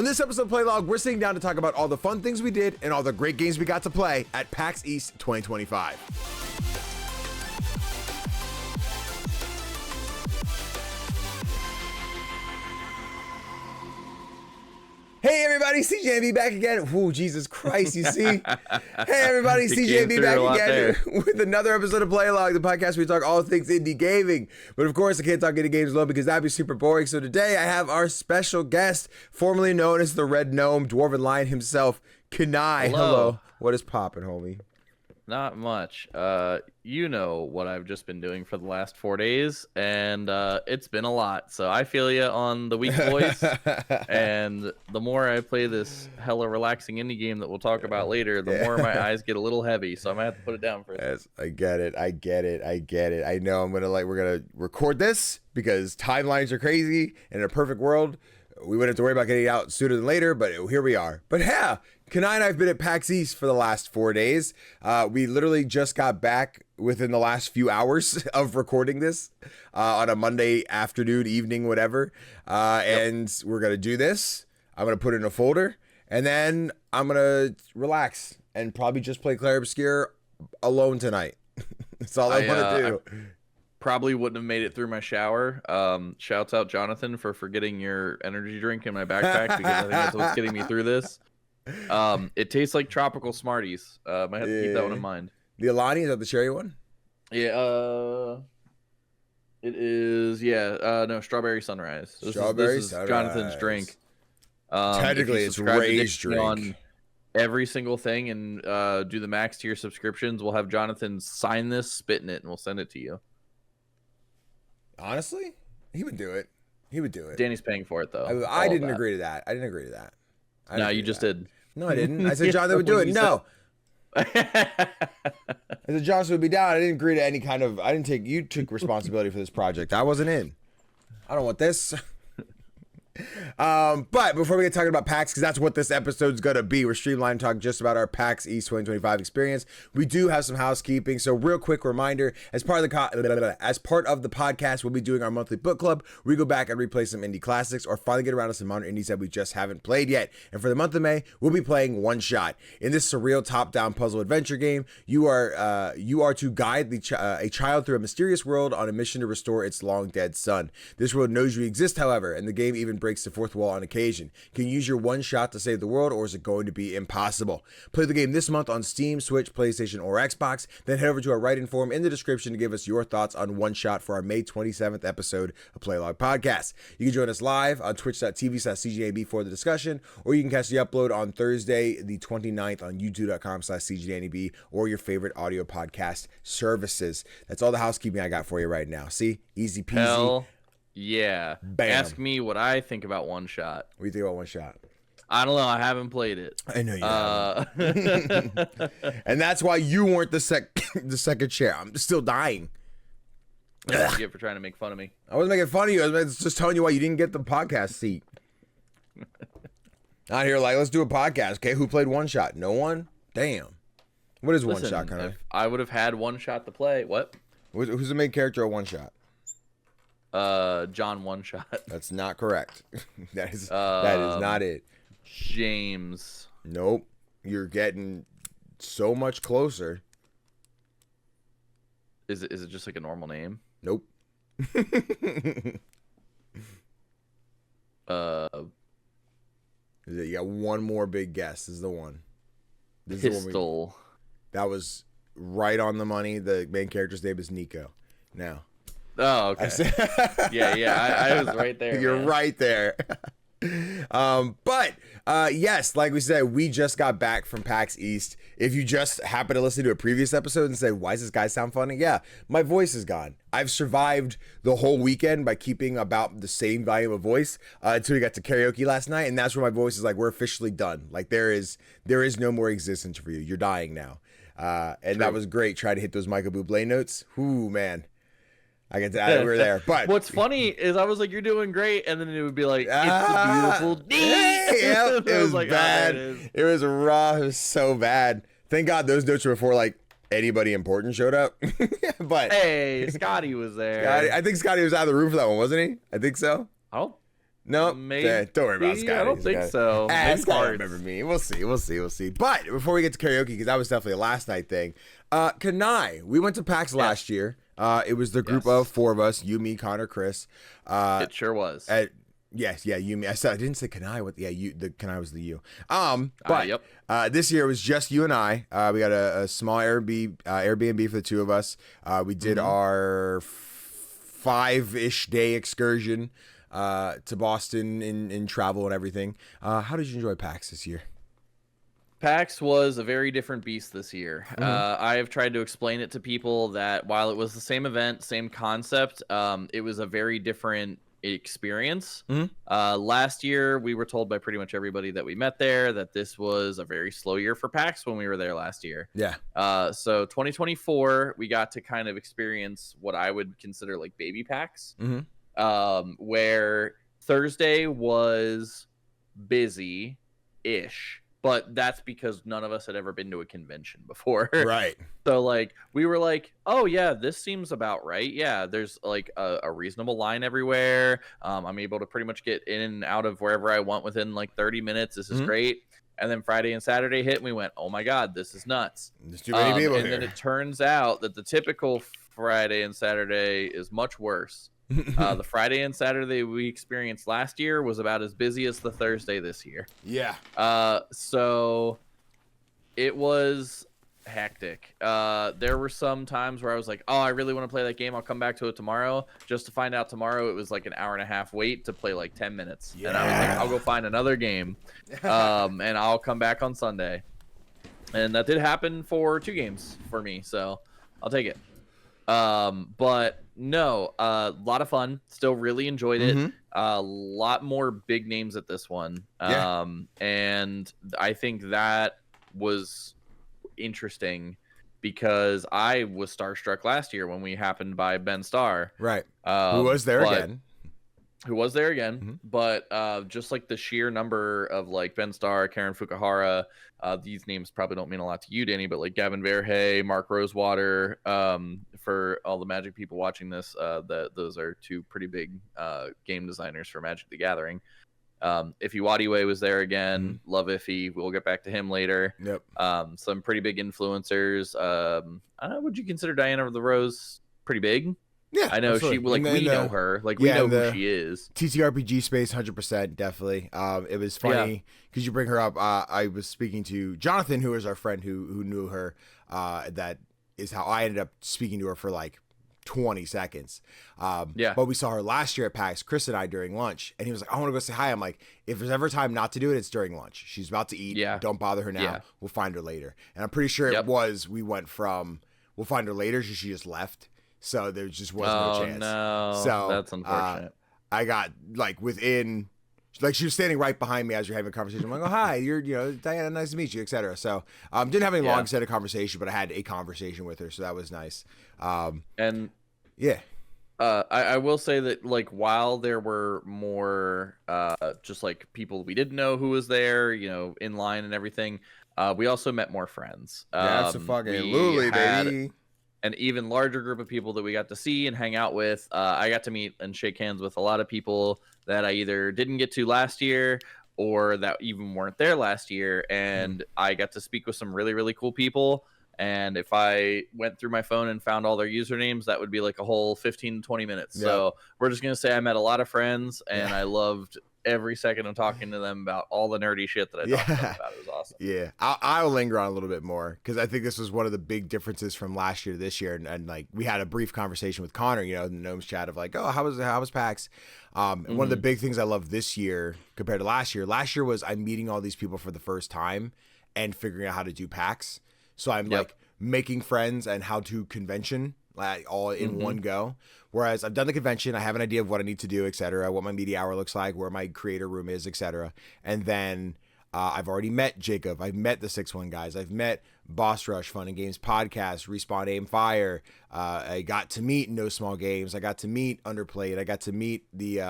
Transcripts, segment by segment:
On this episode of Playlog, we're sitting down to talk about all the fun things we did and all the great games we got to play at PAX East 2025. Hey everybody, CGDannyB back again. Ooh, Jesus Christ, you see? Hey everybody, CGDannyB back again with another episode of Playlog, the podcast where we talk all things indie gaming. But of course, I can't talk indie games alone because that'd be super boring. So today I have our special guest, formerly known as the Red Gnome, Dwarven Lion himself, Kani. Hello. What is poppin', homie? Not much. You know what I've just been doing for the last 4 days, and it's been a lot. So I feel you on the weak voice. And the more I play this hella relaxing indie game that we'll talk about later, the more my eyes get a little heavy. So I might have to put it down for a second. Yes, I get it. I know we're gonna record this because timelines are crazy. And in a perfect world, we wouldn't have to worry about getting it out sooner than later, but here we are. But yeah, Kani and I have been at PAX East for the last 4 days. We literally just got back within the last few hours of recording this on a Monday afternoon, evening, whatever. And we're going to do this. I'm going to put it in a folder, and then I'm going to relax and probably just play Clair Obscure alone tonight. That's all I want to do. Probably wouldn't have made it through my shower. Shouts out Jonathan for forgetting your energy drink in my backpack because I think that's what's getting me through this. It tastes like tropical Smarties. Might have to keep that one in mind. The Alani, is that the cherry one? Yeah, it is. Yeah, no, Strawberry Sunrise. This is Sunrise. Jonathan's drink. Technically, it's Ray's drink. On every single thing and do the max tier subscriptions. We'll have Jonathan sign this, spit in it, and we'll send it to you. Honestly, he would do it. Danny's paying for it though. I didn't agree to that. No, you just did. No, I didn't. I said Jonathan would do it. No. I said Jonathan would be down. I didn't agree to any kind of. You took responsibility for this project. I wasn't in. I don't want this. But before we get talking about PAX, because that's what this episode's gonna be, we're streamlining talk just about our PAX East 2025 experience. We do have some housekeeping, so real quick reminder: as part of the podcast, we'll be doing our monthly book club. We go back and replay some indie classics, or finally get around to some modern indies that we just haven't played yet. And for the month of May, we'll be playing One Shot. In this surreal top-down puzzle adventure game, you are to guide a child through a mysterious world on a mission to restore its long-dead son. This world knows you exist, however, and the game even breaks the fourth wall on occasion. Can you use your one shot to save the world, or is it going to be impossible? Play the game this month on Steam, Switch, PlayStation, or Xbox. Then head over to our write-in form in the description to give us your thoughts on One Shot for our May 27th episode of Playlog Podcast. You can join us live on twitch.tv/CGDannyB for the discussion, or you can catch the upload on Thursday, the 29th on youtube.com/CGDannyB or your favorite audio podcast services. That's all the housekeeping I got for you right now. See? Easy peasy. Hell yeah. Bam. Ask me what I think about One Shot. What do you think about One Shot? I don't know. I haven't played it. I know you haven't. And that's why you weren't the second chair. I'm still dying. What you get for trying to make fun of me? I wasn't making fun of you. I was just telling you why you didn't get the podcast seat. Out here like, let's do a podcast. Okay, who played One Shot? No one? Damn. What is One Shot, Connor? If I would have had One Shot to play. What? Who's the main character of One Shot? John One Shot. That's not correct. that is not it. James. Nope. You're getting so much closer. Is it just like a normal name? Nope. Is it? You got one more big guess. This is the one. Pistol. That was right on the money. The main character's name is Nico. Now. Oh, okay. Yeah. I was right there. You're right there. But yes, like we said, we just got back from PAX East. If you just happen to listen to a previous episode and say, why does this guy sound funny? Yeah, my voice is gone. I've survived the whole weekend by keeping about the same volume of voice until we got to karaoke last night, and that's where my voice is like, we're officially done. Like there is no more existence for you. You're dying now. And that was great. Trying to hit those Michael Bublé notes. Ooh, man. I get that we were there. But what's funny is I was like, "You're doing great," and then it would be like, "It's a beautiful day." Yeah, it was like, bad. Oh, it was raw. It was so bad. Thank God those notes were before like anybody important showed up. But hey, Scotty was there. I think Scotty was out of the room for that one, wasn't he? I think so. Oh, No, Maybe. don't worry about Scotty. I don't think so. Maybe Scotty cards. remember me. We'll see. But before we get to karaoke, because that was definitely a last night thing, Kani, we went to PAX last year. It was the group of 4 of us, you, me, Connor, Chris. It sure was. Yes, you, me. I didn't say Kani. The Kani was the you. But this year it was just you and I. We got a small Airbnb for the 2 of us. We did our 5-ish day excursion to Boston in travel and everything. How did you enjoy PAX this year? PAX was a very different beast this year. I have tried to explain it to people that while it was the same event, same concept, it was a very different experience. Last year, we were told by pretty much everybody that we met there that this was a very slow year for PAX when we were there last year. Yeah. So 2024, we got to kind of experience what I would consider like baby PAX. Where Thursday was busy-ish, but that's because none of us had ever been to a convention before. Right. So, like, we were like, oh, yeah, this seems about right. Yeah, there's, like, a reasonable line everywhere. I'm able to pretty much get in and out of wherever I want within, like, 30 minutes. This is great. And then Friday and Saturday hit, and we went, oh, my God, this is nuts. There's too many people here. And then it turns out that the typical Friday and Saturday is much worse. The Friday and Saturday we experienced last year was about as busy as the Thursday this year. Yeah. So it was hectic. There were some times where I was like, oh, I really want to play that game. I'll come back to it tomorrow, just to find out tomorrow it was like an hour and a half wait to play like 10 minutes. Yeah. And I was like, I'll go find another game, and I'll come back on Sunday. And that did happen for 2 games for me, so I'll take it. But no, a lot of fun. Still really enjoyed it. A lot more big names at this one. And I think that was interesting because I was starstruck last year when we happened by Ben Starr. Right. Who was there again. But just like the sheer number of like Ben Starr, Karen Fukuhara, these names probably don't mean a lot to you, Danny, but like Gavin Verhey, Mark Rosewater, for all the Magic people watching this, those are 2 pretty big game designers for Magic the Gathering. Ify Wadiwe was there again. Love Ify. We'll get back to him later. Yep. Some pretty big influencers. I don't know, would you consider Diana of the Rose pretty big? Yeah, I know absolutely. she like we know her, like we know who she is. TTRPG space, 100%, definitely. It was funny because you bring her up. I was speaking to Jonathan, who is our friend who knew her. That is how I ended up speaking to her for like 20 seconds. But we saw her last year at PAX, Chris and I, during lunch, and he was like, I want to go say hi. I'm like, if there's ever time not to do it, it's during lunch. She's about to eat. Don't bother her now. We'll find her later. And I'm pretty sure we went from we'll find her later, she just left. So there just wasn't no chance. No, so that's unfortunate. I got like within, like she was standing right behind me as you're having a conversation. I'm like, oh hi, you're Diana, nice to meet you, etc. So didn't have any long set of conversation, but I had a conversation with her, so that was nice. And I will say that like while there were more just like people we didn't know who was there, in line and everything, we also met more friends. That's a fucking Luli, baby. An even larger group of people that we got to see and hang out with. I got to meet and shake hands with a lot of people that I either didn't get to last year or that even weren't there last year. And I got to speak with some really, really cool people. And if I went through my phone and found all their usernames, that would be like a whole 15 to 20 minutes. Yep. So we're just going to say I met a lot of friends and I loved every second of talking to them about all the nerdy shit that I talked to them about. It was awesome. Yeah. I'll linger on a little bit more because I think this was one of the big differences from last year to this year. And like we had a brief conversation with Connor, in the Gnomes chat of like, oh, how was PAX? And one of the big things I love this year compared to last year was I'm meeting all these people for the first time and figuring out how to do PAX. So I'm like making friends and how to convention like all in one go. Whereas I've done the convention, I have an idea of what I need to do, etc., what my media hour looks like, where my creator room is, etc. And then I've already met Jacob. I've met the 6-1 guys. I've met Boss Rush, Fun and Games Podcast, Respawn Aim Fire. I got to meet No Small Games. I got to meet Underplayed. I got to meet the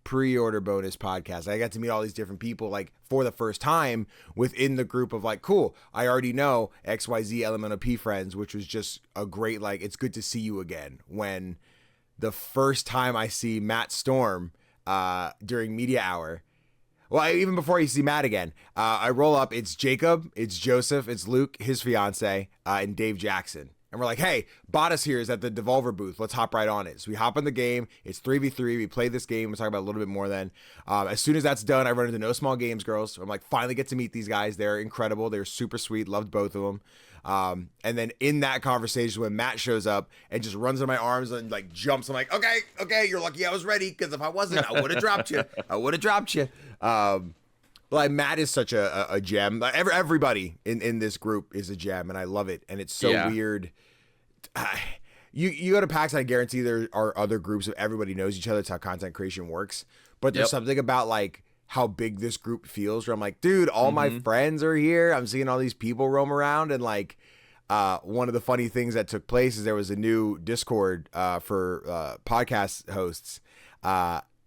pre-order bonus podcast. I got to meet all these different people like for the first time within the group of like, cool, I already know XYZ LMNOP friends, which was just a great, like, it's good to see you again when the first time I see Matt Storm during media hour. Well, even before you see Matt again, I roll up. It's Jacob, it's Joseph, it's Luke, his fiance, and Dave Jackson. And we're like, hey, Bottas here is at the Devolver booth. Let's hop right on it. So we hop in the game. It's 3v3. We play this game. We'll talk about it a little bit more then. As soon as that's done, I run into No Small Games girls. I'm like, finally get to meet these guys. They're incredible. They're super sweet. Loved both of them. And then in that conversation, when Matt shows up and just runs in my arms and like jumps, I'm like, okay, you're lucky I was ready, because if I wasn't, I would have dropped you. Like, Matt is such a gem. Like, everybody in this group is a gem, and I love it. And it's so weird. You go to PAX, I guarantee there are other groups of everybody knows each other. It's how content creation works. But there's something about like how big this group feels where I'm like, dude, all my friends are here. I'm seeing all these people roam around. And like, one of the funny things that took place is there was a new Discord for podcast hosts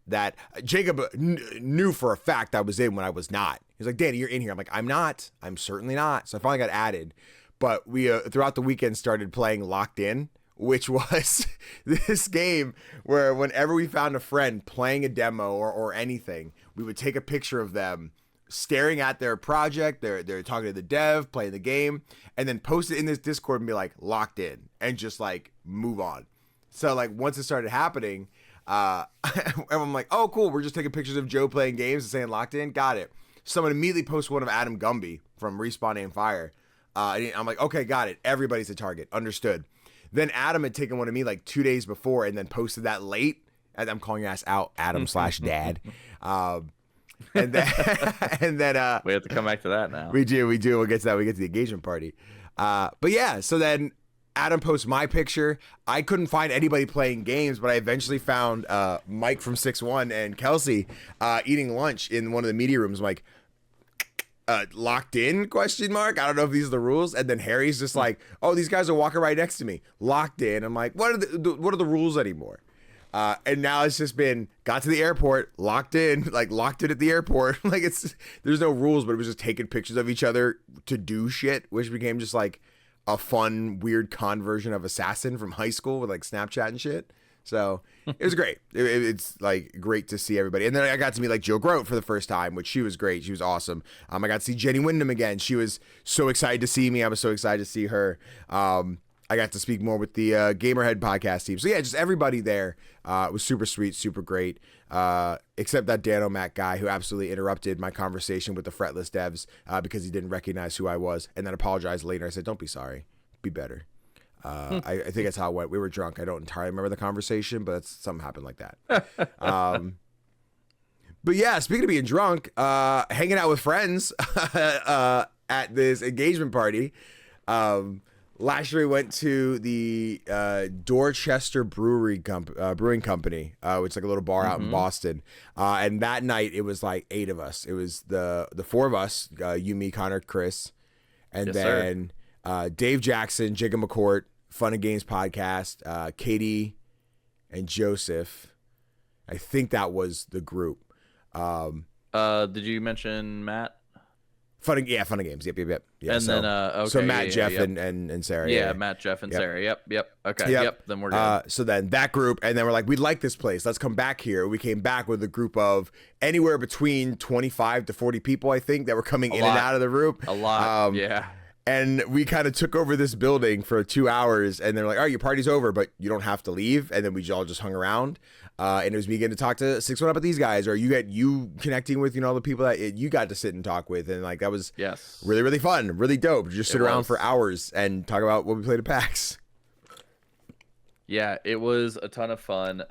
that Jacob knew for a fact I was in when I was not. He's like, Danny, you're in here. I'm like, I'm not. I'm certainly not. So I finally got added. But we, throughout the weekend, started playing Locked In, which was this game where whenever we found a friend playing a demo or anything, we would take a picture of them staring at their project, they're talking to the dev, playing the game, and then post it in this Discord and be like, locked in, and just like move on. So like once it started happening, and I'm like, oh cool, we're just taking pictures of Joe playing games and saying locked in, got it. Someone immediately posted one of Adam Gumby from Respawn Aim Fire. And I'm like, okay, got it. Everybody's a target. Understood. Then Adam had taken one of me like 2 days before and then posted that late. And I'm calling your ass out, Adam/dad. And then, we have to come back to that now. We do. We'll get to that. We get to the engagement party. But yeah, so then Adam posts my picture. I couldn't find anybody playing games, but I eventually found Mike from 6'1" and Kelsey eating lunch in one of the media rooms. I'm like, locked in ? I don't know if these are the rules. And then Harry's just like, oh, these guys are walking right next to me, locked in. I'm like, what are the rules anymore? And now it's just been got to the airport, locked in, like locked in at the airport. Like there's no rules, but it was just taking pictures of each other to do shit, which became just like a fun, weird con version of Assassin from high school with like Snapchat and shit. So it was great. It's like great to see everybody. And then I got to meet like Jill Grote for the first time, which she was great. She was awesome. I got to see Jenny Wyndham again. She was so excited to see me. I was so excited to see her. I got to speak more with the Gamerhead podcast team. So yeah, just everybody there was super sweet, super great. Except that Dan O'Mac guy who absolutely interrupted my conversation with the Fretless devs because he didn't recognize who I was and then apologized later. I said, don't be sorry. Be better. I think that's how it went. We were drunk. I don't entirely remember the conversation, but something happened like that. But yeah, speaking of being drunk, hanging out with friends at this engagement party. Last year we went to the Dorchester Brewing Company, which is like a little bar out in Boston. And that night it was like 8 of us. It was the 4 of us, you, me, Connor, Chris, and then Dave Jackson, Jacob McCourt, Fun and Games Podcast, Katie, and Joseph. I think that was the group. Did you mention Matt? Fun and Games. Yep. Yeah, and then okay, so Matt, Jeff, and Sarah. Yeah, Matt, Jeff, and Sarah. Yep. Okay. Yep. Then we're good. So then that group, and then we're like, we like this place. Let's come back here. We came back with a group of anywhere between 25 to 40 people, I think, that were coming in and out of the room. A lot. Yeah. And we kind of took over this building for 2 hours, and they're like, all right, your party's over, but you don't have to leave. And then we all just hung around. And it was me getting to talk to 6-1 Up with these guys, or you connecting with, all the people that you got to sit and talk with. And like, that was really, really fun, really dope. Just sit around for hours and talk about what we played at PAX. Yeah, it was a ton of fun.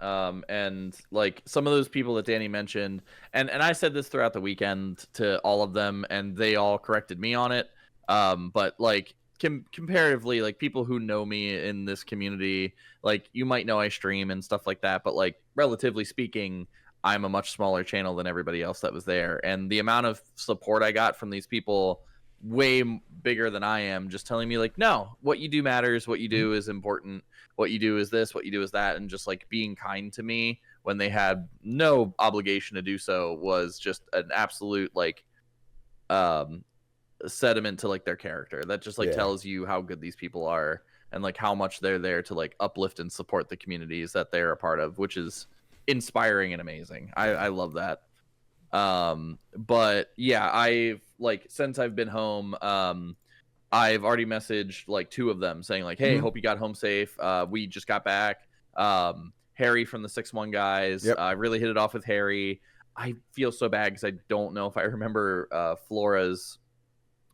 And like some of those people that Danny mentioned, and I said this throughout the weekend to all of them, and they all corrected me on it. But like comparatively, like people who know me in this community, like you might know I stream and stuff like that, but like relatively speaking, I'm a much smaller channel than everybody else that was there. And the amount of support I got from these people, way bigger than I am, just telling me like, no, what you do matters. What you do is important. What you do is this, what you do is that. And just like being kind to me when they had no obligation to do so was just an absolute like, sediment to like their character that just like tells you how good these people are. and like how much they're there to like uplift and support the communities that they're a part of, which is inspiring and amazing. I love that. But yeah, I've like, since I've been home, I've already messaged like 2 of them saying like, hey, hope you got home safe. We just got back. Harry from the 6-1 guys. I really hit it off with Harry. I feel so bad because I don't know if I remember Flora's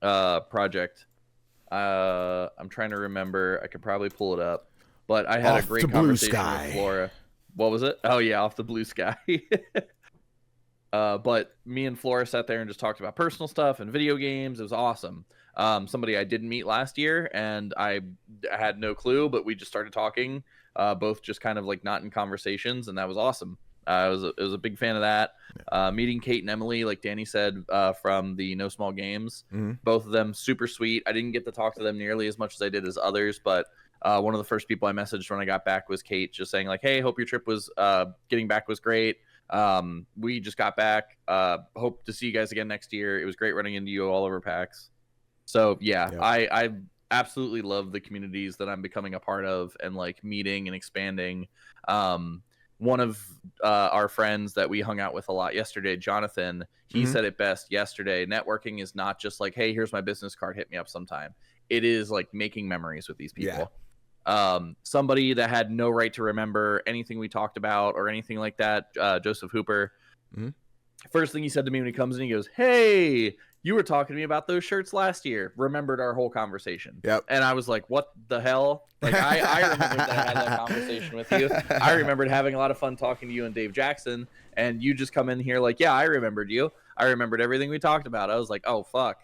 project. I'm trying to remember. I could probably pull it up. But I had a great conversation with Flora. What was it? Oh yeah, Off the Blue Sky. But me and Flora sat there and just talked about personal stuff and video games. It was awesome. Somebody I didn't meet last year, and I had no clue, but we just started talking, both just kind of like not in conversations, and that was awesome. I was a big fan of that. Meeting Kate and Emily, like Danny said, from the No Small Games, both of them super sweet. I didn't get to talk to them nearly as much as I did as others, but one of the first people I messaged when I got back was Kate, just saying like, hey, hope your trip was getting back was great. We just got back. Hope to see you guys again next year. It was great running into you all over PAX. So yeah. I absolutely love the communities that I'm becoming a part of and like meeting and expanding. One of our friends that we hung out with a lot yesterday, Jonathan, he said it best yesterday. Networking is not just like, hey, here's my business card, hit me up sometime. It is like making memories with these people. Somebody that had no right to remember anything we talked about or anything like that, Joseph Hooper. First thing he said to me when he comes in, he goes, hey, you were talking to me about those shirts last year. Remembered our whole conversation. And I was like, what the hell? Like, I remembered that I had that conversation with you. I remembered having a lot of fun talking to you and Dave Jackson, and you just come in here like, yeah, I remembered you. I remembered everything we talked about. I was like, oh, fuck.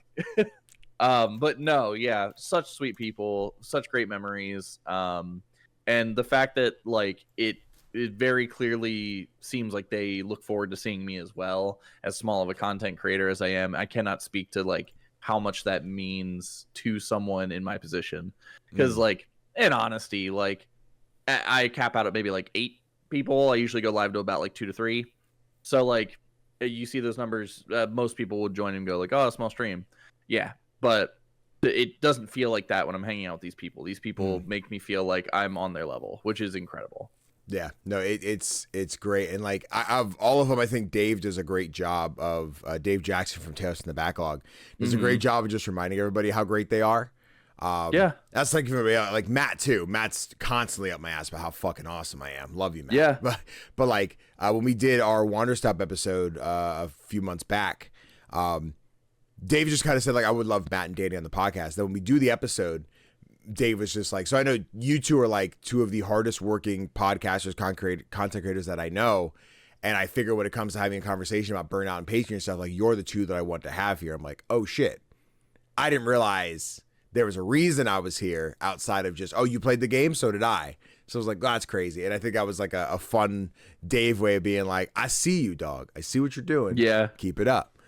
But no, yeah, such sweet people, such great memories. And the fact that like it very clearly seems like they look forward to seeing me as well, as small of a content creator as I am. I cannot speak to like how much that means to someone in my position, because like, in honesty, like I cap out at maybe like 8 people. I usually go live to about like 2 to 3. So like you see those numbers, most people would join and go like, oh, a small stream. Yeah. But it doesn't feel like that when I'm hanging out with these people. These people make me feel like I'm on their level, which is incredible. Yeah, no, it's great. And like of all of them, I think Dave does a great job of Dave Jackson from Tales in the Backlog does a great job of just reminding everybody how great they are. That's like Matt too. Matt's constantly up my ass about how fucking awesome I am. Love you, Matt. Yeah. But like when we did our Wander Stop episode a few months back, Dave just kind of said like, I would love Matt and Danny on the podcast. Then when we do the episode, Dave was just like, so I know you two are like 2 of the hardest working podcasters, content creators that I know. And I figure when it comes to having a conversation about burnout and pacing and stuff, like you're the 2 that I want to have here. I'm like, oh shit. I didn't realize there was a reason I was here outside of just, oh, you played the game? So did I. So I was like, oh, that's crazy. And I think that was like a fun Dave way of being like, I see you, dog. I see what you're doing. Yeah. Keep it up.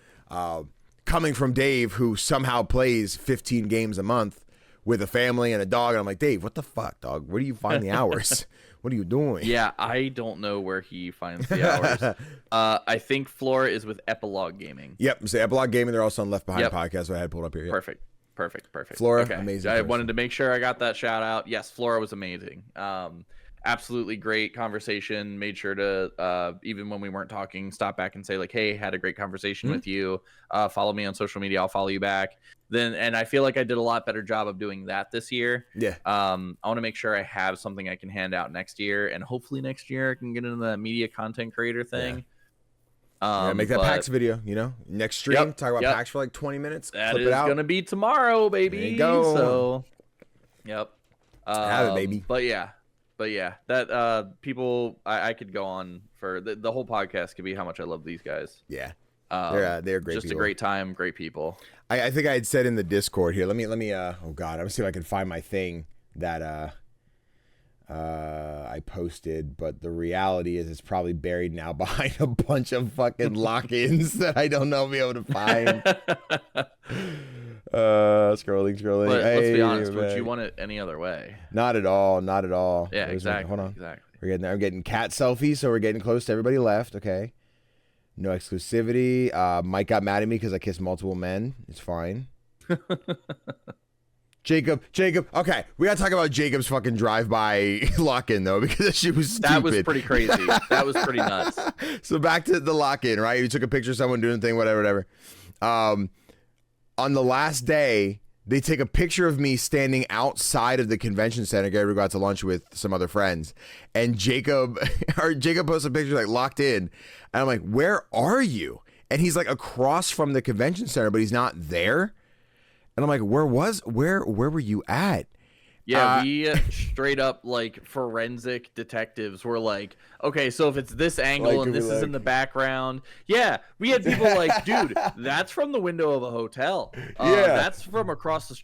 Coming from Dave, who somehow plays 15 games a month with a family and a dog. And I'm like, Dave, what the fuck, dog? Where do you find the hours? What are you doing? Yeah, I don't know where he finds the hours. I think Flora is with Epilogue Gaming. Yep. So Epilogue Gaming, they're also on Left Behind podcast. So I had pulled up here. Yep. Perfect. Flora, okay. amazing. I wanted to make sure I got that shout out. Yes, Flora was amazing. Absolutely great conversation. Made sure to, even when we weren't talking, stop back and say like, hey, had a great conversation with you. Follow me on social media. I'll follow you back. And I feel like I did a lot better job of doing that this year. Yeah. I want to make sure I have something I can hand out next year, and hopefully next year I can get into the media content creator thing. Yeah. Make that PAX video, next stream, talk about PAX for like 20 minutes. That is going to be tomorrow, baby. There you go. So, yep. Have it, baby. But yeah, that people, I could go on for the whole podcast could be how much I love these guys. Yeah. They're great. Just people. A great time, great people. I think I had said in the Discord here. Let me. Oh God, I'm gonna see if I can find my thing that I posted. But the reality is, it's probably buried now behind a bunch of fucking lock-ins that I don't know if I'll be able to find. Scrolling. But let's be honest. Would you want it any other way? Not at all. Yeah, exactly. Hold on. Exactly. We're getting there. I'm getting cat selfies, so we're getting close to everybody left. Okay. No exclusivity. Mike got mad at me because I kissed multiple men. It's fine. Jacob. Okay, we gotta talk about Jacob's fucking drive-by lock-in though, because that shit was stupid. That was pretty crazy. That was pretty nuts. So back to the lock-in, right? You took a picture of someone doing a thing, whatever. On the last day, they take a picture of me standing outside of the convention center. Gary got to lunch with some other friends, and Jacob posts a picture like locked in, and I'm like, "Where are you?" And he's like across from the convention center, but he's not there. And I'm like, where were you at? Yeah, we straight up like forensic detectives were like, okay, so if it's this angle and this is in the background. Yeah, we had people like, dude, that's from the window of a hotel. That's from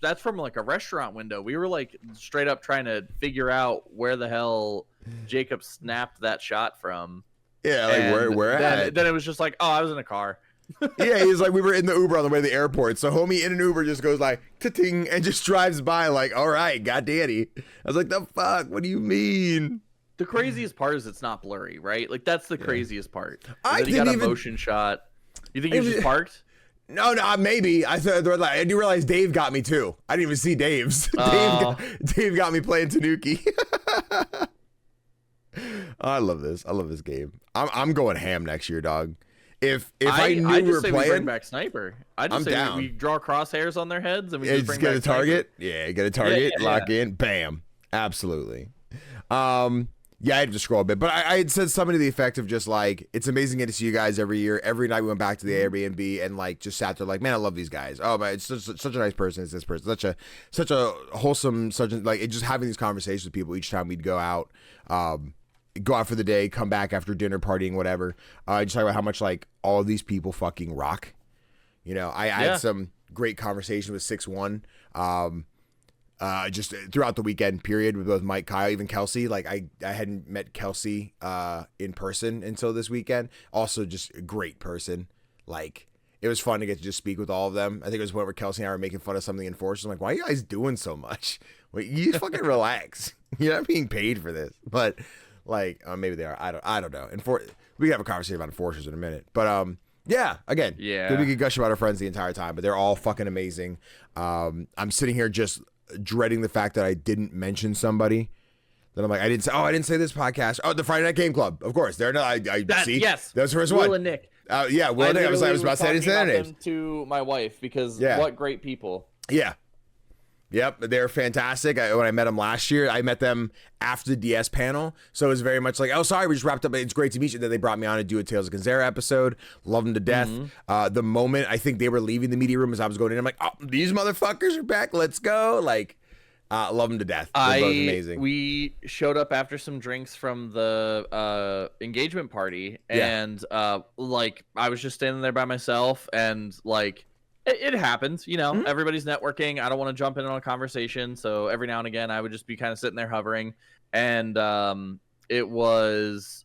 that's from like a restaurant window. We were like straight up trying to figure out where the hell Jacob snapped that shot from. Yeah, like where at? Then it was just like, oh, I was in a car. Yeah, he's like, we were in the Uber on the way to the airport. So homie in an Uber just goes like, ta-ting, and just drives by like, all right, god daddy. I was like, the fuck? What do you mean? The craziest part is it's not blurry, right? Like that's the craziest part. I then you got a motion shot. You think he was just parked? No, maybe. I do realize Dave got me too. I didn't even see Dave's. Dave got me playing Tanuki. I love this. I love this game. I'm going ham next year, dog. If I knew we were playing, we bring back sniper. I'm down. We draw crosshairs on their heads and we just bring get back a target. Sniper. Yeah, get a target, lock in, bam, absolutely. Yeah, I had to scroll a bit, but I had said something to the effect of just like, it's amazing getting to see you guys every year. Every night we went back to the Airbnb and like just sat there like, man, I love these guys. Oh man, it's such a nice person. It's this person, such a wholesome, like it just having these conversations with people each time we'd go out. Go out for the day, come back after dinner, partying, whatever. Just talk about how much like all of these people fucking rock. You know, I had some great conversation with 6-1. Just throughout the weekend period with both Mike, Kyle, even Kelsey. Like I hadn't met Kelsey in person until this weekend. Also just a great person. Like it was fun to get to just speak with all of them. I think it was where Kelsey and I were making fun of something in Force. I'm like, why are you guys doing so much? Wait, you just fucking relax. You're not being paid for this. But like maybe they are. I don't know. And we can have a conversation about enforcers in a minute. But yeah, again, we could gush about our friends the entire time, but they're all fucking amazing. I'm sitting here just dreading the fact that I didn't mention somebody. Then I'm like, I didn't say this podcast. Oh, the Friday Night Game Club, of course. They're not. See. Yes, that was the first one. Will and Nick. Yeah, Will and Nick. I was about to say their names to my wife because what great people. Yeah. Yep, they're fantastic. When I met them last year, I met them after the DS panel. So it was very much like, oh, sorry, we just wrapped up. It's great to meet you. Then they brought me on to do a Tales of Gonzera episode. Love them to death. The moment I think they were leaving the media room as I was going in, I'm like, oh, these motherfuckers are back. Let's go. Like, love them to death. They're both amazing. We showed up after some drinks from the engagement party. And like, I was just standing there by myself and like, it happens, you know, everybody's networking. I don't want to jump in on a conversation. So every now and again, I would just be kind of sitting there hovering. And it was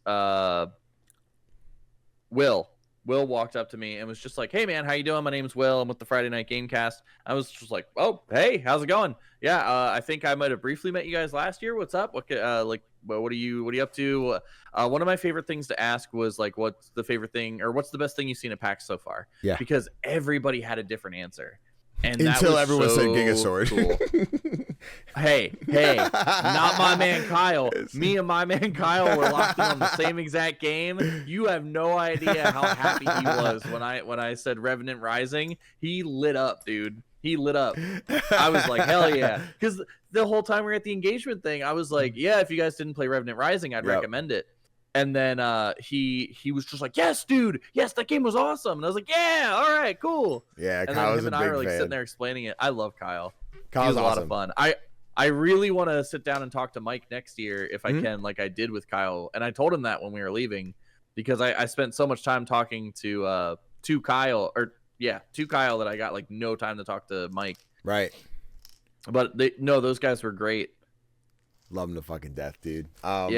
Will. Will walked up to me and was just like, hey, man, how you doing? My name's Will. I'm with the Friday Night Gamecast. I was just like, oh, hey, how's it going? Yeah, I think I might have briefly met you guys last year. What's up? What are you up to? One of my favorite things to ask was like, what's the favorite thing or what's the best thing you've seen at PAX so far? Yeah. Because everybody had a different answer. And until everyone said GigaSword. Cool. Hey, not my man Kyle. Me and my man Kyle were locked in on the same exact game. You have no idea how happy he was when I said Revenant Rising. He lit up, dude. He lit up. I was like, hell yeah. Because the whole time we were at the engagement thing, I was like, yeah, if you guys didn't play Revenant Rising, I'd recommend it. And then he was just like, yes, dude. Yes, that game was awesome. And I was like, yeah, all right, cool. Yeah, and Kyle was then him a and big I were like fan. sitting there explaining it. I love Kyle. Kyle's a awesome. lot of fun. I really want to sit down and talk to Mike next year if I can, like I did with Kyle. And I told him that when we were leaving because I spent so much time talking to Kyle that I got like no time to talk to Mike. Right. But those guys were great. Love them to fucking death, dude. With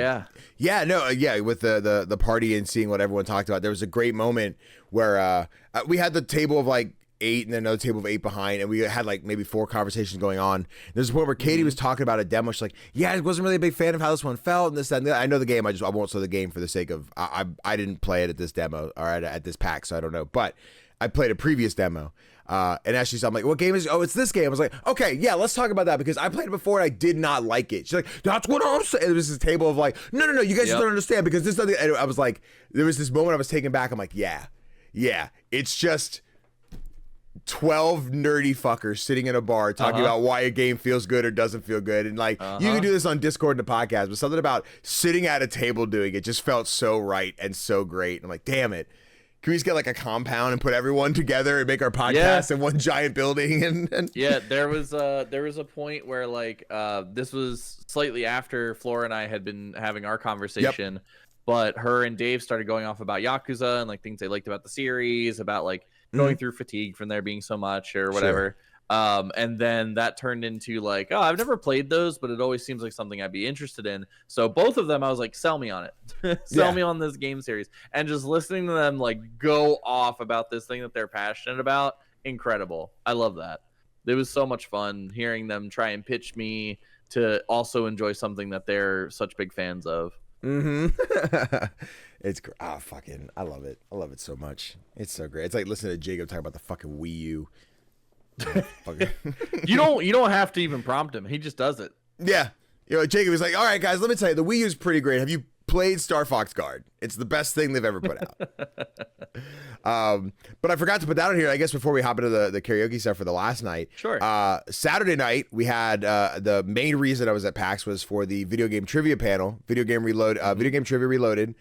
the party and seeing what everyone talked about, there was a great moment where we had the table of like 8 and then another table of 8 behind, and we had like maybe 4 conversations going on. There's a point where Katie was talking about a demo. She's like, yeah, I wasn't really a big fan of how this one felt and this, that, and that. I know the game. I won't say the game for the sake of I didn't play it at this demo or at this PAX, so I don't know. But I played a previous demo. And Ashley said, I'm like, what game is it? Oh, it's this game. I was like, okay, yeah, let's talk about that because I played it before and I did not like it. She's like, that's what I'm saying. It was this table of like, no, you guys just don't understand because this other, and I was like, there was this moment I was taken back. I'm like, yeah, it's just 12 nerdy fuckers sitting in a bar talking about why a game feels good or doesn't feel good. And like, you can do this on Discord and the podcast, but something about sitting at a table doing it just felt so right and so great. And I'm like, damn it. Can we just get like a compound and put everyone together and make our podcast in one giant building? And yeah, there was a point where like this was slightly after Flora and I had been having our conversation, but her and Dave started going off about Yakuza and like things they liked about the series, about like going through fatigue from there being so much or whatever. And then that turned into like, oh, I've never played those, but it always seems like something I'd be interested in. So both of them, I was like, sell me on it. Sell me on this game series. And just listening to them like go off about this thing that they're passionate about, incredible. I love that. It was so much fun hearing them try and pitch me to also enjoy something that they're such big fans of. It's I love it. I love it so much. It's so great. It's like listening to Jacob talk about the fucking Wii U. You don't have to even prompt him. He just does it. Yeah. Jacob is like, all right, guys, let me tell you, the Wii U is pretty great. Have you played Star Fox Guard? It's the best thing they've ever put out. But I forgot to put that on here, I guess, before we hop into the karaoke stuff for the last night. Sure. Saturday night, we had the main reason I was at PAX was for the video game trivia panel, video game trivia reloaded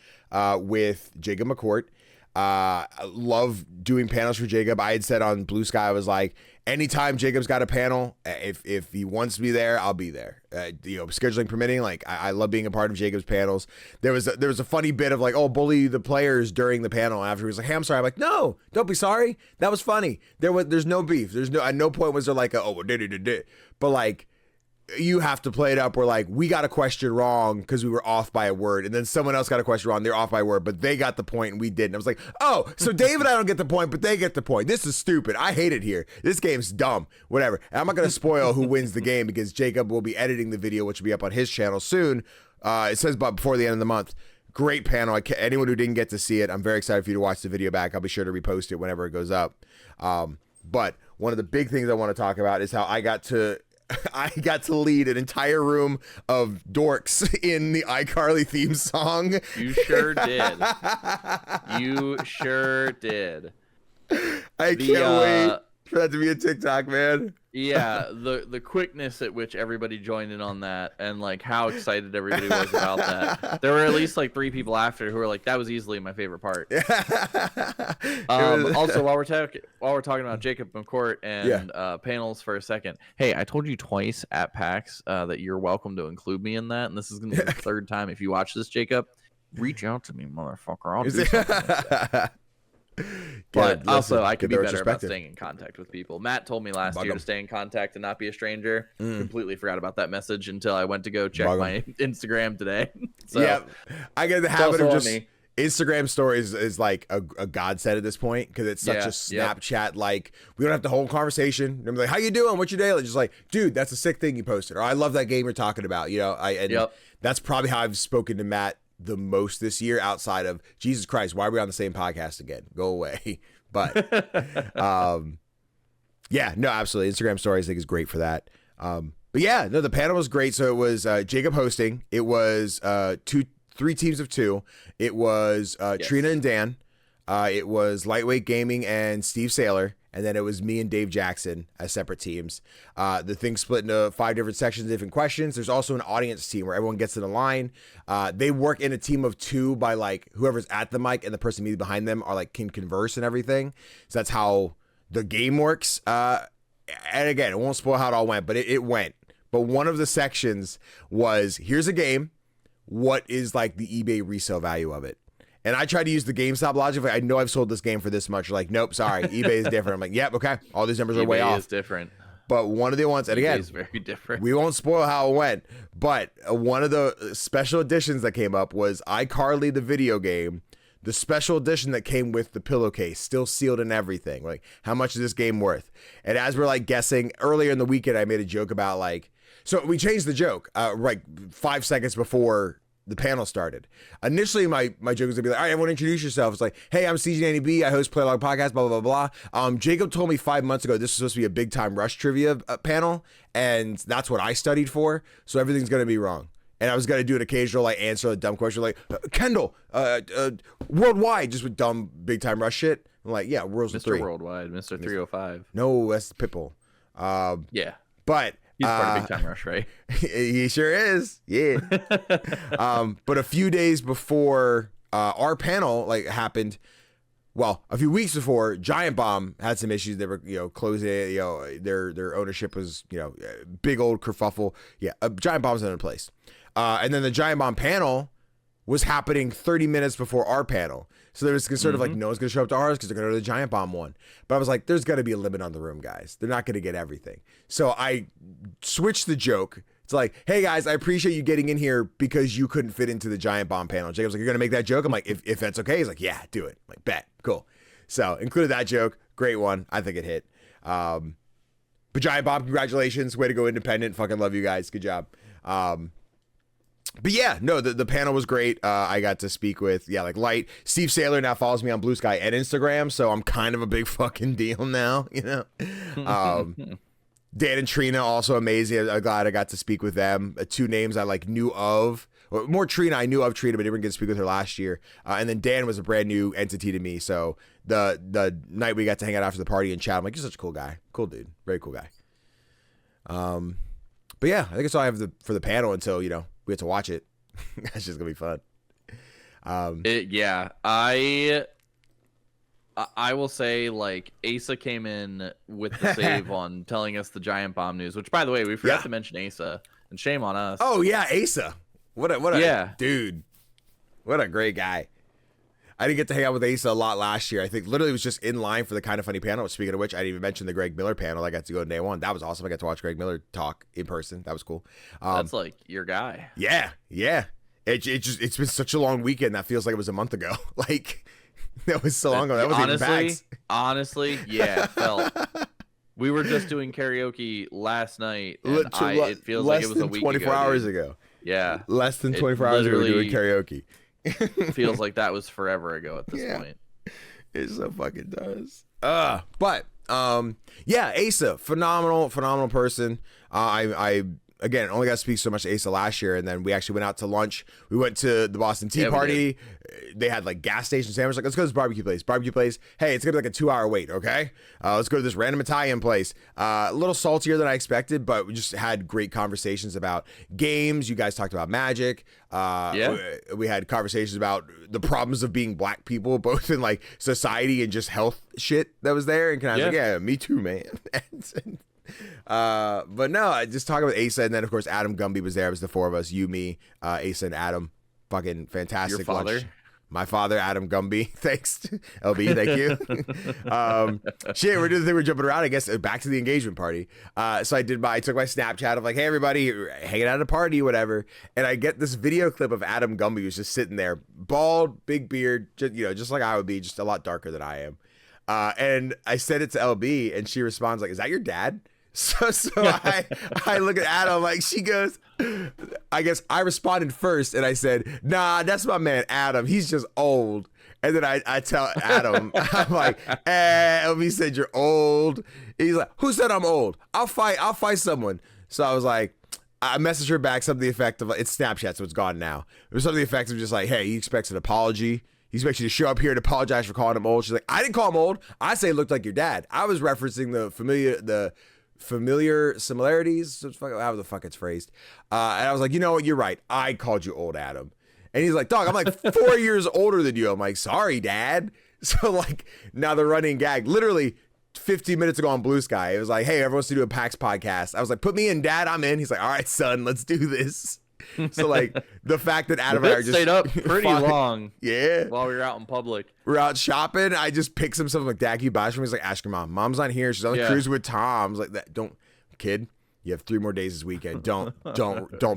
with Jacob McCourt. I love doing panels for Jacob. I had said on Blue Sky, I was like, anytime Jacob's got a panel, if he wants me there, I'll be there. Scheduling permitting, like I love being a part of Jacob's panels. There was a funny bit of like, oh, bully the players during the panel. After he was like, hey, I'm sorry. I'm like, no, don't be sorry. That was funny. There's no beef. At no point was there like but like, you have to play it up where like we got a question wrong because we were off by a word, and then someone else got a question wrong, they're off by a word, but they got the point and we didn't. I was like, oh, so Dave and I don't get the point, but they get the point. This is stupid. I hate it here. This game's dumb. Whatever. And I'm not gonna spoil who wins the game because Jacob will be editing the video, which will be up on his channel soon. It says about before the end of the month. Great panel. Anyone who didn't get to see it, I'm very excited for you to watch the video back. I'll be sure to repost it whenever it goes up. But one of the big things I want to talk about is how I got to lead an entire room of dorks in the iCarly theme song. You sure did. You sure did. I can't wait for that to be a TikTok, man. Yeah, the quickness at which everybody joined in on that and like how excited everybody was about that. There were at least like 3 people after who were like, that was easily my favorite part. Also, while we're talking about Jacob McCourt and panels for a second, hey, I told you twice at PAX that you're welcome to include me in that, and this is gonna be the 3rd time. If you watch this, Jacob, reach out to me, motherfucker. I'll do something like that. But also, I could be better about staying in contact with people. Matt told me last year to stay in contact and not be a stranger. Completely forgot about that message until I went to go check my Instagram today. So, yeah, I get the habit of just Instagram stories is like a godsend at this point because it's such a Snapchat. Like we don't have the whole conversation. I'm like, how you doing? What's your day? Like, just like, dude, that's a sick thing you posted, or I love that game you're talking about. That's probably how I've spoken to Matt the most this year, outside of Jesus Christ, why are we on the same podcast again? Go away. But yeah, no, absolutely. Instagram stories I think is great for that. But yeah, no, the panel was great. So it was Jacob hosting. It was 3 teams of 2. It was Trina and Dan. It was Lightweight Gaming and Steve Saylor. And then it was me and Dave Jackson as separate teams. The thing split into 5 different sections, different questions. There's also an audience team where everyone gets in a line. They work in a team of 2 by like whoever's at the mic and the person immediately behind them are like can converse and everything. So that's how the game works. And again, it won't spoil how it all went, but it went. But one of the sections was, here's a game. What is like the eBay resale value of it? And I tried to use the GameStop logic. I know I've sold this game for this much. You're like, nope, sorry, eBay is different. I'm like, yep, okay. All these numbers are way off. eBay is different. But one of the ones, and again, is very different. We won't spoil how it went. But one of the special editions that came up was iCarly the video game, the special edition that came with the pillowcase, still sealed and everything. Like, how much is this game worth? And as we're like guessing, earlier in the weekend, I made a joke about like, so we changed the joke like 5 seconds before the panel started. Initially, my joke was gonna be like, all right, everyone introduce yourself. It's like, hey, I'm CGDannyB. I host Playlog Podcast, blah, blah, blah, blah. Jacob told me 5 months ago this was supposed to be a big time Rush trivia panel, and that's what I studied for. So everything's gonna be wrong. And I was gonna do an occasional like answer a dumb question like, Kendall, worldwide, just with dumb big time Rush shit. I'm like, yeah, World's Mr. 3. Worldwide, Mr. 305. No, that's Pitbull. Yeah. But he's part of Big Time Rush, right? He sure is. Yeah. But a few days before our panel like happened, well, a few weeks before, Giant Bomb had some issues. They were, closing. Their ownership was, big old kerfuffle. Yeah, Giant Bomb's in place. And then the Giant Bomb panel was happening 30 minutes before our panel. So there was sort of like, no one's going to show up to ours because they're going to go to the Giant Bomb one. But I was like, there's got to be a limit on the room, guys. They're not going to get everything. So I switched the joke. It's like, hey, guys, I appreciate you getting in here because you couldn't fit into the Giant Bomb panel. Jacob's like, you're going to make that joke? I'm like, if that's okay. He's like, yeah, do it. I'm like, bet. Cool. So included that joke. Great one. I think it hit. But Giant Bomb, congratulations. Way to go independent. Fucking love you guys. Good job. But yeah, no, the panel was great. I got to speak with, like Light. Steve Saylor now follows me on Blue Sky and Instagram, so I'm kind of a big fucking deal now, Dan and Trina, also amazing. I'm glad I got to speak with them. Two names I knew of. Or more Trina, I knew of Trina, but didn't get to speak with her last year. And then Dan was a brand new entity to me. So the night we got to hang out after the party and chat, I'm like, you're such a cool guy. Cool dude. Very cool guy. But yeah, I think that's all I have for the panel until, we have to watch it. That's just going to be fun. I will say, Asa came in with the save on telling us the Giant Bomb news, which, by the way, we forgot to mention Asa, and shame on us. Oh, yeah, Asa. What a dude. What a great guy. I didn't get to hang out with Asa a lot last year. I think literally was just in line for the Kind of Funny panel. Speaking of which, I didn't even mention the Greg Miller panel. I got to go to day one. That was awesome. I got to watch Greg Miller talk in person. That was cool. That's your guy. Yeah. It's been such a long weekend. That feels like it was a month ago. That was so long ago. That was honestly, yeah, it felt. We were just doing karaoke last night, and it feels like it was a week 24 hours ago. Yeah. Less than 24 hours ago we were doing karaoke. Feels like that was forever ago at this point. It so fucking does. But Asa, phenomenal person. I again only got to speak so much to Asa last year, and then we actually went out to lunch. We went to the Boston Tea Party. They had gas station sandwich. Let's go to this barbecue place. Hey, it's gonna be a 2-hour wait. Okay, let's go to this random Italian place. A little saltier than I expected, but we just had great conversations about games. You guys talked about Magic. We had conversations about the problems of being black people, both in society and just health shit that was there. And I was like, me too, man. But no, I just talking about Asa, and then of course Adam Gumby was there. It was the four of us, you, me, Asa, and Adam. Fucking fantastic. Your father? Lunch. My father, Adam Gumby. Thanks, LB. Thank you. Shit, we're doing the thing. We're jumping around. I guess back to the engagement party. So I took my Snapchat of hey everybody, hanging out at a party, whatever. And I get this video clip of Adam Gumby who's just sitting there, bald, big beard, just like I would be, just a lot darker than I am. And I sent it to LB, and she responds "Is that your dad?" So I look at Adam, she goes, I guess I responded first, and I said, nah, that's my man Adam. He's just old. And then I tell Adam, I'm like, LB said you're old. He's like, who said I'm old? I'll fight someone. So I was like, I messaged her back something to the effect of, it's Snapchat, so it's gone now. It was something to the effect of just hey, he expects an apology. He expects you to show up here and apologize for calling him old. She's like, I didn't call him old. I say it looked like your dad. I was referencing the familiar similarities, how the fuck it's phrased. And I was like, you know what, you're right. I called you old, Adam. And he's like, dog, I'm 4 years older than you. I'm like, sorry, Dad. So now the running gag, literally 15 minutes ago on Blue Sky, it was like, hey, everyone wants to do a PAX podcast. I was like, put me in, Dad, I'm in. He's like, all right, son, let's do this. So the fact that Adam and I are just stayed up pretty long. Yeah. While we were out in public. We're out shopping. I just pick some stuff Dad, can you buy from me? He's like, ask your mom. Mom's not here. She's on the cruise with Tom. I was like, don't, kid, you have 3 more days this weekend. Don't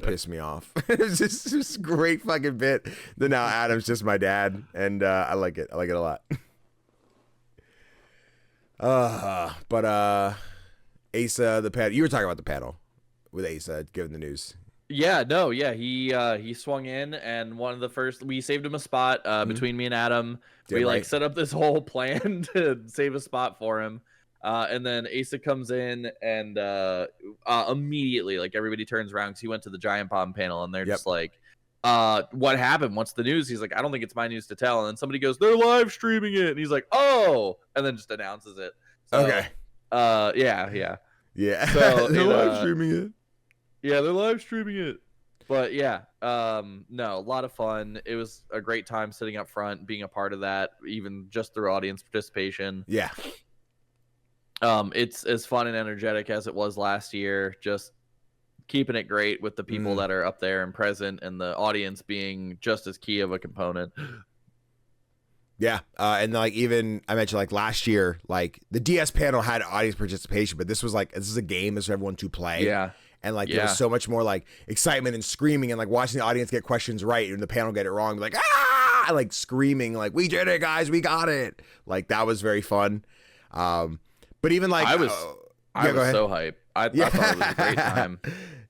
piss me off. It's just a great fucking bit. Then now Adam's just my dad, and I like it. I like it a lot. But Asa, the panel. You were talking about the panel with Asa giving the news. Yeah, no, yeah, he swung in, and one of the first we saved him a spot between me and Adam. We like set up this whole plan to save a spot for him. And then Asa comes in, and immediately, like, everybody turns around because he went to the Giant Bomb panel, and they're just like, what happened? What's the news? He's like, I don't think it's my news to tell. And then somebody goes, they're live streaming it. And he's like, oh, and then just announces it. So, okay. Yeah. So they're live streaming it. Yeah, they're live streaming it. But yeah, no, a lot of fun. It was a great time sitting up front, being a part of that, even just through audience participation. Yeah. It's as fun and energetic as it was last year. Just keeping it great with the people that are up there and present, and the audience being just as key of a component. Yeah, and like even I mentioned like last year, like the DS panel had audience participation, but this was like this is a game, this is everyone to play. Yeah. And like there was so much more like excitement and screaming and like watching the audience get questions right and the panel get it wrong, like like screaming like we did it, guys, we got it. Like that was very fun. But even like I was so hyped. I thought it was a great time.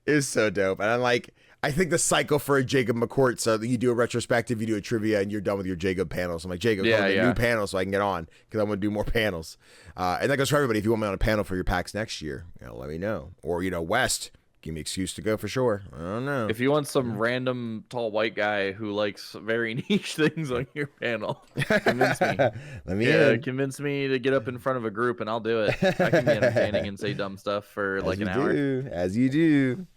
It was so dope, and I'm like. I think the cycle for a Jacob McCourt, so you do a retrospective, you do a trivia, and you're done with your Jacob panel. So I'm like, Jacob, go get a new panel so I can get on because I want to do more panels. And that goes for everybody. If you want me on a panel for your PAX next year, let me know. Or, West, give me an excuse to go for sure. I don't know. If you want some random tall white guy who likes very niche things on your panel, convince me. Convince me to get up in front of a group and I'll do it. I can be entertaining and say dumb stuff for like an hour. As you do.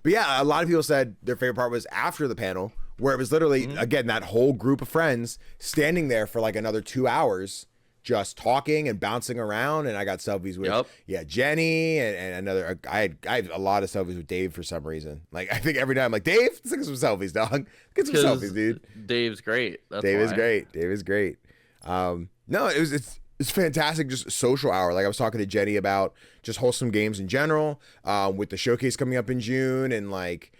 But yeah, a lot of people said their favorite part was after the panel, where it was literally, again, that whole group of friends standing there for like another 2 hours, just talking and bouncing around. And I got selfies with, Jenny and another. I have a lot of selfies with Dave for some reason. Like I think every night I'm like, Dave, let's get some selfies, dog. Get some selfies, dude. Dave's great. Dave is great. No, it's fantastic, just social hour. Like I was talking to Jenny about just wholesome games in general, with the showcase coming up in June, and like,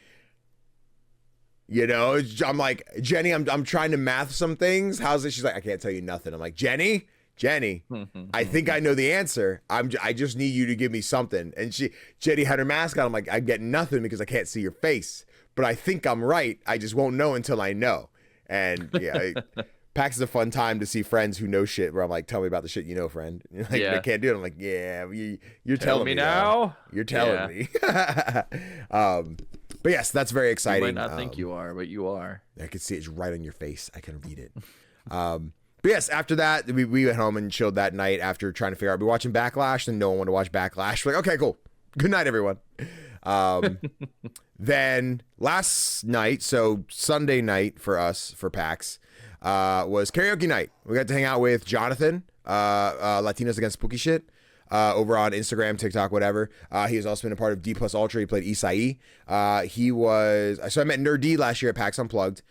I'm like, Jenny, I'm trying to math some things. How's it? She's like, I can't tell you nothing. I'm like, Jenny, I think I know the answer. I just need you to give me something. And Jenny had her mask on. I'm like, I get nothing because I can't see your face, but I think I'm right. I just won't know until I know. And yeah. PAX is a fun time to see friends who know shit where I'm like, tell me about the shit you know, friend. Like, they can't do it. I'm like, you're telling me now. You're telling me. But yes, that's very exciting. You might not think you are, but you are. I can see it's right on your face. I can read it. But yes, after that, we went home and chilled that night after trying to figure out, we watching Backlash, and no one wanted to watch Backlash. We're like, okay, cool. Good night, everyone. Then last night, so Sunday night for us, for PAX, was karaoke night. We got to hang out with Jonathan, Latinos Against Spooky Shit, over on Instagram, TikTok, whatever. He has also been a part of D Plus Ultra. He played Isai. So I met Nerd D last year at PAX Unplugged.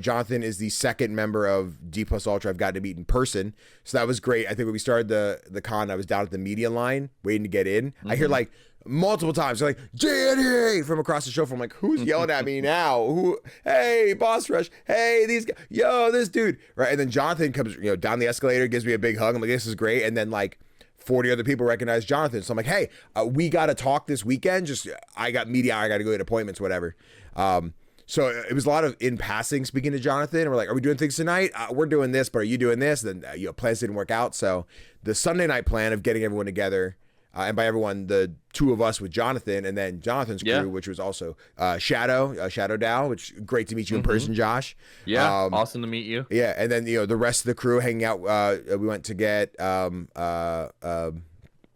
Jonathan is the second member of D Plus Ultra I've gotten to meet in person. So that was great. I think when we started the con, I was down at the media line waiting to get in. I hear like multiple times, they're like, Danny, from across the show. I'm like, who's yelling at me now? Hey, Boss Rush. Hey, these guys. Yo, this dude. Right. And then Jonathan comes, down the escalator, gives me a big hug. I'm like, this is great. And then like 40 other people recognize Jonathan. So I'm like, hey, we got to talk this weekend. I got media. I got to go get appointments, whatever. So it was a lot of in passing speaking to Jonathan. And we're like, are we doing things tonight? We're doing this, but are you doing this? And then, plans didn't work out. So the Sunday night plan of getting everyone together, and by everyone, the two of us with Jonathan, and then Jonathan's crew, which was also Shadow Dow, which great to meet you in person, Josh. Yeah, awesome to meet you. Yeah, and then the rest of the crew hanging out. We went to get help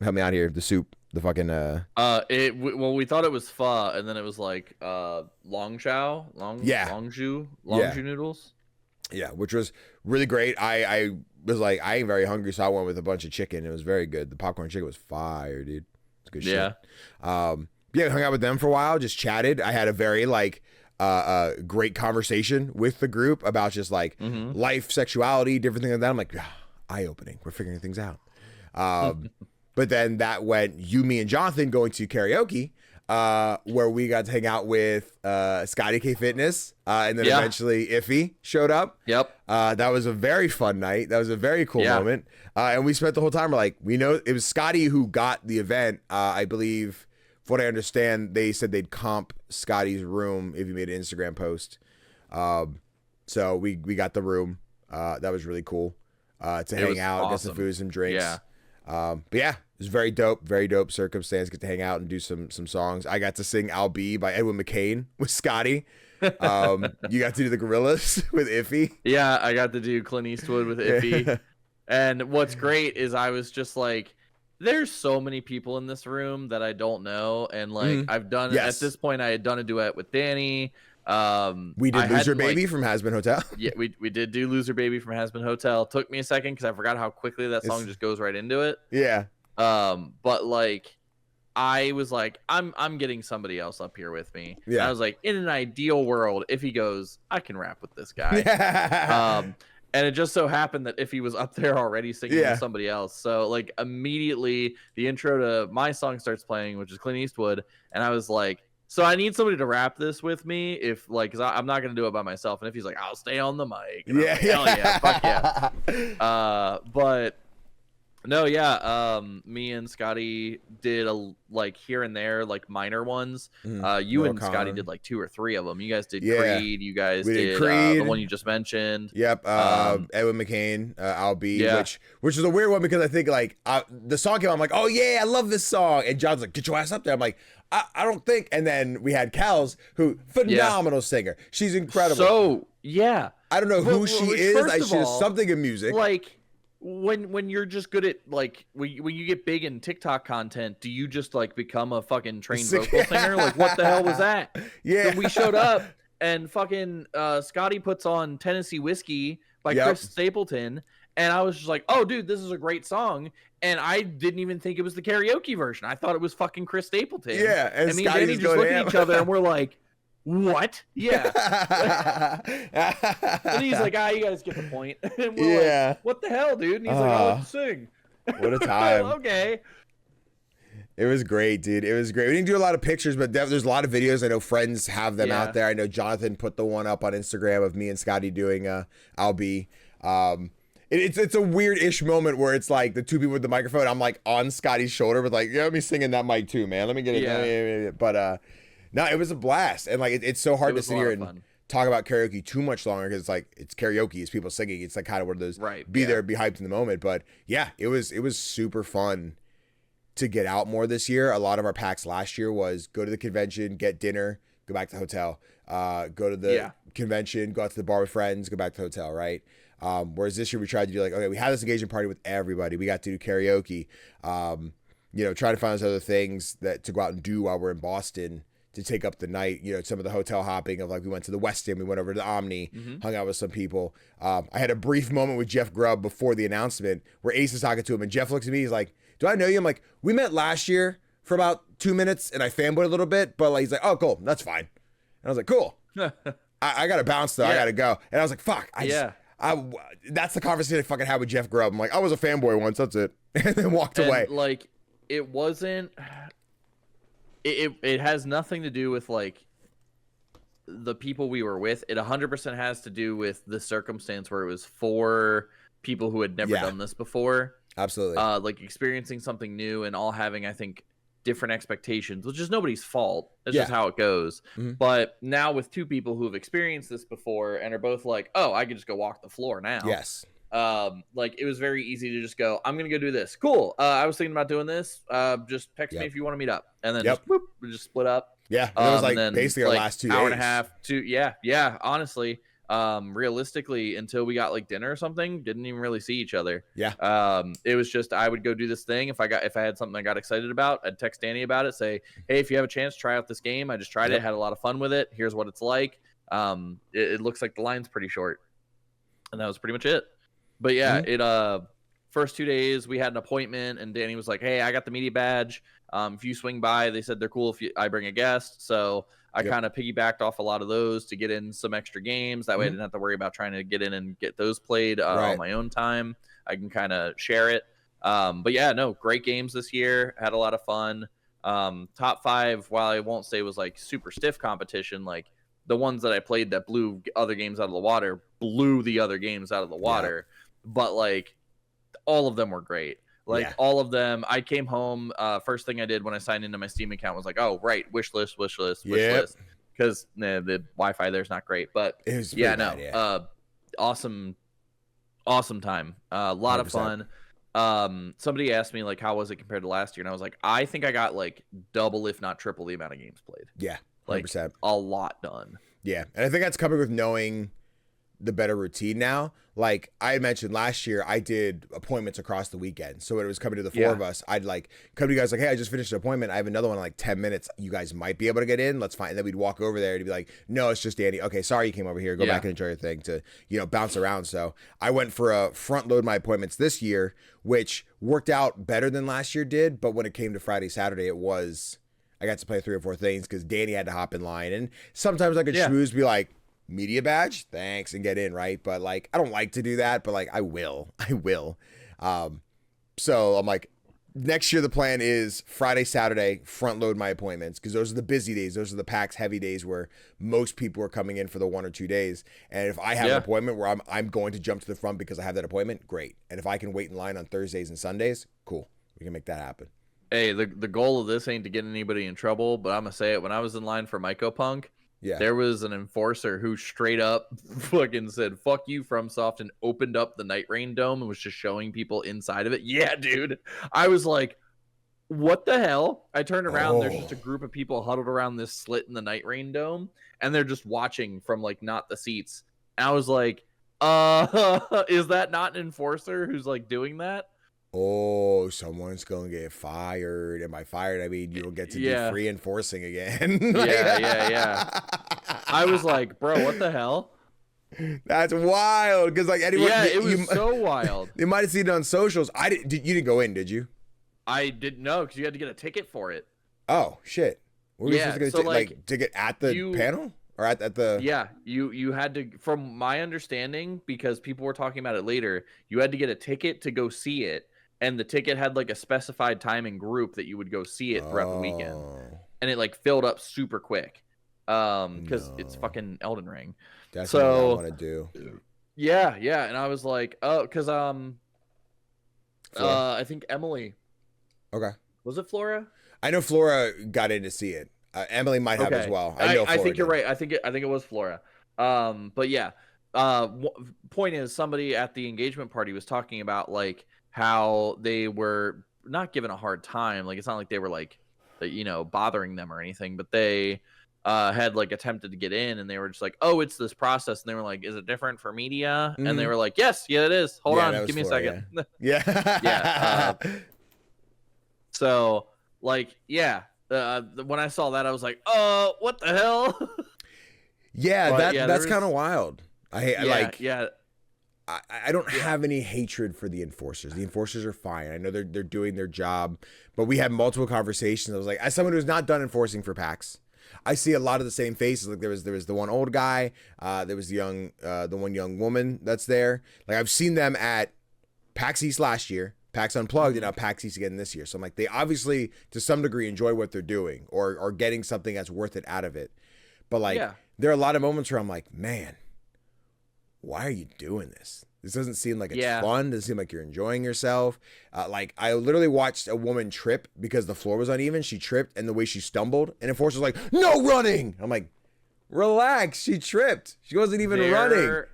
me out here, the soup, the fucking we thought it was pho, and then it was like longzhu noodles. Yeah, which was really great. I was like, I ain't very hungry, so I went with a bunch of chicken. It was very good. The popcorn chicken was fire, dude. It's good shit. Yeah, hung out with them for a while, just chatted. I had a very great conversation with the group about just like life, sexuality, different things like that. I'm like, eye opening. We're figuring things out. But then that went you, me, and Jonathan going to karaoke, where we got to hang out with Scotty K Fitness, and then eventually Iffy showed up. Yep. That was a very fun night. That was a very cool moment. And we spent the whole time, we know it was Scotty who got the event, I believe, from what I understand, they said they'd comp Scotty's room if he made an Instagram post. So we got the room. That was really cool. To hang out, get some food, some drinks. Yeah. But yeah, it was very dope circumstance. Get to hang out and do some songs. I got to sing "I'll Be" by Edwin McCain with Scotty. You got to do the Gorillas with Iffy. Yeah, I got to do Clint Eastwood with Iffy. And what's great is I was just like, there's so many people in this room that I don't know, and like I've done at this point I had done a duet with Danny. We did Loser Baby from Has Been Hotel. Yeah, we did do Loser Baby from Has Been Hotel. Took me a second because I forgot how quickly that song just goes right into it. Yeah. But like I was like, I'm getting somebody else up here with me. Yeah. And I was like, in an ideal world, if he goes, I can rap with this guy. And it just so happened that if he was up there already singing with somebody else. So like immediately the intro to my song starts playing, which is Clint Eastwood. And I was like, so I need somebody to rap this with me if like, cause I'm not going to do it by myself. And if he's like, I'll stay on the mic. And like, hell yeah, fuck yeah. But no, yeah. Me and Scotty did like here and there, like minor ones. You and Scotty did like 2 or 3 of them. You guys did Creed. You guys did Creed. The one you just mentioned. Yep. Edwin McCain, I'll Be, which is a weird one because I think like the song came out, I'm like, oh yeah, I love this song. And John's like, get your ass up there. I'm like, I don't think. And then we had Kels, who phenomenal singer. She's incredible. So yeah, I don't know who she is. She does something in music. Like when you're just good at like when you get big in TikTok content, do you just like become a fucking trained vocal singer? Like what the hell was that? Yeah. So we showed up and fucking Scotty puts on Tennessee Whiskey by Chris Stapleton. And I was just like, oh, dude, this is a great song. And I didn't even think it was the karaoke version. I thought it was fucking Chris Stapleton. Yeah. And me and Danny just look at each other and we're like, what? Yeah. And he's like, you guys get the point. And we're like, what the hell, dude? And he's like, I like to sing. What a time. Okay. It was great, dude. It was great. We didn't do a lot of pictures, but there's a lot of videos. I know friends have them out there. I know Jonathan put the one up on Instagram of me and Scotty doing I'll Be. It's a weird-ish moment where it's like the 2 people with the microphone. I'm like on Scotty's shoulder with like, let me sing in that mic too, man. Let me get it. Yeah. But no, it was a blast. And like it's so hard to sit here and talk about karaoke too much longer because it's like it's karaoke, it's people singing. It's like kind of one of those be there, be hyped in the moment. But yeah, it was super fun to get out more this year. A lot of our PAX last year was go to the convention, get dinner, go back to the hotel. Go to the convention, go out to the bar with friends, go back to the hotel, right? Whereas this year we tried to do like, okay, we had this engagement party with everybody. We got to do karaoke, try to find those other things that to go out and do while we're in Boston to take up the night. Some of the hotel hopping of like, we went to the Westin, we went over to the Omni, hung out with some people. I had a brief moment with Jeff Grubb before the announcement where Ace is talking to him and Jeff looks at me, he's like, do I know you? I'm like, we met last year for about 2 minutes and I fanboyed a little bit, but like, he's like, oh, cool, that's fine. And I was like, cool. I got to bounce though. I got to go. And I was like, fuck. That's the conversation I fucking had with Jeff Grubb. I'm like, I was a fanboy once. That's it. And then walked away. Like, it wasn't. It has nothing to do with like the people we were with. It 100% has to do with the circumstance where it was 4 people who had never done this before. Absolutely. Like experiencing something new and all having, I think, different expectations, which is nobody's fault. It's just how it goes. But now with 2 people who have experienced this before and are both like, oh, I could just go walk the floor now. Yes. Like it was very easy to just go, I'm gonna go do this. Cool. I was thinking about doing this. Just text me if you want to meet up, and then just whoop, we just split up. Yeah. It was like basically our last 2 days. Hour and a half. Yeah. Honestly, realistically, until we got like dinner or something, didn't even really see each other. Yeah. It was just I would go do this thing if I had something I got excited about, I'd text Danny about it, say, hey, if you have a chance, try out this game. I just tried it, had a lot of fun with it. Here's what it's like. It looks like the line's pretty short, and that was pretty much it. But yeah, first 2 days we had an appointment, and Danny was like, hey, I got the media badge. If you swing by, they said they're cool if I bring a guest. So I kind of piggybacked off a lot of those to get in some extra games. That way I didn't have to worry about trying to get in and get those played on my own time. I can kind of share it. But yeah, no, great games this year. Had a lot of fun. Top 5, while I won't say was like super stiff competition, like the ones that I played that blew other games out of the water, blew the other games out of the water. But like all of them were great. Like Yeah. all of them. I came home. First thing I did when I signed into my Steam account was like, oh, right, wish list. Yep. Because the Wi-Fi there's not great. But It was yeah, pretty no. bad, yeah. Awesome time. A lot of 100%. fun. Somebody asked me like, how was it compared to last year? And I was like, I think I got like double, if not triple, the amount of games played. Yeah, 100%. Like a lot done. Yeah, and I think that's coming with knowing the better routine now. Like I had mentioned last year, I did appointments across the weekend. So when it was coming to the four of us, I'd like come to you guys like, hey, I just finished an appointment. I have another one in like 10 minutes. You guys might be able to get in. Let's find. And then we'd walk over there and be like, no, it's just Danny. Okay, sorry you came over here. Go back and enjoy your thing to, bounce around. So I went for a front load my appointments this year, which worked out better than last year did. But when it came to Friday, Saturday, I got to play 3 or 4 things because Danny had to hop in line. And sometimes I could schmooze, be like, media badge, thanks, and get in, right? But like I don't like to do that, but like I will. So I'm like, next year the plan is Friday, Saturday, front load my appointments because those are the busy days. Those are the PAX heavy days where most people are coming in for the 1 or 2 days. And if I have an appointment where I'm going to jump to the front because I have that appointment, great. And if I can wait in line on Thursdays and Sundays, cool, we can make that happen. Hey, the goal of this ain't to get anybody in trouble, but I'm gonna say it. When I was in line for Mycopunk, there was an enforcer who straight up fucking said, fuck you, FromSoft, and opened up the Night Rain Dome and was just showing people inside of it. Yeah, dude. I was like, what the hell? I turned around. There's just a group of people huddled around this slit in the Night Rain Dome, and they're just watching from, like, not the seats. And I was like, is that not an enforcer who's, like, doing that? Oh, someone's going to get fired. And by fired, I mean you'll get to do free enforcing again. Yeah. I was like, bro, what the hell? That's wild. Because like anyone, it was so wild. You might have seen it on socials. You didn't go in, did you? I didn't know because you had to get a ticket for it. Oh shit! What were you supposed to get like ticket at the panel or at the? Yeah, you had to. From my understanding, because people were talking about it later, you had to get a ticket to go see it. And the ticket had like a specified time and group that you would go see it throughout the weekend. And it like filled up super quick. Because it's fucking Elden Ring. That's what I want to do. Yeah. And I was like, oh, because I think Emily. Okay. Was it Flora? I know Flora got in to see it. Emily might have as well. I think you're right. I think it was Flora. But yeah. Point is, somebody at the engagement party was talking about like how they were not given a hard time. Like, it's not like they were like, bothering them or anything, but they had like attempted to get in and they were just like, oh, it's this process. And they were like, is it different for media? And they were like, yes, it is. Hold on. Give me a second. Yeah. So like, when I saw that, I was like, oh, what the hell? That's kind of wild. I don't have any hatred for the enforcers. The enforcers are fine. I know they're doing their job, but we had multiple conversations. I was like, as someone who's not done enforcing for PAX, I see a lot of the same faces. Like there was the one old guy, there was the one young woman that's there. Like I've seen them at PAX East last year, PAX Unplugged, and now PAX East again this year. So I'm like, they obviously to some degree enjoy what they're doing or are getting something that's worth it out of it. But like there are a lot of moments where I'm like, man, why are you doing this? This doesn't seem like it's fun. Doesn't seem like you're enjoying yourself. Like I literally watched a woman trip because the floor was uneven. She tripped and the way she stumbled, and enforcer was like, "No running." I'm like, "Relax." She tripped. She wasn't even running.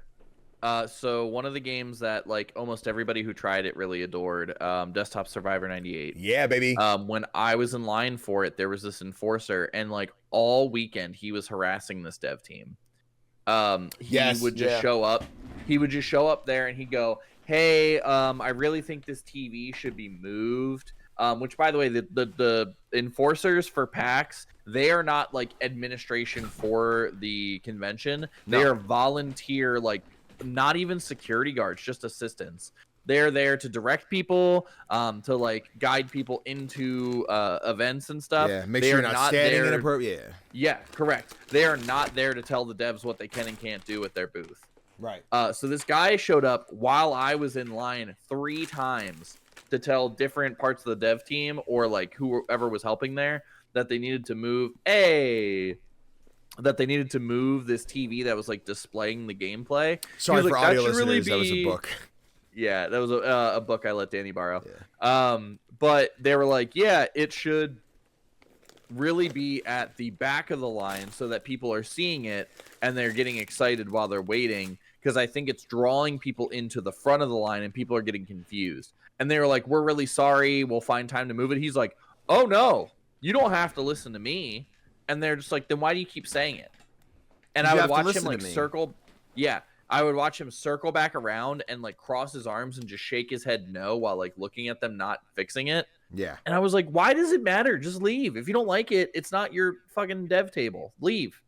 So one of the games that like almost everybody who tried it really adored, Desktop Survivor 98. Yeah, baby. When I was in line for it, there was this enforcer, and like all weekend he was harassing this dev team. He would just show up. He would just show up there and he'd go, hey, I really think this TV should be moved. Which, by the way, the enforcers for PAX, they are not like administration for the convention. They are volunteer, like not even security guards, just assistants. They're there to direct people, to like guide people into events and stuff. Yeah, make sure you're not standing inappropriate. Yeah, correct. They are not there to tell the devs what they can and can't do with their booth. Right. So this guy showed up while I was in line 3 times to tell different parts of the dev team or like whoever was helping there that they needed to move this TV that was like displaying the gameplay. Sorry for like, audio listeners, that was a book. Yeah, that was a book I let Danny borrow. Yeah. But they were like, yeah, it should really be at the back of the line so that people are seeing it and they're getting excited while they're waiting, because I think it's drawing people into the front of the line and people are getting confused. And they were like, we're really sorry, we'll find time to move it. He's like, oh no, you don't have to listen to me. And they're just like, then why do you keep saying it? And I would watch him like circle. Yeah, I would watch him circle back around and like cross his arms and just shake his head no while like looking at them not fixing it. Yeah. And I was like, why does it matter? Just leave. If you don't like it, it's not your fucking dev table. Leave.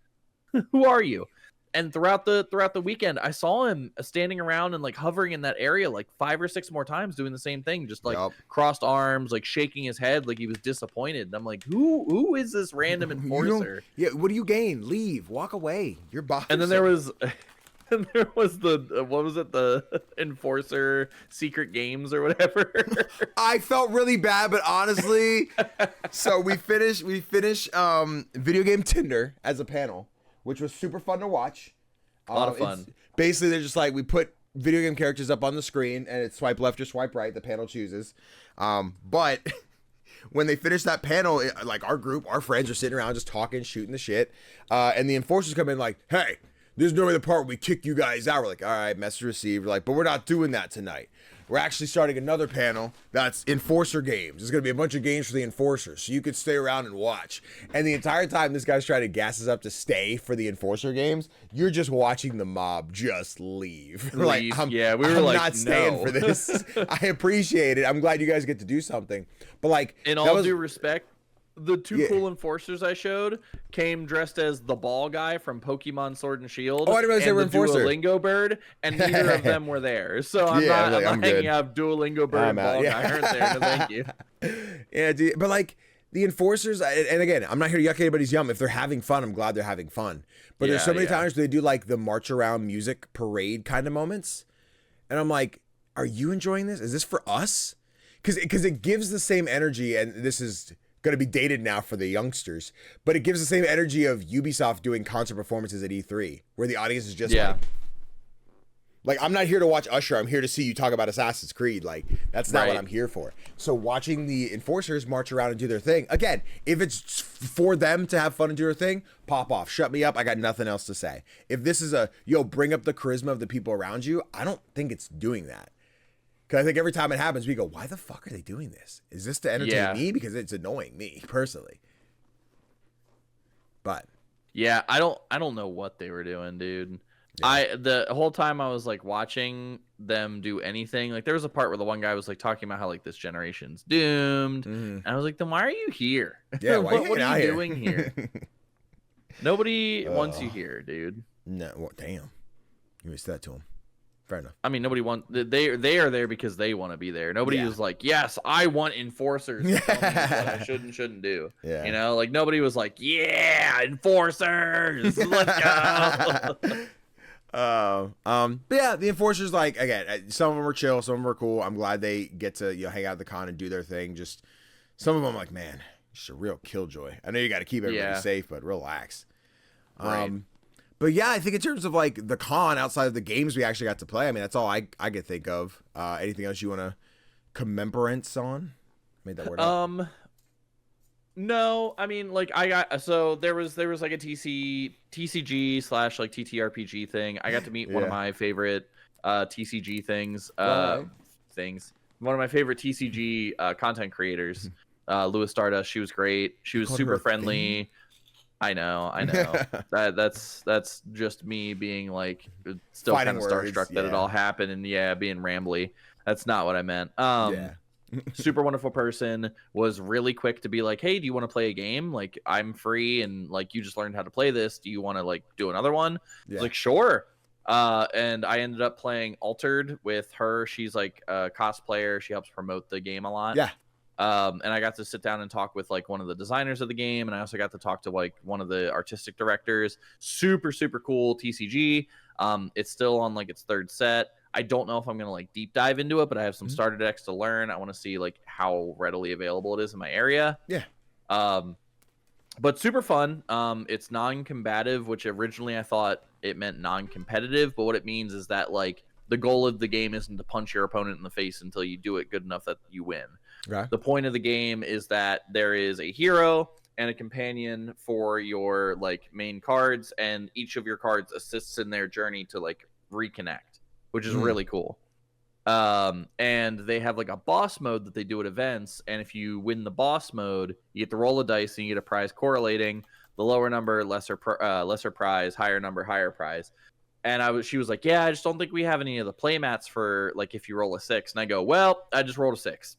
Who are you? And throughout the weekend, I saw him standing around and like hovering in that area like 5 or 6 more times doing the same thing, just like crossed arms, like shaking his head like he was disappointed. And I'm like, who is this random enforcer? Yeah, what do you gain? Leave. Walk away. You're bothersome. And then there was the what was it, the enforcer secret games or whatever. I felt really bad, but honestly, so we finished video game Tinder as a panel, which was super fun to watch. A lot of fun. Basically, they're just like, we put video game characters up on the screen and it's swipe left or swipe right, the panel chooses. But when they finished that panel, like our group, our friends are sitting around just talking, shooting the shit, and the enforcers come in like, hey, this is normally the part where we kick you guys out. We're like, all right, message received. We're like, but we're not doing that tonight. We're actually starting another panel that's enforcer games. There's going to be a bunch of games for the enforcers, so you could stay around and watch. And the entire time this guy's trying to gas us up to stay for the enforcer games, you're just watching the mob just leave. Like, we were I'm like, not staying for this. I appreciate it. I'm glad you guys get to do something. But like, in all due respect, the two cool enforcers I showed came dressed as the ball guy from Pokemon Sword and Shield. Oh, I didn't realize they were enforcer. Duolingo bird, and neither of them were there. So I'm not hanging out Duolingo bird and ball guy aren't there. No, thank you. Yeah, dude, but like the enforcers, and again, I'm not here to yuck anybody's yum. If they're having fun, I'm glad they're having fun. But there's so many times where they do like the march around music parade kind of moments, and I'm like, are you enjoying this? Is this for us? Because it gives the same energy, and this is going to be dated now for the youngsters, but it gives the same energy of Ubisoft doing concert performances at E3, where the audience is just like, I'm not here to watch Usher. I'm here to see you talk about Assassin's Creed. Like, that's not what I'm here for. So watching the enforcers march around and do their thing, again, if it's for them to have fun and do their thing, pop off, shut me up. I got nothing else to say. If this is bring up the charisma of the people around you, I don't think it's doing that. Because I think every time it happens, we go, why the fuck are they doing this? Is this to entertain me? Because it's annoying me personally. But yeah, I don't know what they were doing, dude. Yeah. The whole time I was like watching them do anything. Like there was a part where the one guy was like talking about how like this generation's doomed, and I was like, then why are you here? Yeah, what are you doing here? Nobody wants you here, dude. No, well, damn. You missed that to him. Fair enough. I mean, nobody they are there because they want to be there. Nobody was like, yes, I want enforcers to tell me what I should and shouldn't do. Yeah. You know, like nobody was like, yeah, enforcers, let's go. But yeah, the enforcers, like, again, some of them are chill, some of them are cool. I'm glad they get to hang out at the con and do their thing. Just some of them, like, man, it's a real killjoy. I know you got to keep everybody safe, but relax. Right. But yeah, I think in terms of like the con outside of the games we actually got to play, I mean, that's all I could think of. Anything else you want to commemorance on? Made that word up. No, I mean, like there was like a TCG / like TTRPG thing. I got to meet one of my favorite TCG things. One of my favorite TCG content creators, Lewis Stardust. She was great. She was super friendly. I know. That's just me being like still kind of starstruck that it all happened and being rambly. That's not what I meant. Super wonderful person, was really quick to be like, hey, do you want to play a game? Like, I'm free and like you just learned how to play this. Do you want to like do another one? Like, sure. And I ended up playing Altered with her. She's like a cosplayer. She helps promote the game a lot. Yeah. And I got to sit down and talk with like one of the designers of the game, and I also got to talk to like one of the artistic directors. Super cool TCG. It's still on like its third set. I don't know if I'm gonna like deep dive into it, but I have some starter decks to learn. I want to see like how readily available it is in my area. Yeah. But super fun. It's non-combative, which originally I thought it meant non-competitive, but what it means is that like the goal of the game isn't to punch your opponent in the face until you do it good enough that you win. Okay. The point of the game is that there is a hero and a companion for your like main cards, and each of your cards assists in their journey to like reconnect, which is really cool. And they have like a boss mode that they do at events, and if you win the boss mode, you get to roll a dice and you get a prize correlating. The lower number, lesser prize, higher number, higher prize. And she was like, yeah, I just don't think we have any of the play mats for like if you roll a 6. And I go, well, I just rolled a 6.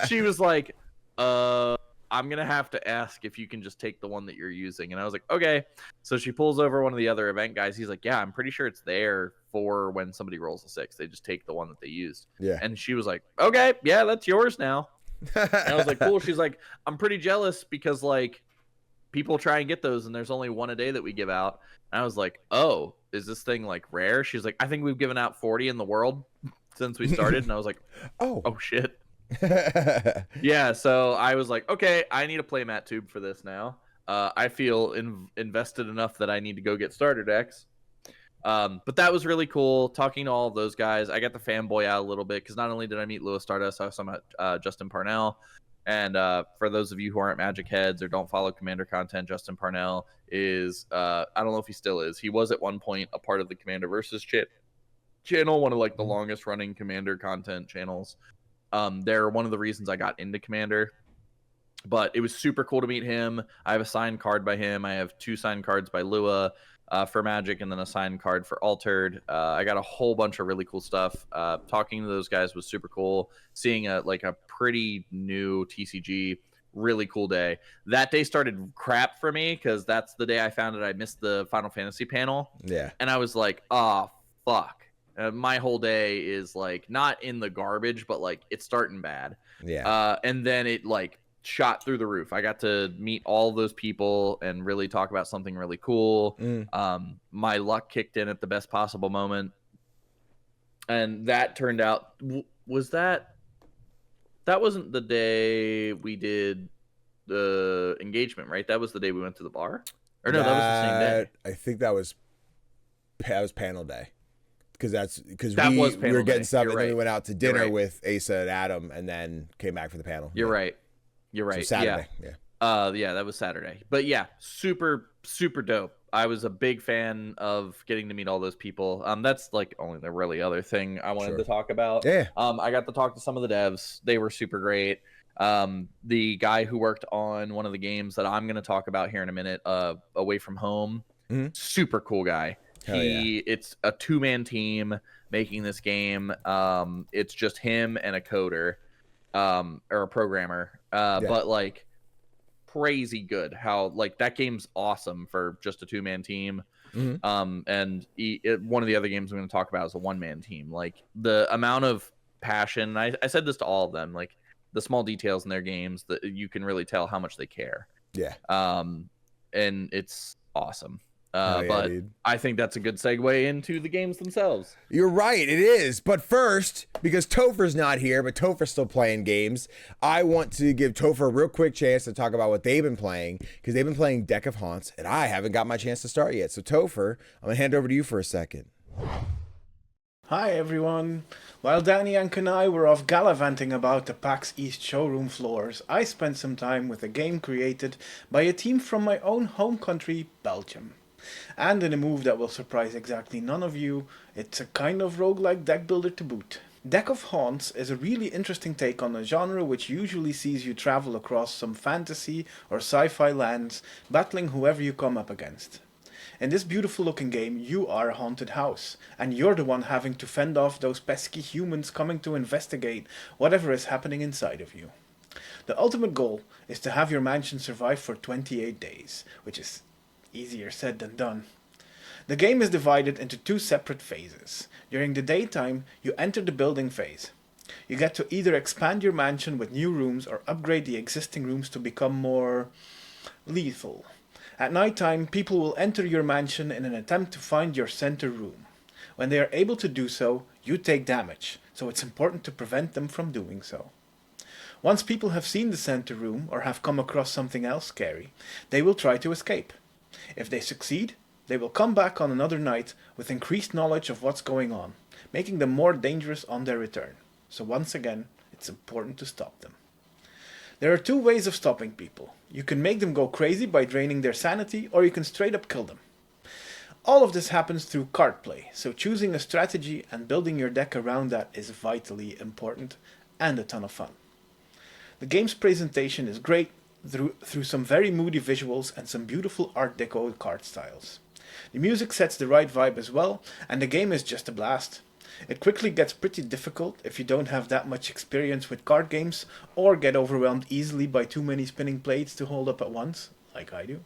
She was like, I'm gonna have to ask if you can just take the one that you're using. And I was like, okay. So she pulls over one of the other event guys. He's like, yeah, I'm pretty sure it's there for when somebody rolls a 6. They just take the one that they used. Yeah. And she was like, okay, yeah, that's yours now. And I was like, cool. She's like, I'm pretty jealous because like people try and get those and there's only one a day that we give out. And I was like, oh, is this thing like rare? She's like, I think we've given out 40 in the world since we started. And I was like, oh shit. Yeah, so I was like, okay, I need a playmat tube for this now. I feel invested enough that I need to go get starter decks. But that was really cool talking to all of those guys. I got the fanboy out a little bit because not only did I meet Lewis Stardust, I also met Justin Parnell. And for those of you who aren't Magic heads or don't follow Commander content, Justin Parnell is, I don't know if he still is. He was at one point a part of the Commander Versus channel, one of like the longest running Commander content channels. They're one of the reasons I got into Commander. But it was super cool to meet him. I have a signed card by him. I have 2 signed cards by Lua for Magic, and then a signed card for Altered. I got a whole bunch of really cool stuff. Talking to those guys was super cool. Seeing a pretty new TCG, really cool day. That day started crap for me because that's the day I found out I missed the Final Fantasy panel. Yeah. And I was like, oh, fuck. My whole day is like not in the garbage, but like it's starting bad. Yeah. And then it like shot through the roof. I got to meet all those people and really talk about something really cool. My luck kicked in at the best possible moment. And that turned out, was that wasn't the day we did the engagement, right? That was the day we went to the bar? Or no, that was the same day. I think that was panel day. Because we were getting stuff, and then we went out to dinner with Asa and Adam, and then came back for the panel. You're right. So Saturday. Yeah, that was Saturday. But yeah, super, super dope. I was a big fan of getting to meet all those people. That's like only the really other thing I wanted to talk about. Yeah. I got to talk to some of the devs. They were super great. The guy who worked on one of the games that I'm going to talk about here in a minute, Away From Home, super cool guy. It's a 2-man team making this game. It's just him and a coder, or a programmer. But like crazy good. How like that game's awesome for just a 2-man team. And one of the other games I'm going to talk about is a 1-man team. Like the amount of passion. I said this to all of them. Like the small details in their games that you can really tell how much they care. Yeah. And it's awesome. But dude, I think that's a good segue into the games themselves. You're right, it is. But first, because Topher's not here, but Topher's still playing games, I want to give Topher a real quick chance to talk about what they've been playing, because they've been playing Deck of Haunts, and I haven't got my chance to start yet. So Topher, I'm going to hand over to you for a second. Hi everyone. While Danny and Kani were off gallivanting about the PAX East showroom floors, I spent some time with a game created by a team from my own home country, Belgium. And in a move that will surprise exactly none of you, it's a kind of roguelike deck builder to boot. Deck of Haunts is a really interesting take on a genre which usually sees you travel across some fantasy or sci-fi lands, battling whoever you come up against. In this beautiful looking game, you are a haunted house, and you're the one having to fend off those pesky humans coming to investigate whatever is happening inside of you. The ultimate goal is to have your mansion survive for 28 days, which is easier said than done. The game is divided into 2 separate phases. During the daytime, you enter the building phase. You get to either expand your mansion with new rooms or upgrade the existing rooms to become more lethal. At nighttime, people will enter your mansion in an attempt to find your center room. When they are able to do so, you take damage, so it's important to prevent them from doing so. Once people have seen the center room or have come across something else scary, they will try to escape. If they succeed, they will come back on another night with increased knowledge of what's going on, making them more dangerous on their return. So once again, it's important to stop them. There are two ways of stopping people. You can make them go crazy by draining their sanity, or you can straight up kill them. All of this happens through card play, so choosing a strategy and building your deck around that is vitally important and a ton of fun. The game's presentation is great through some very moody visuals and some beautiful art deco card styles. The music sets the right vibe as well, and the game is just a blast. It quickly gets pretty difficult if you don't have that much experience with card games or get overwhelmed easily by too many spinning plates to hold up at once, like I do.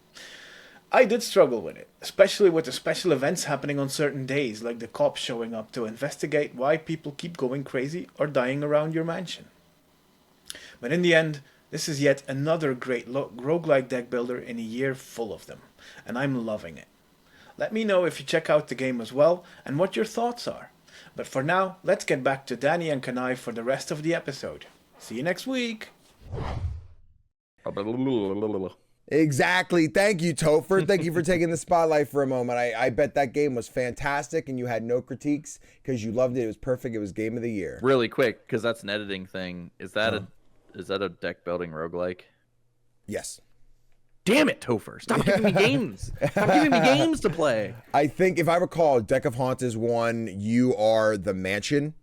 I did struggle with it, especially with the special events happening on certain days, like the cops showing up to investigate why people keep going crazy or dying around your mansion. But in the end, this is yet another great roguelike deck builder in a year full of them, and I'm loving it. Let me know if you check out the game as well and what your thoughts are. But for now, let's get back to Danny and Kani for the rest of the episode. See you next week! Exactly. Thank you, Topher. Thank you for taking the spotlight for a moment. I bet that game was fantastic and you had no critiques because you loved it. It was perfect. It was game of the year. Really quick, because that's an editing thing. Is that a deck building roguelike? Yes. Damn it, Topher. Stop giving me games. Stop giving me games to play. I think if I recall, Deck of Haunts is one. You are the mansion.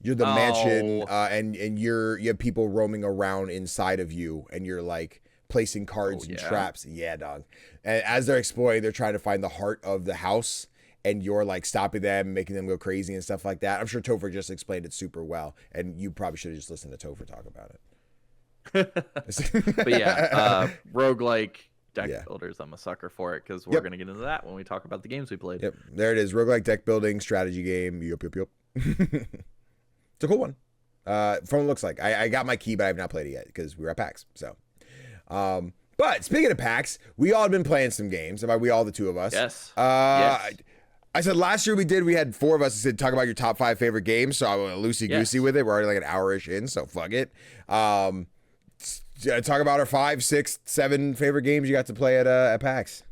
You're the mansion, and you have people roaming around inside of you, and you're like placing cards and traps. Yeah, dog. And as they're exploring, they're trying to find the heart of the house, and you're like stopping them, making them go crazy and stuff like that. I'm sure Topher just explained it super well, and you probably should have just listened to Topher talk about it. But yeah, roguelike deck builders, I'm a sucker for it because we're going to get into that when we talk about the games we played. Yep, there it is. Roguelike deck building strategy game. Yup. It's a cool one. From what it looks like. I got my key, but I have not played it yet because we were at PAX. So, but speaking of PAX, we all have been playing some games. We all, the two of us. Yes. Yes. I said last year we had 4 of us said talk about your top 5 favorite games. So I went loosey-goosey with it. We're already like an hour-ish in, so fuck it. Talk about our 5, 6, 7 favorite games you got to play at PAX.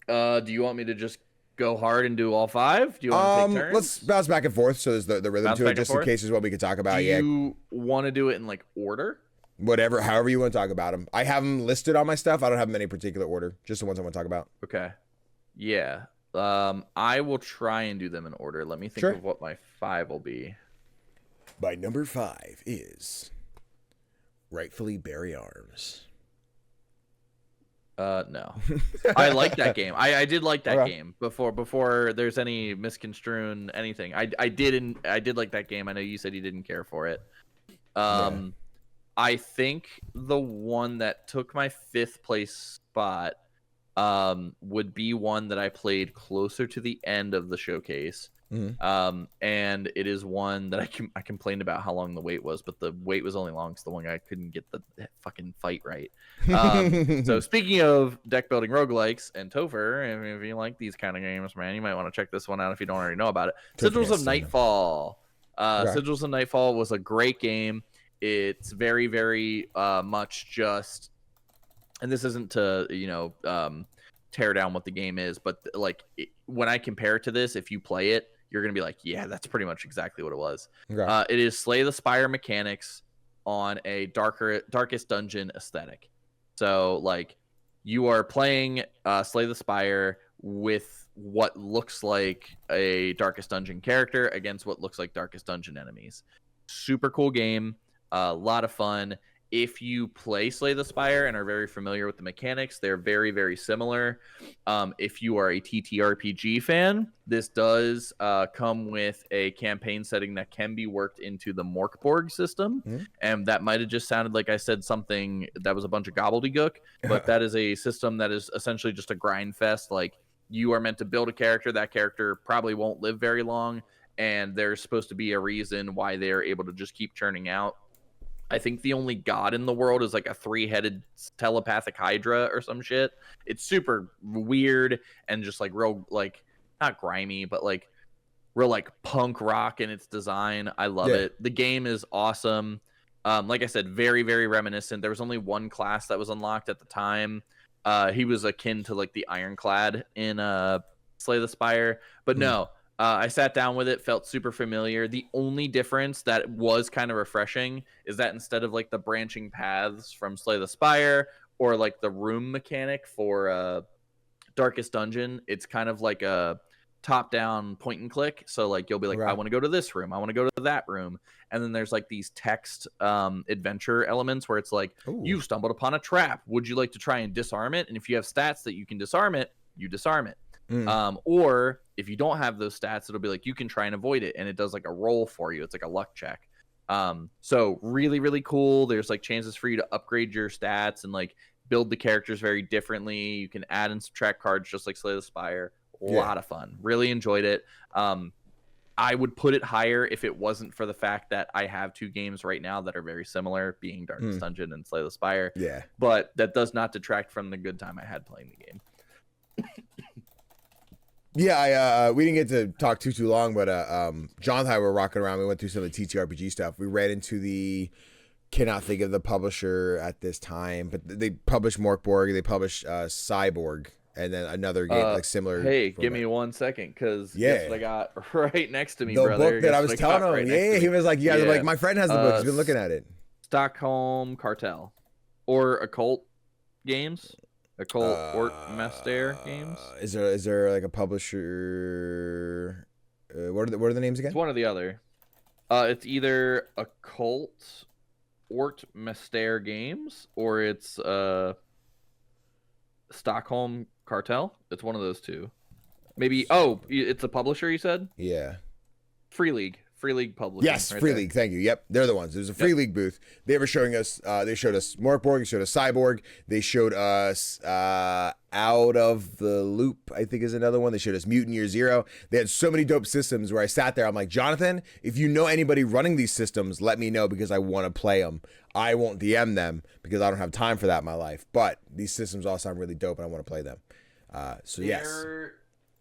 Do you want me to just go hard and do all 5? Do you want to take turns? Let's bounce back and forth so there's the rhythm to it, just in case is what we could talk about. Do you want to do it in like order? Whatever, however you want to talk about them. I have them listed on my stuff. I don't have them in any particular order, just the ones I want to talk about. Okay. Yeah. I will try and do them in order. Let me think of what my 5 will be. My number 5 is Rightfully Bury Arms. No. I like that game. I did like that game before there's any misconstruing anything. I did like that game. I know you said you didn't care for it. I think the one that took my 5th place spot would be one that I played closer to the end of the showcase. And it is one that I complained about how long the wait was, but the wait was only long because the one guy couldn't get the fucking fight right. So speaking of deck building roguelikes and Topher, if you like these kind of games, man, you might want to check this one out if you don't already know about it. Sigils of Nightfall. Sigils of Nightfall was a great game. It's very, very much just, and this isn't to tear down what the game is, but when I compare it to this, if you play it, you're gonna be like, yeah, that's pretty much exactly what it was. It is Slay the Spire mechanics on a darkest dungeon aesthetic. So like you are playing Slay the Spire with what looks like a Darkest Dungeon character against what looks like Darkest Dungeon enemies. Super cool game, a lot of fun. If you play Slay the Spire and are very familiar with the mechanics, they're very, very similar. If you are a TTRPG fan, this does come with a campaign setting that can be worked into the Morkborg system. And that might have just sounded like I said something that was a bunch of gobbledygook, but that is a system that is essentially just a grind fest. Like, you are meant to build a character. That character probably won't live very long, and there's supposed to be a reason why they're able to just keep churning out. I think the only god in the world is like a 3-headed telepathic hydra or some shit. It's super weird and just like real, like, not grimy, but like real like punk rock in its design. I love it. The game is awesome. Like I said, very, very reminiscent. There was only one class that was unlocked at the time. He was akin to like the Ironclad in Slay the Spire, but no. I sat down with it, felt super familiar. The only difference that was kind of refreshing is that instead of like the branching paths from Slay the Spire or like the room mechanic for Darkest Dungeon, it's kind of like a top-down point and click. So like you'll be like, I want to go to this room, I want to go to that room, and then there's like these text adventure elements where it's like, you've stumbled upon a trap. Would you like to try and disarm it? And if you have stats that you can disarm it, you disarm it. Or if you don't have those stats, it'll be like you can try and avoid it, and it does like a roll for you. It's like a luck check. So really, really cool. There's like chances for you to upgrade your stats and like build the characters very differently. You can add and subtract cards just like Slay the Spire. A lot of fun. Really enjoyed it. I would put it higher if it wasn't for the fact that I have 2 games right now that are very similar, being Darkest Dungeon and Slay the Spire. Yeah. But that does not detract from the good time I had playing the game. Yeah, we didn't get to talk too long, but John and I were rocking around. We went through some of the TTRPG stuff. We ran into the, cannot think of the publisher at this time, but they published Morkborg, they published Cyborg, and then another game like similar. Hey, give me 1 second, because guess what I got right next to me, the brother. book that I was telling him. He was like, you guys are like, my friend has the book. He's been looking at it. Stockholm Cartel or Occult Games. Occult Ortmaster Games. Is there like a publisher? What are the names again? It's one or the other. It's either Occult Ortmaster Games or it's Stockholm Cartel. It's one of those two. Maybe. Oh, it's a publisher. You said. Yeah. Free League Publishing. Yes, Free League. Thank you. Yep, they're the ones. There's a Free League booth. They were showing us. They showed us Morkborg. They showed us Cyborg. They showed us Out of the Loop, I think is another one. They showed us Mutant Year Zero. They had so many dope systems where I sat there. I'm like, Jonathan, if you know anybody running these systems, let me know because I want to play them. I won't DM them because I don't have time for that in my life. But these systems all sound really dope, and I want to play them. So they're yes.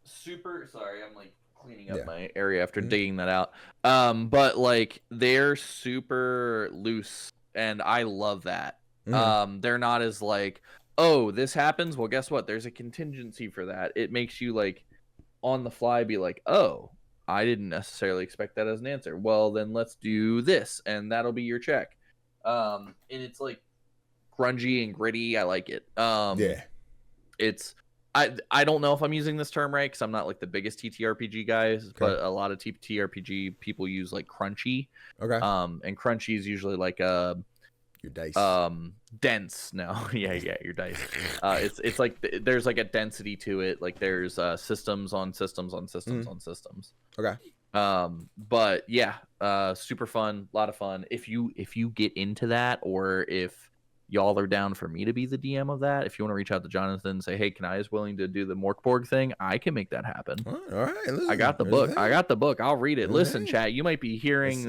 Super. Sorry, I'm like cleaning up my area after digging that out. But like they're super loose, and I love that. They're not as like, oh, this happens, well guess what, there's a contingency for that. It makes you like on the fly be like, oh, I didn't necessarily expect that as an answer, well then let's do this and that'll be your check. And it's like grungy and gritty. I like it. It's I don't know if I'm using this term right because I'm not like the biggest TTRPG guys, but a lot of TTRPG people use like crunchy. Okay. And crunchy is usually like your dice. Dense. No, yeah, your dice. It's like there's like a density to it. Like there's systems on systems on systems on systems. Okay. But yeah, super fun, a lot of fun. If you get into that, or if y'all are down for me to be the DM of that, if you want to reach out to Jonathan and say, hey, Kani is willing to do the Morkborg thing, I can make that happen. All right. Listen, I got the book. I'll read it. Listen, chat. You might be hearing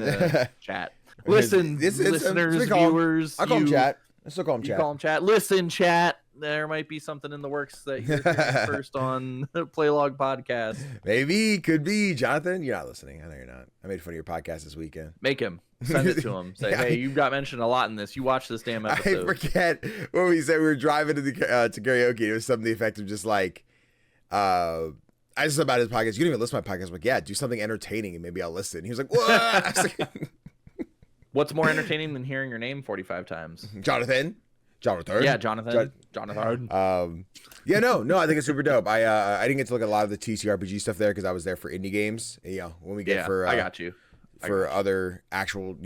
chat. Listen, listeners, viewers. I call him chat. I still call him chat. You call him chat. Listen, chat. There might be something in the works that you're hearing first on the Playlog Podcast. Maybe, could be. Jonathan, you're not listening. I know you're not. I made fun of your podcast this weekend. Make him. Send it to him. Say, hey, you got mentioned a lot in this. You watch this damn episode. I forget what we said. We were driving to karaoke. It was something to the effect of just like, I just about his podcast. You didn't even listen to my podcast. I'm like, yeah, do something entertaining and maybe I'll listen. He was like, what? What's more entertaining than hearing your name 45 times? Jonathan. Yeah, Jonathan. Yeah, no, I think it's super dope. I didn't get to look at a lot of the TCRPG stuff there because I was there for indie games. You know, when we get for I got you. For other actual,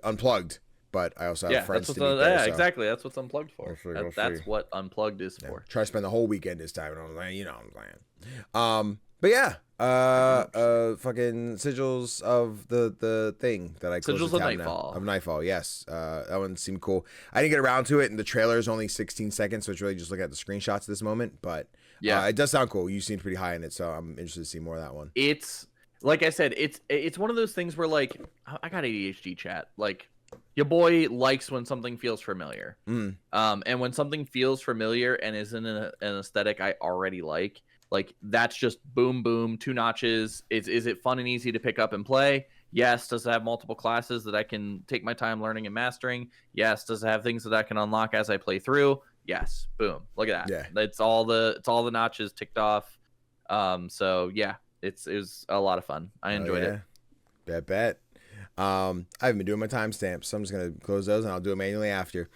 unplugged. But I also have friends to meet there, so. Exactly. That's what's unplugged for. That's what unplugged is for. Try to spend the whole weekend this time, and I was like, what I'm saying. But yeah, fucking Sigils of the thing that I closed Sigils the tab of Nightfall. Of Nightfall, yes. That one seemed cool. I didn't get around to it, and the trailer is only 16 seconds, so it's really just looking at the screenshots at this moment. But yeah, it does sound cool. You seem pretty high in it, so I'm interested to see more of that one. It's like I said, it's one of those things where like I got ADHD, chat. Like your boy likes when something feels familiar. And when something feels familiar and is in an aesthetic I already like that's just boom, boom, 2 notches. Is it fun and easy to pick up and play? Yes. Does it have multiple classes that I can take my time learning and mastering? Yes. Does it have things that I can unlock as I play through? Yes, boom. Look at that. Yeah. It's all the notches ticked off. So yeah, it was a lot of fun. I enjoyed it. Bet. I haven't been doing my timestamps, so I'm just gonna close those and I'll do it manually after.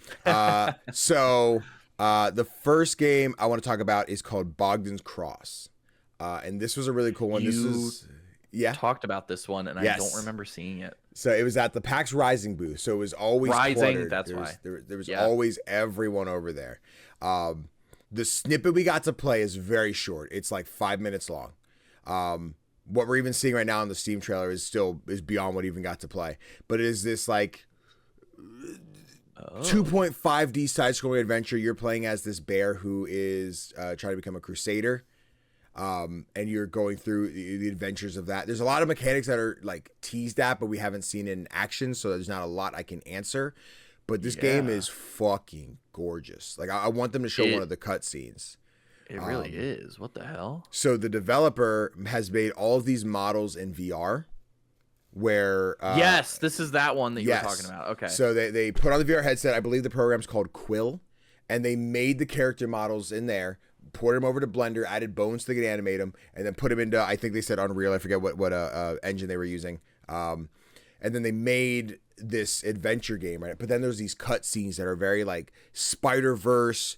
So the first game I want to talk about is called Bogdan's Cross, and this was a really cool one. This is talked about this one, and I don't remember seeing it. So it was at the PAX Rising booth, so it was always Rising. cluttered. That's why there was always everyone over there. The snippet we got to play is very short. It's like 5 minutes long. What we're even seeing right now in the Steam trailer is beyond what even got to play. But it is this like 2.5D side-scrolling adventure. You're playing as this bear who is trying to become a crusader. And you're going through the adventures of that. There's a lot of mechanics that are like teased at, but we haven't seen in action, so there's not a lot I can answer. But this game is fucking gorgeous. Like I want them to show one of the cutscenes. It really is. What the hell? So the developer has made all of these models in VR. Where yes, this is that one that you were talking about. Okay. So they put on the VR headset. I believe the program's called Quill, and they made the character models in there. Poured them over to Blender, added bones so they could animate them, and then put them into, I think they said Unreal. I forget what engine they were using. And then they made this adventure game, right? But then there's these cutscenes that are very like Spider-Verse,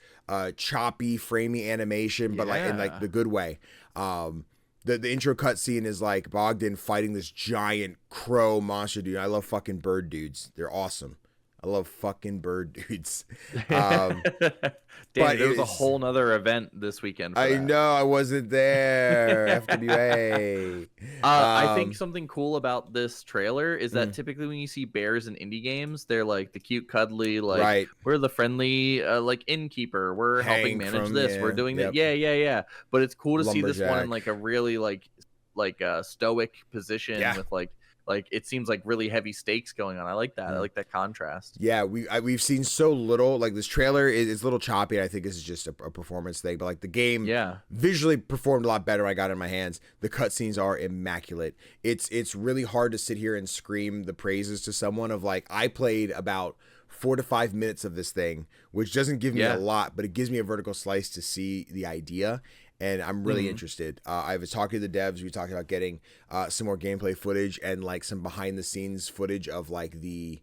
choppy, framey animation, but like in like the good way. The intro cutscene is like Bogdan fighting this giant crow monster dude. I love fucking bird dudes. They're awesome. I love fucking bird dudes. But there was a whole nother event this weekend. I know, I wasn't there. FWA. I think something cool about this trailer is that typically when you see bears in indie games, they're like the cute, cuddly, like we're the friendly, like innkeeper. We're helping manage this. We're doing that. Yeah. But it's cool to see this one in like a really like stoic position with like it seems like really heavy stakes going on. I like that. I like that contrast. Yeah, we've seen so little. Like this trailer is a little choppy. I think this is just a performance thing, but like the game, visually performed a lot better when I got it in my hands. The cutscenes are immaculate. It's really hard to sit here and scream the praises to someone of like I played about 4 to 5 minutes of this thing, which doesn't give me a lot, but it gives me a vertical slice to see the idea. And I'm really interested. I was talking to the devs. We talked about getting some more gameplay footage and like some behind the scenes footage of like the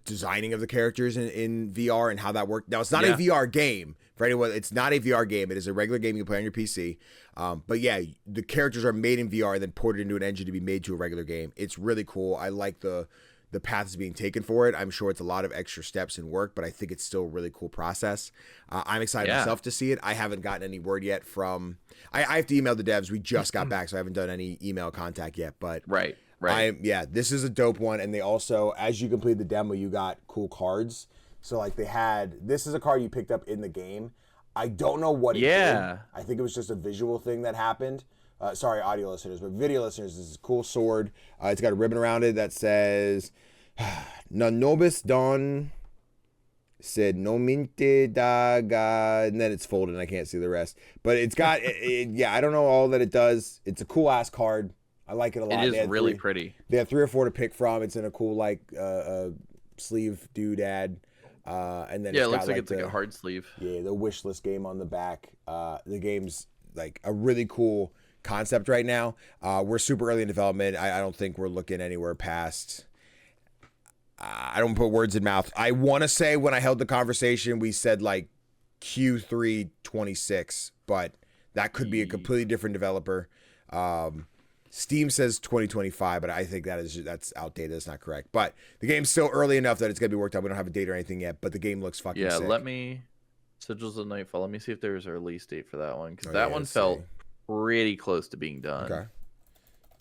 designing of the characters in VR and how that worked. Now it's not a VR game for anyone. It's not a VR game. It is a regular game you can play on your PC. But yeah, the characters are made in VR and then ported into an engine to be made to a regular game. It's really cool. I like the paths being taken for it. I'm sure it's a lot of extra steps and work, but I think it's still a really cool process. I'm excited myself to see it. I haven't gotten any word yet from I have to email the devs. We just got back, so I haven't done any email contact yet, but right. This is a dope one. And they also, as you complete the demo, you got cool cards. So like this is a card you picked up in the game. I don't know what it did. I think it was just a visual thing that happened. Sorry, audio listeners, but video listeners, this is a cool sword. It's got a ribbon around it that says Nanobis Don said Nominte Daga, and then it's folded and I can't see the rest. But it's got I don't know all that it does. It's a cool ass card. I like it a lot. It is really pretty. They have 3 or 4 to pick from. It's in a cool like sleeve doodad. And then it looks like it's like a hard sleeve. Yeah, the wish list game on the back. The game's like a really cool concept right now. We're super early in development. I don't think we're looking anywhere past. I don't put words in mouth. I want to say when I held the conversation, we said like Q3 26, but that could be a completely different developer. Steam says 2025, but I think that's outdated. That's not correct. But the game's still early enough that it's gonna be worked out. We don't have a date or anything yet, but the game looks fucking sick. Let me Sigils of Nightfall. Let me see if there's a release date for that one, because that one felt pretty close to being done. Okay.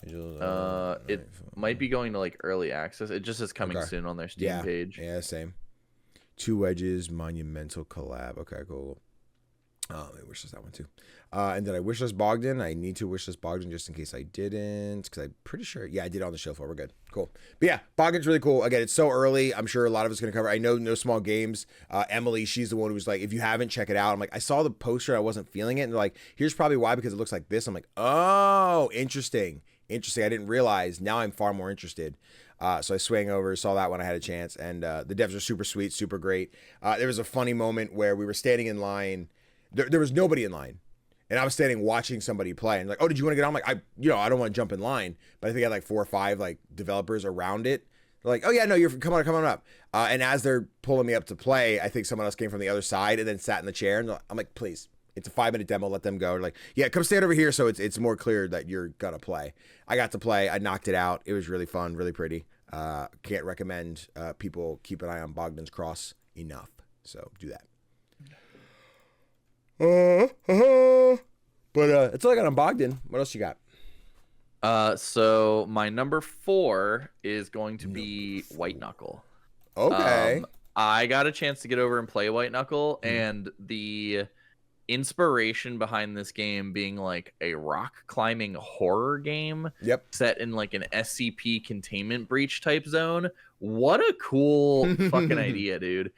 It might be going to like early access. It just is coming soon on their Steam page. Yeah, same. 2 Wedges, monumental collab. Okay, cool. I wish list that one too. And then I wish list Bogdan. I need to wish list Bogdan just in case I didn't, because I'm pretty sure. Yeah, I did it on the show floor. We're good. Cool. But yeah, Bogdan's really cool. Again, it's so early. I'm sure a lot of us going to cover. I know No Small Games. Emily, she's the one who's like, if you haven't, check it out. I'm like, I saw the poster. I wasn't feeling it. And they're like, here's probably why, because it looks like this. I'm like, oh, interesting. I didn't realize. Now I'm far more interested. So I swang over, saw that when I had a chance, and the devs are super sweet, super great. There was a funny moment where we were standing in line. There was nobody in line, and I was standing watching somebody play, and like, oh, did you want to get on? I'm like, I don't want to jump in line, but I think I had like 4 or 5 like developers around it. They're like, oh yeah, no, come on up. And as they're pulling me up to play, I think someone else came from the other side and then sat in the chair, and I'm like, please. It's a 5-minute demo. Let them go. They're like, yeah, come stand over here so it's more clear that you're gonna play. I got to play. I knocked it out. It was really fun, really pretty. Can't recommend people keep an eye on Bogdan's Cross enough. So do that. But that's all I got on Bogdan. What else you got? So my number 4 is going to be White Knuckle. Okay. I got a chance to get over and play White Knuckle, and the inspiration behind this game being like a rock climbing horror game set in like an SCP containment breach type zone. What a cool fucking idea, dude.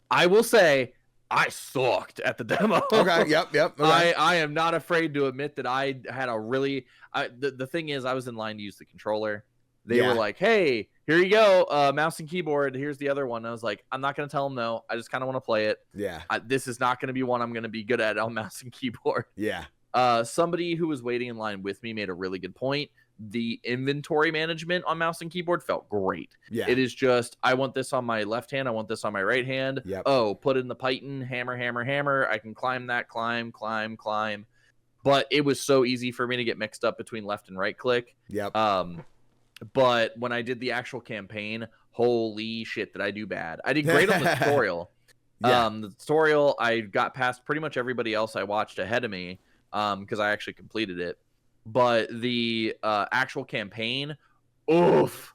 I will say I sucked at the demo. Okay, yep. Okay. I am not afraid to admit that I had a really the thing is I was in line to use the controller. They were like, hey, here you go, mouse and keyboard. Here's the other one. And I was like, I'm not going to tell them no. I just kind of want to play it. Yeah. This is not going to be one I'm going to be good at on mouse and keyboard. Yeah. Somebody who was waiting in line with me made a really good point. The inventory management on mouse and keyboard felt great. Yeah. It is just, I want this on my left hand. I want this on my right hand. Yep. Oh, put in the Python, hammer. I can climb that, climb. But it was so easy for me to get mixed up between left and right click. Yep. But when I did the actual campaign, holy shit, did I do bad. I did great on the tutorial. The tutorial, I got past pretty much everybody else I watched ahead of me because I actually completed it. But the actual campaign, oof,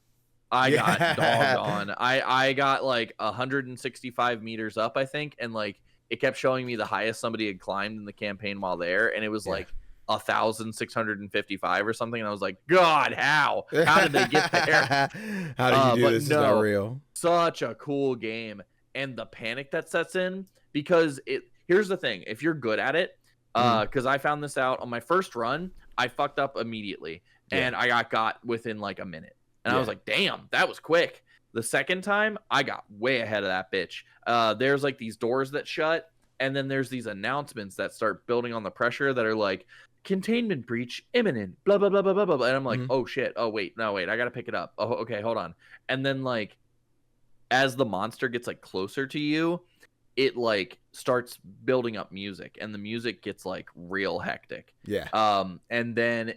I got dogged on. I got like 165 meters up, I think, and like it kept showing me the highest somebody had climbed in the campaign while there, and it was like 1,655 or something, and I was like, God, how did they get there? How did you do this? It's not real. Such a cool game, and the panic that sets in because here's the thing: if you're good at it, because I found this out on my first run, I fucked up immediately, and I got within like a minute, and I was like, damn, that was quick. The second time, I got way ahead of that bitch. There's like these doors that shut, and then there's these announcements that start building on the pressure that are like, containment breach imminent, blah blah blah blah blah blah. And I'm like, oh shit, oh wait, I gotta pick it up. Oh, okay, hold on. And then like as the monster gets like closer to you, it like starts building up music, and the music gets like real hectic. And then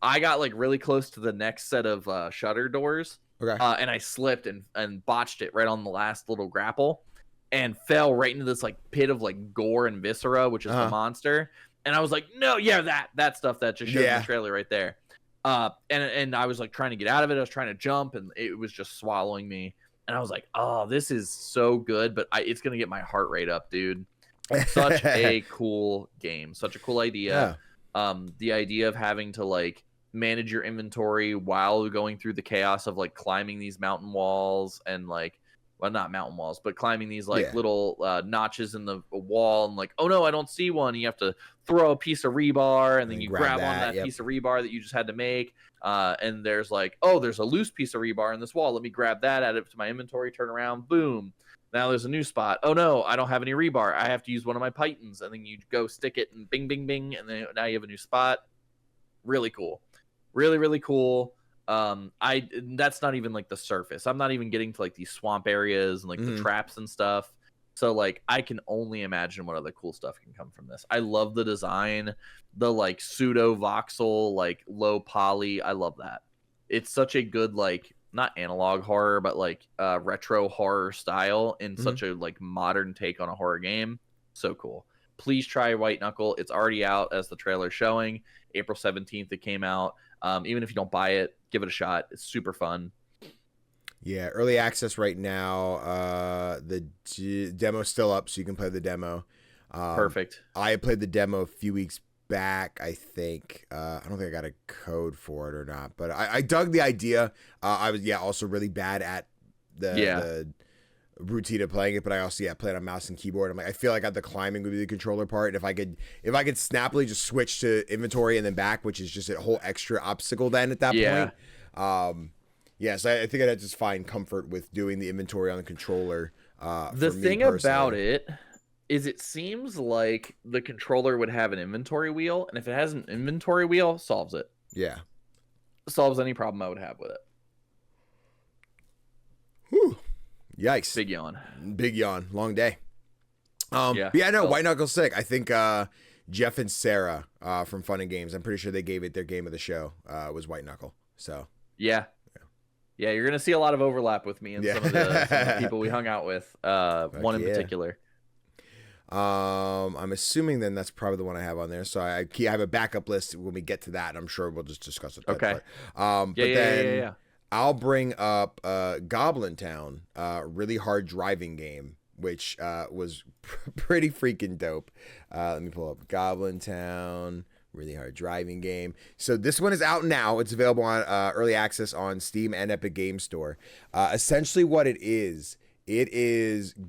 I got like really close to the next set of shutter doors, and I slipped and botched it right on the last little grapple and fell right into this like pit of like gore and viscera, which is the monster. And I was like, no, that stuff that just showed in the trailer right there. And I was like trying to get out of it. I was trying to jump, and it was just swallowing me. And I was like, oh, this is so good, but it's going to get my heart rate up, dude. Such a cool game. Such a cool idea. The idea of having to like manage your inventory while going through the chaos of like climbing these mountain walls and like, well, not mountain walls, but climbing these like little notches in the wall, and like, oh no, I don't see one. You have to throw a piece of rebar, and then you grab on that piece of rebar that you just had to make. And there's like, oh, there's a loose piece of rebar in this wall. Let me grab that, add it to my inventory, turn around, boom. Now there's a new spot. Oh no, I don't have any rebar. I have to use one of my Pythons, and then you go stick it and bing, bing, bing, and then now you have a new spot. Really cool, really, really cool. That's not even like the surface. I'm not even getting to like these swamp areas and like the traps and stuff. So like I can only imagine what other cool stuff can come from this. I love the design, the like pseudo voxel, like low poly. I love that. It's such a good like not analog horror, but like retro horror style in such a like modern take on a horror game. So cool. Please try White Knuckle. It's already out as the trailer showing. April 17th it came out. Even if you don't buy it, give it a shot. It's super fun. Yeah, early access right now. The demo's still up, so you can play the demo. Perfect. I played the demo a few weeks back, I think. I don't think I got a code for it or not, but I dug the idea. I was also really bad at the routine of playing it, but I also played on mouse and keyboard. I'm like, I feel like the climbing would be the controller part. If I could snappily just switch to inventory and then back, which is just a whole extra obstacle then at that point. Yes, I think I'd just find comfort with doing the inventory on the controller. The thing about it is it seems like the controller would have an inventory wheel, and if it has an inventory wheel, solves it. Yeah. Solves any problem I would have with it. Whew. Yikes. Big yawn. Big yawn. Long day. Yeah, no, White Knuckle's sick. I think Jeff and Sarah from Fun and Games, I'm pretty sure they gave it their game of the show, was White Knuckle. So yeah, you're gonna see a lot of overlap with me and some of the people we hung out with. One in particular. I'm assuming then that's probably the one I have on there. So I have a backup list when we get to that. I'm sure we'll just discuss it. Okay. But I'll bring up GoblinTown, really hard driving game, which was pretty freaking dope. Let me pull up GoblinTown, really hard driving game. So this one is out now. It's available on early access on Steam and Epic Games Store. Essentially what it is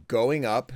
going up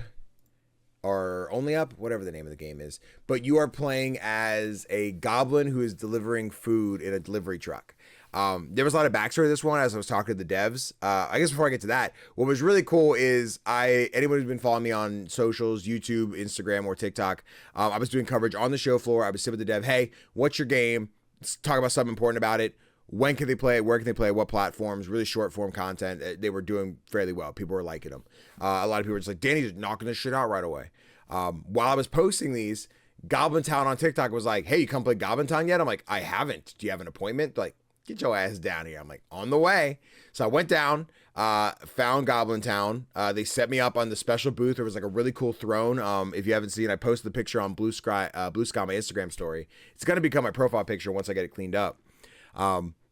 or only up, whatever the name of the game is, but you are playing as a goblin who is delivering food in a delivery truck. There was a lot of backstory to this one as I was talking to the devs. I guess before I get to that, what was really cool is anyone who's been following me on socials, YouTube, Instagram, or TikTok, I was doing coverage on the show floor. I was sitting with the dev, hey, what's your game? Let's talk about something important about it. When can they play it? Where can they play it? What platforms? Really short form content. They were doing fairly well. People were liking them. A lot of people were just like, Danny's knocking this shit out right away. While I was posting these, GoblinTown on TikTok was like, hey, you come play GoblinTown yet? I'm like, I haven't. Do you have an appointment? They're like, get your ass down here. I'm like, on the way. So I went down, found GoblinTown. They set me up on the special booth. There was like a really cool throne. If you haven't seen, I posted the picture on Blue Sky, my Instagram story. It's going to become my profile picture once I get it cleaned up.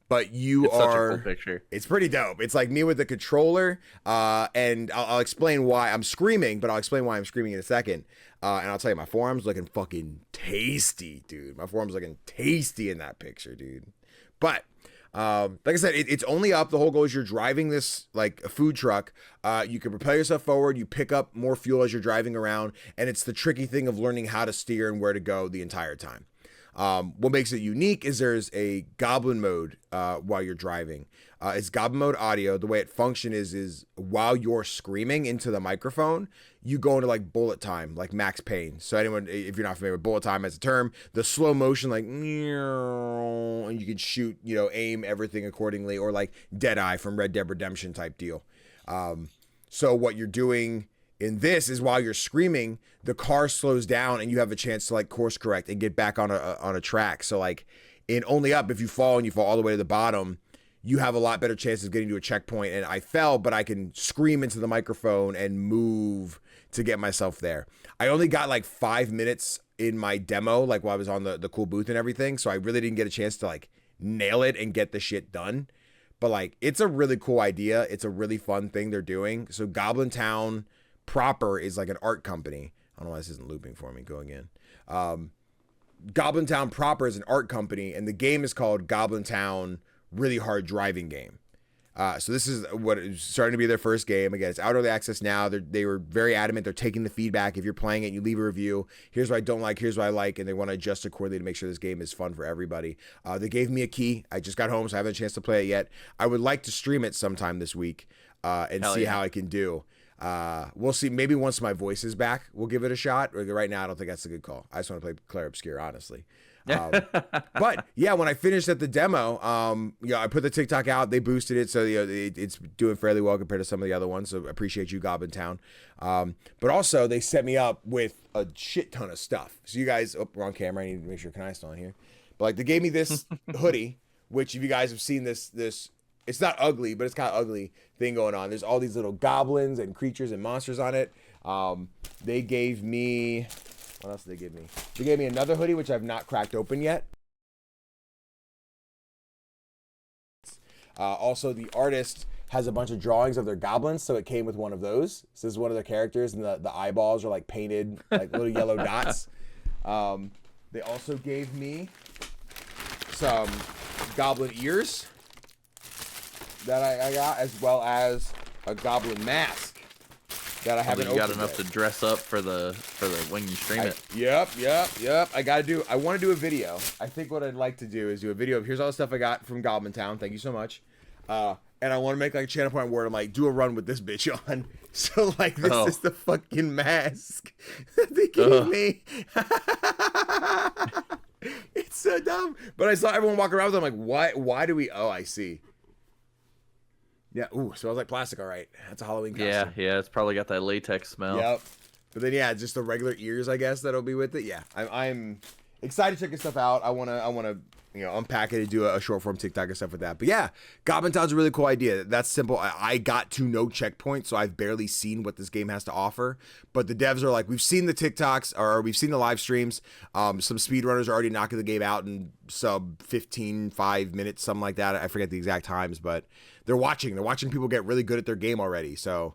But it's such a cool picture. It's pretty dope. It's like me with the controller, and I'll explain why I'm screaming, but I'll explain why I'm screaming in a second. And I'll tell you, my forearm's looking fucking tasty, dude. My forearm's looking tasty in that picture, dude. But like I said, it's only up. The whole goal is you're driving this like a food truck. You can propel yourself forward. You pick up more fuel as you're driving around, and it's the tricky thing of learning how to steer and where to go the entire time. What makes it unique is there's a goblin mode while you're driving. It's goblin mode audio. The way it functions is while you're screaming into the microphone, you go into like bullet time, like Max Payne. So anyone, if you're not familiar with bullet time as a term, the slow motion, like, and you can shoot, aim everything accordingly, or like Deadeye from Red Dead Redemption type deal. So what you're doing in this is while you're screaming, the car slows down and you have a chance to like course correct and get back on a track. So like in Only Up, if you fall and you fall all the way to the bottom, you have a lot better chances of getting to a checkpoint. And I fell, but I can scream into the microphone and move to get myself there. I only got like 5 minutes in my demo, like while I was on the cool booth and everything. So I really didn't get a chance to like nail it and get the shit done. But like, it's a really cool idea. It's a really fun thing they're doing. So GoblinTown proper is like an art company. I don't know why this isn't looping for me going in. GoblinTown proper is an art company, and the game is called GoblinTown Really Hard Driving Game. So this is what is starting to be their first game. Again, it's out early access now. They were very adamant. They're taking the feedback. If you're playing it, you leave a review. Here's what I don't like. Here's what I like. And they want to adjust accordingly to make sure this game is fun for everybody. They gave me a key. I just got home, so I haven't had a chance to play it yet. I would like to stream it sometime this week and see how I can do. We'll see. Maybe once my voice is back, we'll give it a shot. Right now, I don't think that's a good call. I just want to play Claire Obscure, honestly. But yeah, when I finished at the demo, I put the TikTok out. They boosted it, so it's doing fairly well compared to some of the other ones. So appreciate you, GoblinTown. But also they set me up with a shit ton of stuff. So you guys, wrong camera. I need to make sure Kani's still on here. But like they gave me this hoodie, which if you guys have seen this. It's not ugly, but it's kind of ugly thing going on. There's all these little goblins and creatures and monsters on it. They gave me, what else did they give me? They gave me another hoodie, which I've not cracked open yet. Also, the artist has a bunch of drawings of their goblins, so it came with one of those. So this is one of their characters, and the eyeballs are like painted like little yellow dots. They also gave me some goblin ears that I got, as well as a goblin mask that I haven't opened. You got enough to dress up for the when you stream it. Yep. I want to do a video. I think what I'd like to do is do a video of here's all the stuff I got from GoblinTown. Thank you so much. And and I want to make like a channel point where I'm like, do a run with this bitch on. So like, this is the fucking mask that they gave me. It's so dumb. But I saw everyone walking around with them like, why do we? Oh, I see. Yeah. Ooh, smells like plastic. All right, that's a Halloween costume. Yeah. It's probably got that latex smell. Yep. But then just the regular ears, I guess, that'll be with it. Yeah, I'm excited to check this stuff out. I wanna unpack it and do a short form TikTok and stuff with that. But yeah, GoblinTown's a really cool idea. That's simple. I got to no checkpoint, so I've barely seen what this game has to offer. But the devs are like, we've seen the TikToks or we've seen the live streams. Some speedrunners are already knocking the game out in sub 5 minutes, something like that. I forget the exact times, but they're watching people get really good at their game already. So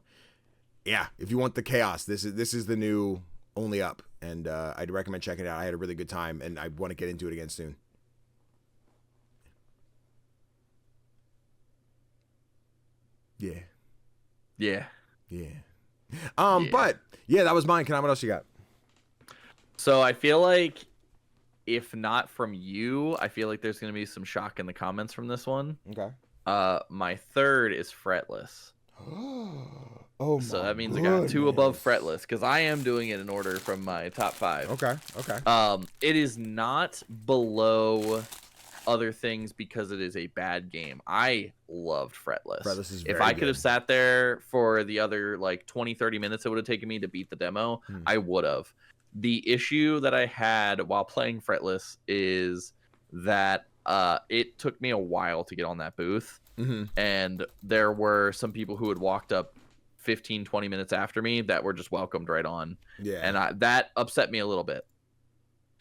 yeah, if you want the chaos, this is the new only up, and I'd recommend checking it out. I had a really good time, and I want to get into it again soon. Yeah. But yeah, that was mine. Kani, what else you got? So I feel like if not from you, I feel like there's gonna be some shock in the comments from this one. Okay. My third is Fretless. Oh, so that means I got 2 above Fretless because I am doing it in order from my top 5. Okay. It is not below other things because it is a bad game. I loved Fretless. Fretless is very if I could good. have sat there for the other like 20-30 minutes it would have taken me to beat the demo, I would have. The issue that I had while playing Fretless is that it took me a while to get on that booth. And there were some people who had walked up 15-20 minutes after me that were just welcomed right on. Yeah. And that upset me a little bit.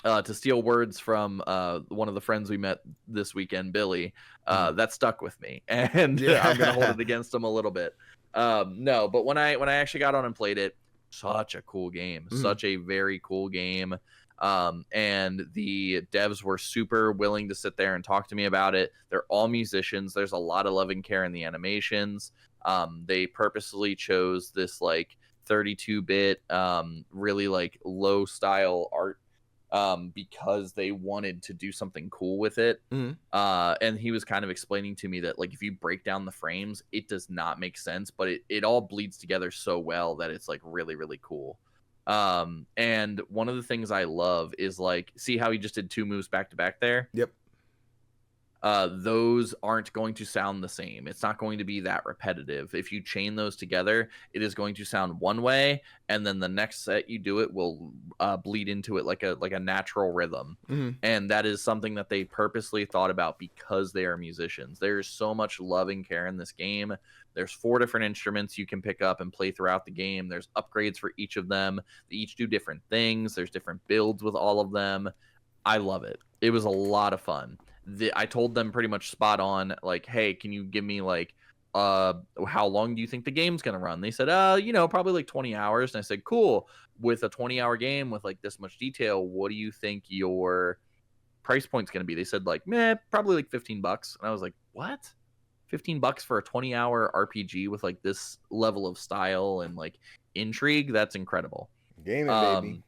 To steal words from one of the friends we met this weekend, Billy, that stuck with me, and I'm gonna hold it against him a little bit. No, but when I actually got on and played it, such a cool game, such a very cool game. And the devs were super willing to sit there and talk to me about it. They're all musicians. There's a lot of love and care in the animations. They purposely chose this like 32-bit, really like low style art because they wanted to do something cool with it. And he was kind of explaining to me that like if you break down the frames, it does not make sense, but it all bleeds together so well that it's like really, really cool. And one of the things I love is like, see how he just did 2 moves back to back there? Yep. Those aren't going to sound the same. It's not going to be that repetitive. If you chain those together, it is going to sound one way, and then the next set you do it will bleed into it like a natural rhythm. And that is something that they purposely thought about because they are musicians. There's so much love and care in this game. There's 4 different instruments you can pick up and play throughout the game. There's upgrades for each of them. They each do different things. There's different builds with all of them. I love it. It was a lot of fun. I told them pretty much spot on, like, hey, can you give me like how long do you think the game's gonna run? They said probably like 20 hours. And I said, cool. With a 20-hour game with like this much detail, what do you think your price point's gonna be? They said like probably like $15. And I was like, what? $15 for a 20-hour RPG with like this level of style and like intrigue? That's incredible. Gaming, baby.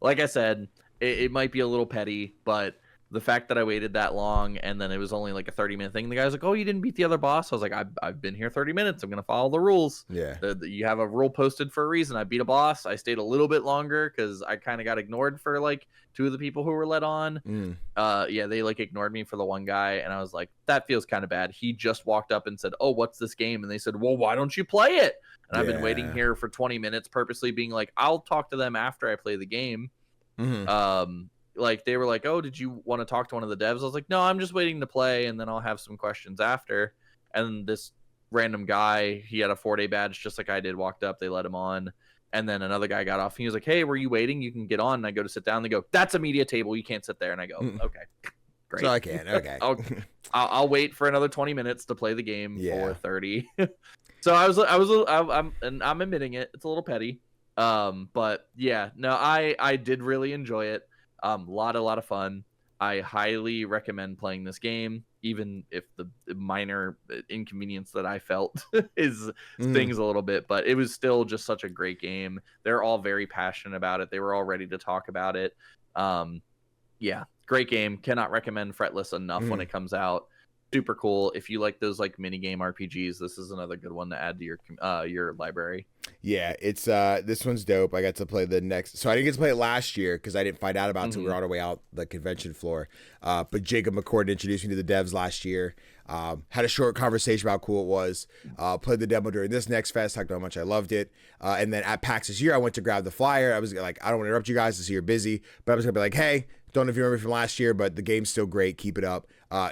Like I said, it might be a little petty, but the fact that I waited that long and then it was only like a 30-minute thing, the guy's like, oh, you didn't beat the other boss? I was like, I've been here 30 minutes. I'm going to follow the rules. Yeah. You have a rule posted for a reason. I beat a boss. I stayed a little bit longer because I kind of got ignored for like 2 of the people who were let on. They like ignored me for the one guy. And I was like, that feels kind of bad. He just walked up and said, oh, what's this game? And they said, well, why don't you play it? And I've been waiting here for 20 minutes purposely being like, I'll talk to them after I play the game. Like they were like, oh, did you want to talk to one of the devs? I was like, no, I'm just waiting to play and then I'll have some questions after. And this random guy, he had a 4-day badge just like I did, walked up, they let him on. And then another guy got off and he was like, hey, were you waiting? You can get on. And I go to sit down. They go, that's a media table. You can't sit there. And I go, okay, great. So I can. Okay. I'll wait for another 20 minutes to play the game for 30. So I'm admitting it. It's a little petty. But yeah, no, I did really enjoy it. Lot of fun. I highly recommend playing this game, even if the minor inconvenience that I felt is things a little bit, but it was still just such a great game. They're all very passionate about it. They were all ready to talk about it. Yeah, great game. Cannot recommend Fretless enough when it comes out. super cool. If you like those like mini game RPGs, this is another good one to add to your library. Yeah, it's this one's dope. I got to play the next, so I didn't get to play it last year because I didn't find out about it until we were on our way out the convention floor. But Jacob McCord introduced me to the devs last year. Had a short conversation about how cool it was. Played the demo during this next fest, talked about how much I loved it. And then at PAX this year, I went to grab the flyer. I was like, I don't want to interrupt you guys to see you're busy, but I was gonna be like, hey, don't know if you remember from last year, but the game's still great. Keep it up.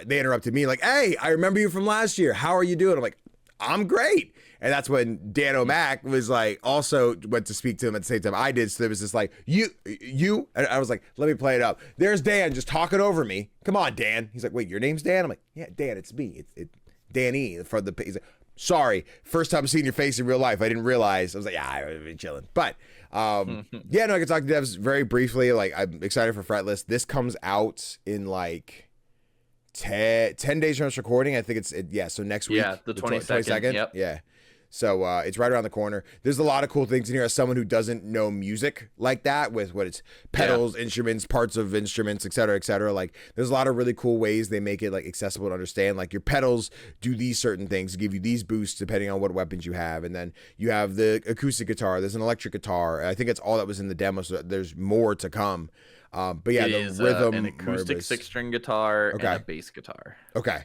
They interrupted me like, hey, I remember you from last year. How are you doing? I'm like, I'm great. And that's when Dan O'Mac was like, also went to speak to him at the same time I did. So there was this like, you, and I was like, let me play it up. There's Dan just talking over me. Come on, Dan. He's like, wait, your name's Dan? I'm like, yeah, Dan, it's me. It's Danny from the, he's like, sorry, first time seeing your face in real life. I didn't realize. I was like, yeah, I've been chilling. But yeah, no, I can talk to devs very briefly. Like, I'm excited for Fretless. This comes out in like 10 days from this recording. I think so next week. Yeah, the 22nd. Yep. Yeah. So it's right around the corner. There's a lot of cool things in here. As someone who doesn't know music like that, with what it's pedals, instruments, parts of instruments, et cetera, like there's a lot of really cool ways they make it like accessible to understand. Like your pedals do these certain things to give you these boosts depending on what weapons you have. And then you have the acoustic guitar. There's an electric guitar. I think it's all that was in the demo. So there's more to come. But yeah, it the rhythm, an acoustic 6-string guitar and a bass guitar. Okay.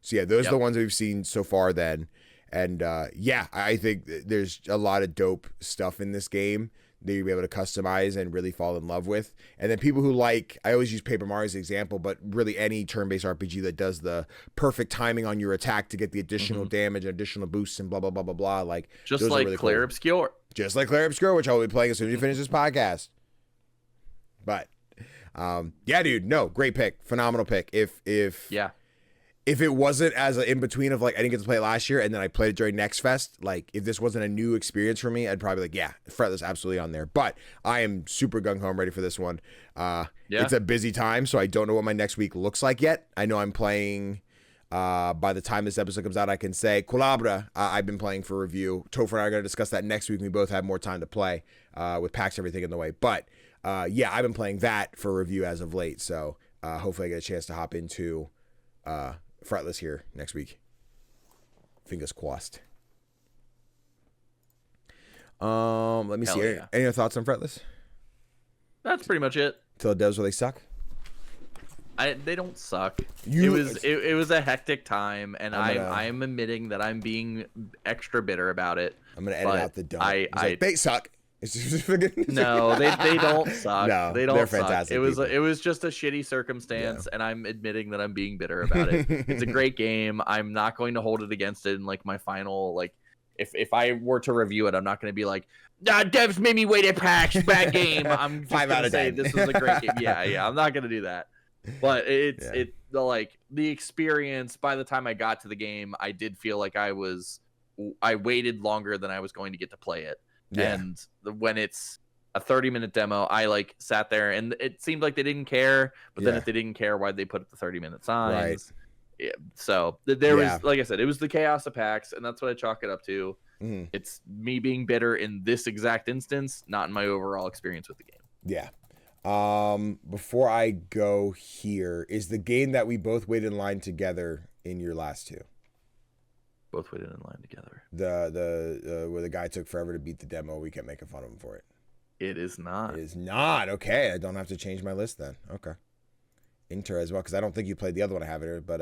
So yeah, those are the ones that we've seen so far then. And yeah, I think there's a lot of dope stuff in this game that you'll be able to customize and really fall in love with. And then people who like, I always use Paper Mario as an example, but really any turn-based RPG that does the perfect timing on your attack to get the additional damage and additional boosts and blah, blah, blah, blah, blah. Like, just like really Clair Obscure. Just like Clair Obscure, which I'll be playing as soon as we finish this podcast. But yeah, dude, no, great pick. Phenomenal pick. If it wasn't as an in-between of like, I didn't get to play it last year and then I played it during Next Fest, like if this wasn't a new experience for me, I'd probably like, yeah, Fretless absolutely on there. But I am super gung-ho. I'm ready for this one. It's a busy time, so I don't know what my next week looks like yet. I know I'm playing, by the time this episode comes out, I can say Colabra, I've been playing for review. Topher and I are going to discuss that next week. We both have more time to play with PAX everything in the way. But yeah, I've been playing that for review as of late. So hopefully I get a chance to hop into Fretless here next week. Fingers crossed. Let me see. Yeah. Any other thoughts on Fretless? That's pretty much it. Till it does where they suck. They don't suck. It was a hectic time, and I'm admitting that I'm being extra bitter about it. I'm gonna edit out the dumb. They suck. No, they don't suck. No, they don't they're suck. fantastic. It was just a shitty circumstance, and I'm admitting that I'm being bitter about it. It's a great game. I'm not going to hold it against it in like my final like. If I were to review it, I'm not going to be like, devs made me wait at PAX, bad game. I'm just 5 out of 10. This was a great game. Yeah, I'm not going to do that. But the experience. By the time I got to the game, I did feel like I waited longer than I was going to get to play it. Yeah. And when it's a 30-minute demo, I like sat there and it seemed like they didn't care. But then if they didn't care, why'd they put up the 30-minute signs? Right. Yeah. So there was, like I said, it was the chaos of PAX, and that's what I chalk it up to. It's me being bitter in this exact instance, not in my overall experience with the game. Yeah. Before I go here, is the game that we both waited in line together in your last two? Both waited in line together. The where the guy took forever to beat the demo, we kept making fun of him for it. It is not. It is not. Okay, I don't have to change my list then. Okay. Inter as well, because I don't think you played the other one I have here, but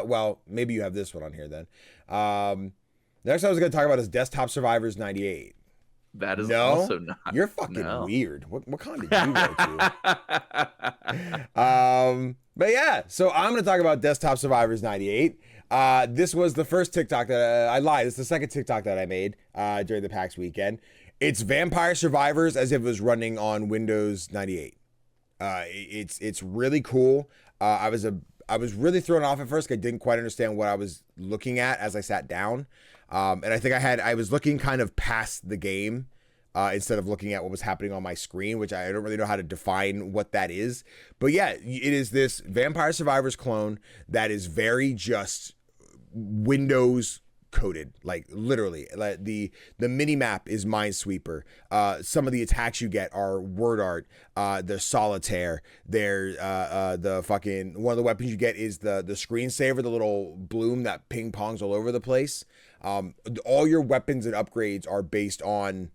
well, maybe you have this one on here then. Next I was going to talk about is Desktop Survivors 98. That is also not. You're fucking weird. What con did you go to? But yeah, so I'm going to talk about Desktop Survivors 98. This was the first TikTok that I lied. It's the second TikTok that I made during the PAX weekend. It's Vampire Survivors as if it was running on Windows 98. It's really cool. I was really thrown off at first. I didn't quite understand what I was looking at as I sat down. And I think I was looking kind of past the game instead of looking at what was happening on my screen, which I don't really know how to define what that is. But yeah, it is this Vampire Survivors clone that is very just Windows coated, like literally. Like the mini map is Minesweeper. Some of the attacks you get are word art. There's solitaire. There the fucking one of the weapons you get is the screensaver, the little bloom that ping pongs all over the place. All your weapons and upgrades are based on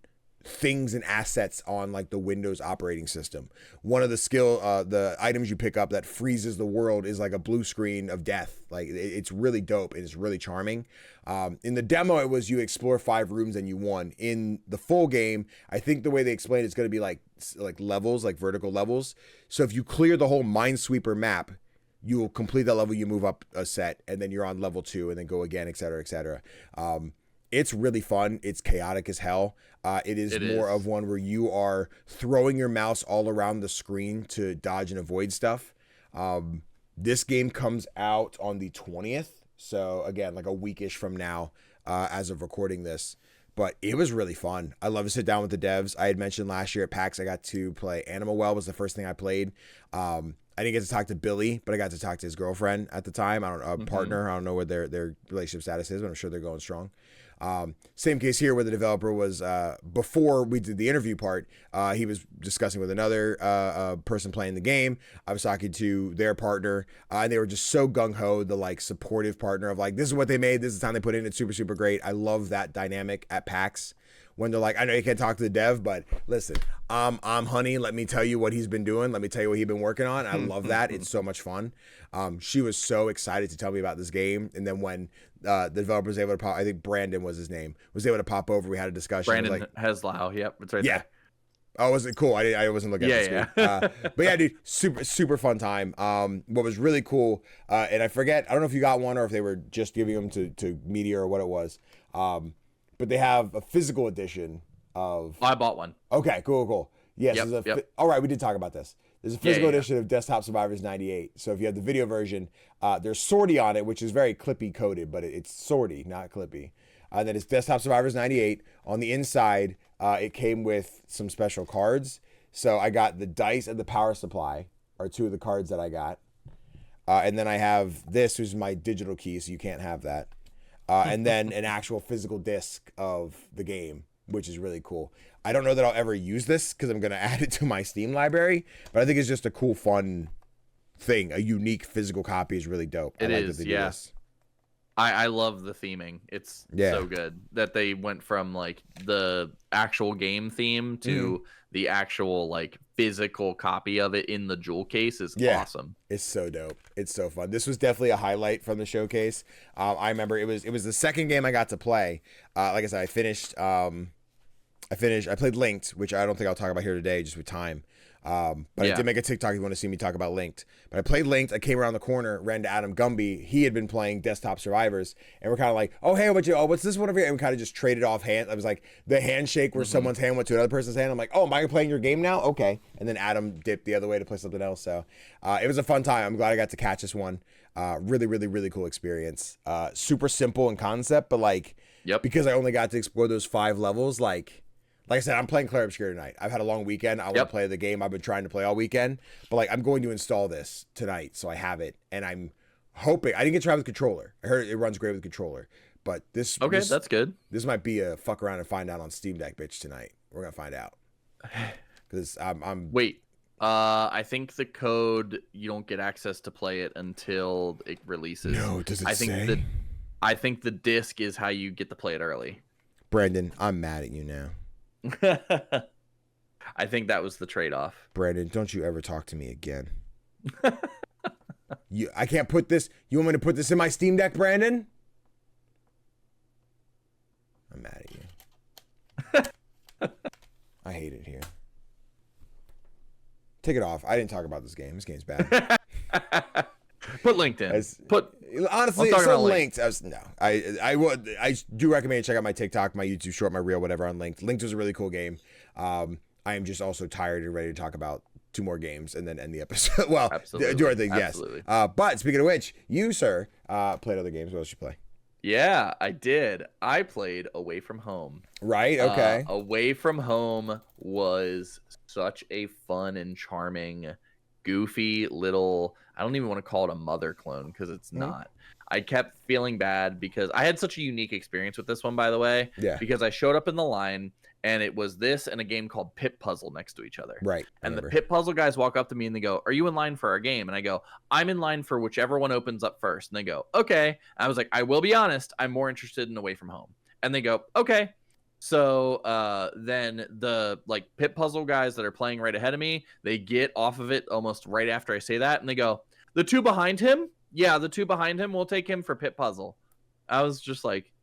things and assets on like the Windows operating system. One of the items you pick up that freezes the world is like a blue screen of death. Like it's really dope and it's really charming. In the demo, it was you explore 5 rooms and you won. In the full game, I think the way they explain it's going to be like levels, like vertical levels. So if you clear the whole Minesweeper map, you will complete that level, you move up a set, and then you're on level 2 and then go again, etc., etc. It's really fun. It's chaotic as hell. It is more of one where you are throwing your mouse all around the screen to dodge and avoid stuff. This game comes out on the 20th. So again, like a weekish from now, as of recording this. But it was really fun. I love to sit down with the devs. I had mentioned last year at PAX, I got to play Animal Well was the first thing I played. I didn't get to talk to Billy, but I got to talk to his girlfriend at the time. I don't know, partner. I don't know what their relationship status is, but I'm sure they're going strong. Same case here where the developer was, before we did the interview part, he was discussing with another person playing the game. I was talking to their partner, and they were just so gung-ho, the like supportive partner of like, this is what they made, this is the time they put in, it's super, super great. I love that dynamic at PAX when they're like, I know you can't talk to the dev, but listen, I'm Honey, let me tell you what he's been doing, let me tell you what he's been working on. I love that. It's so much fun. She was so excited to tell me about this game, and then when the developer was able to pop, I think Brandon was his name, was able to pop over, we had a discussion. Brandon like, Heslau, yep, it's right there. Oh, was it cool? I wasn't looking at the screen. But yeah, dude, super fun time. What was really cool, and I forget, I don't know if you got one or if they were just giving them to media or what it was. But they have a physical edition of. I bought one. Okay, cool. Yes. All right, we did talk about this. There's a physical edition of Desktop Survivors 98. So if you have the video version, there's Swordy on it, which is very Clippy coded, but it's Swordy, not Clippy. And then it's Desktop Survivors 98. On the inside, it came with some special cards. So I got the dice and the power supply are 2 of the cards that I got. And then I have this, which is my digital key, so you can't have that. And then an actual physical disc of the game, which is really cool. I don't know that I'll ever use this because I'm going to add it to my Steam library, but I think it's just a cool, fun thing. A unique physical copy is really dope. It is, yeah. I love the theming. It's so good that they went from like the actual game theme to the actual like physical copy of it in the jewel case is awesome. It's so dope. It's so fun. This was definitely a highlight from the showcase. I remember it was the second game I got to play. Like I said, I played Linked, which I don't think I'll talk about here today just with time. But I did make a TikTok if you want to see me talk about Linked. But I played Linked. I came around the corner, ran to Adam Gumby. He had been playing Desktop Survivors. And we're kind of like, oh, hey, what's this one over here? And we kind of just traded off hand. I was like the handshake where someone's hand went to another person's hand. I'm like, oh, am I playing your game now? Okay. And then Adam dipped the other way to play something else. So it was a fun time. I'm glad I got to catch this one. Really cool experience. Super simple in concept, but like, because I only got to explore those 5 levels, like I said, I'm playing Clair Obscur tonight. I've had a long weekend. I want to play the game I've been trying to play all weekend. But like, I'm going to install this tonight, so I have it. And I'm hoping I didn't get to try with controller. I heard it runs great with controller. But this that's good. This might be a fuck around and find out on Steam Deck bitch tonight. We're gonna find out. Because I'm wait. I think the code you don't get access to play it until it releases. No, does it say? I think the disc is how you get to play it early. Brandon, I'm mad at you now. I think that was the trade-off. Brandon, don't you ever talk to me again. I can't put this. You want me to put this in my Steam Deck, Brandon? I'm mad at you. I hate it here. Take it off. I didn't talk about this game. This game's bad. Put LinkedIn. Honestly, it's so linked. I do recommend you check out my TikTok, my YouTube short, my reel, whatever on Linked. Linked was a really cool game. I am just also tired and ready to talk about 2 more games and then end the episode. Well, do our thing, yes. But speaking of which, you, sir, played other games. What else did you play? Yeah, I did. I played Away From Home. Right, okay. Away From Home was such a fun and charming goofy little, I don't even want to call it a mother clone because it's not. I kept feeling bad because I had such a unique experience with this one, by the way. Yeah. Because I showed up in the line and it was this and a game called Pit Puzzle next to each other. Right. And the Pit Puzzle guys walk up to me and they go, "Are you in line for our game?" And I go, "I'm in line for whichever one opens up first." And they go, "Okay." I was like, "I will be honest, I'm more interested in Away From Home." And they go, "Okay." So then the like Pit Puzzle guys that are playing right ahead of me, they get off of it almost right after I say that. And they go, "The two behind him? Yeah, the two behind him, we'll take him for Pit Puzzle." I was just like,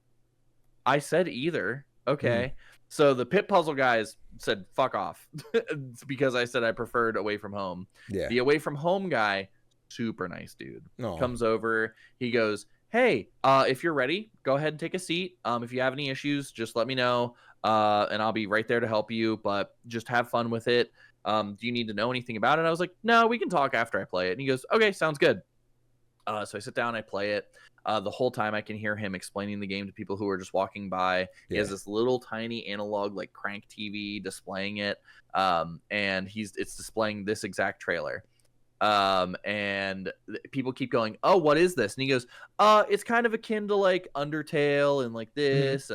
I said either. Okay. So the Pit Puzzle guys said, "Fuck off." Because I said I preferred Away From Home. Yeah. The Away From Home guy, super nice dude. Aw. Comes over. He goes, "Hey, if you're ready, go ahead and take a seat. If you have any issues, just let me know. And I'll be right there to help you. But just have fun with it. Do you need to know anything about it?" I was like, "No, we can talk after I play it." And he goes, "Okay, sounds good." So I sit down, I play it. The whole time I can hear him explaining the game to people who are just walking by. He has this little tiny analog like crank TV displaying it, and it's displaying this exact trailer. And people keep going, "Oh, what is this?" And he goes, "It's kind of akin to like Undertale and like this.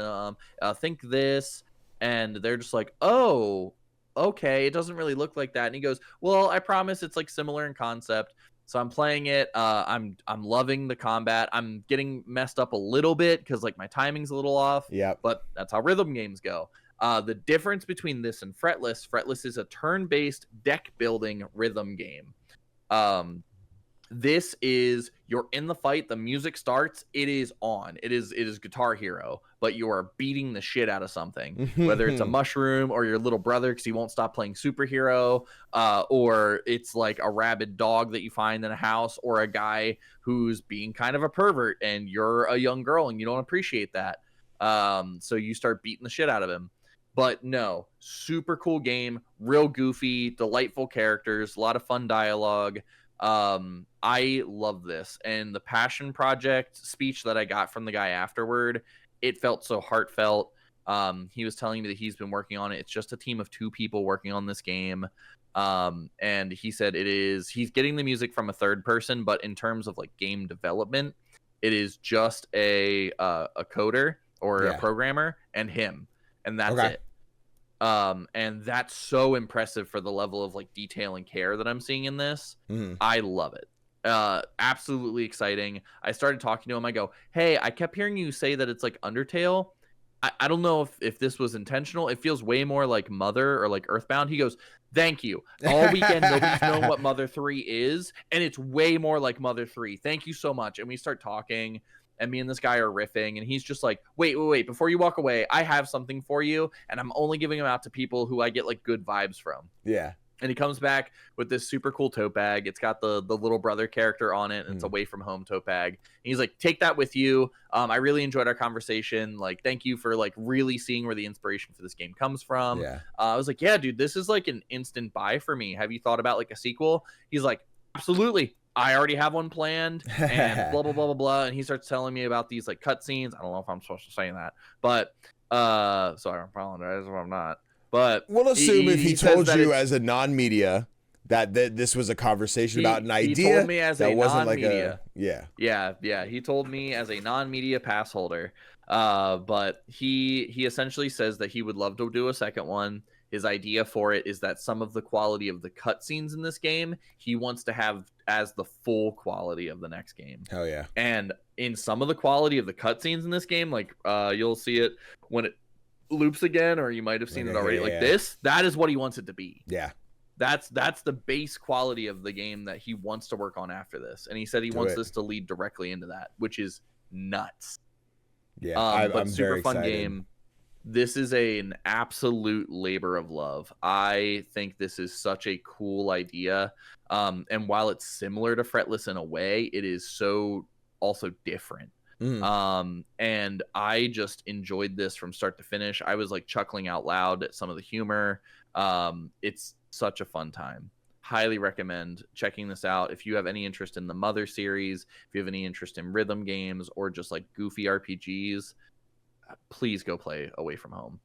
Think this." And they're just like, "Oh, okay. It doesn't really look like that." And he goes, "Well, I promise it's like similar in concept." So I'm playing it. I'm loving the combat. I'm getting messed up a little bit because like my timing's a little off. Yeah. But that's how rhythm games go. The difference between this and Fretless is a turn-based deck building rhythm game. This is, you're in the fight, the music starts, it is on. It is Guitar Hero, but you are beating the shit out of something. Whether it's a mushroom or your little brother because he won't stop playing superhero, or it's like a rabid dog that you find in a house, or a guy who's being kind of a pervert and you're a young girl and you don't appreciate that. So you start beating the shit out of him. But no, super cool game, real goofy, delightful characters, a lot of fun dialogue. I love this, and the passion project speech that I got from the guy afterward, it felt so heartfelt. He was telling me that he's been working on it. It's just a team of 2 people working on this game. And he said he's getting the music from a third person, but in terms of like game development, it is just a coder or a programmer and him, and that's it. And that's so impressive for the level of like detail and care that I'm seeing in this. I love it. Absolutely exciting. I started talking to him. I go, "Hey, I kept hearing you say that it's like Undertale. I don't know if this was intentional. It feels way more like Mother or like Earthbound." He goes, "Thank you. All weekend nobody's known what Mother 3 is, and it's way more like Mother 3. Thank you so much." And we start talking. And me and this guy are riffing, and he's just like, wait, before you walk away, I have something for you, and I'm only giving them out to people who I get like good vibes from. Yeah. And he comes back with this super cool tote bag. It's got the little brother character on it, and it's Away From Home tote bag. And he's like, "Take that with you. I really enjoyed our conversation. Like, thank you for like really seeing where the inspiration for this game comes from." Yeah. I was like, "Yeah, dude, this is like an instant buy for me. Have you thought about like a sequel?" He's like, "Absolutely. I already have one planned," and blah, blah, blah, blah, blah. And he starts telling me about these like cutscenes. I don't know if I'm supposed to say that, but so I apologize if I'm not. But we'll assume if he told you it's as a non-media that this was a conversation about an idea, he told me as that a wasn't non-media. like a Yeah. He told me as a non-media pass holder. But he essentially says that he would love to do a second one. His idea for it is that some of the quality of the cutscenes in this game he wants to have as the full quality of the next game. Hell yeah. And in some of the quality of the cutscenes in this game, like you'll see it when it loops again, or you might have seen it already. Like this, that is what he wants it to be. Yeah. That's the base quality of the game that he wants to work on after this. And he said he wants this to lead directly into that, which is nuts. Yeah, I'm super very fun excited. game. This is an absolute labor of love. I think this is such a cool idea. And while it's similar to Fretless in a way, it is so also different. And I just enjoyed this from start to finish. I was like chuckling out loud at some of the humor. It's such a fun time. Highly recommend checking this out. If you have any interest in the Mother series, if you have any interest in rhythm games or just like goofy RPGs, please go play Away From Home.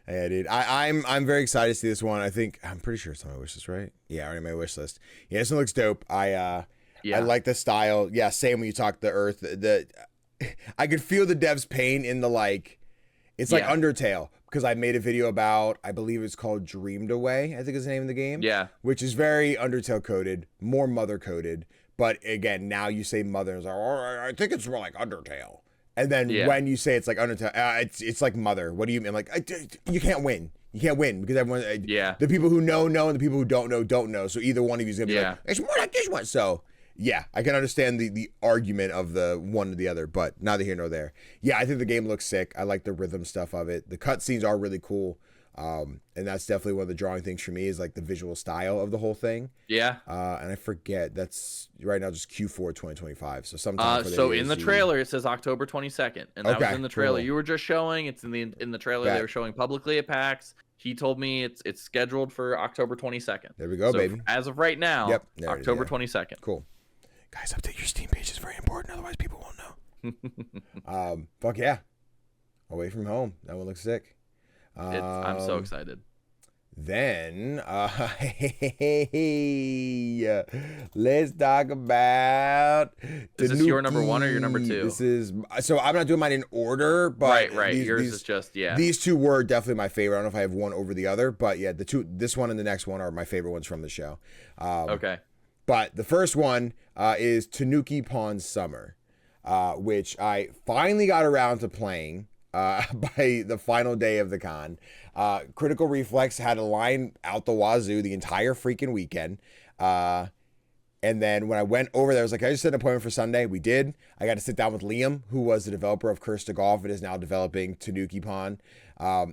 Yeah, dude. I'm very excited to see this one. I'm pretty sure it's on my wish list, right? Yeah, already my wish list. Yeah, this one looks dope. I like the style. Yeah, same when you talk the earth. I could feel the devs' pain in the like. It's like Undertale, because I made a video about, I believe it's called Dreamed Away, I think is the name of the game. Yeah. Which is very Undertale coded, more Mother coded. But again, now you say Mother, it's like, oh, I think it's more like Undertale. And then when you say it's like Undertale, it's like Mother. What do you mean? Like, you can't win. You can't win because everyone, the people who know, and the people who don't know. So either one of you is going to be like, it's more like this one. So yeah, I can understand the argument of the one to the other, but neither here nor there. Yeah, I think the game looks sick. I like the rhythm stuff of it. The cutscenes are really cool. And that's definitely one of the drawing things for me is like the visual style of the whole thing. Yeah. And I forget that's right now just Q4 2025. So sometime. So in the trailer it says October 22nd, and that was in the trailer you were just showing. It's in the trailer they were showing publicly at PAX. He told me it's scheduled for October 22nd. There we go, baby. As of right now, October 22nd. Cool. Guys, update your Steam page. It's very important. Otherwise, people won't know. Fuck yeah. Away from home. That one looks sick. I'm so excited. Then, let's talk about. Is this your number one or your number two? This is so I'm not doing mine in order, but right. Yours is just These two were definitely my favorite. I don't know if I have one over the other, but yeah, this one and the next one are my favorite ones from the show. Okay. But the first one is Tanuki Pawn's Summer, which I finally got around to playing by the final day of the con. Critical Reflex had a line out the wazoo the entire freaking weekend. And then when I went over there, I was like, I just set an appointment for Sunday. We did. I got to sit down with Liam, who was the developer of Curse to Golf. It is now developing Tanuki Pawn.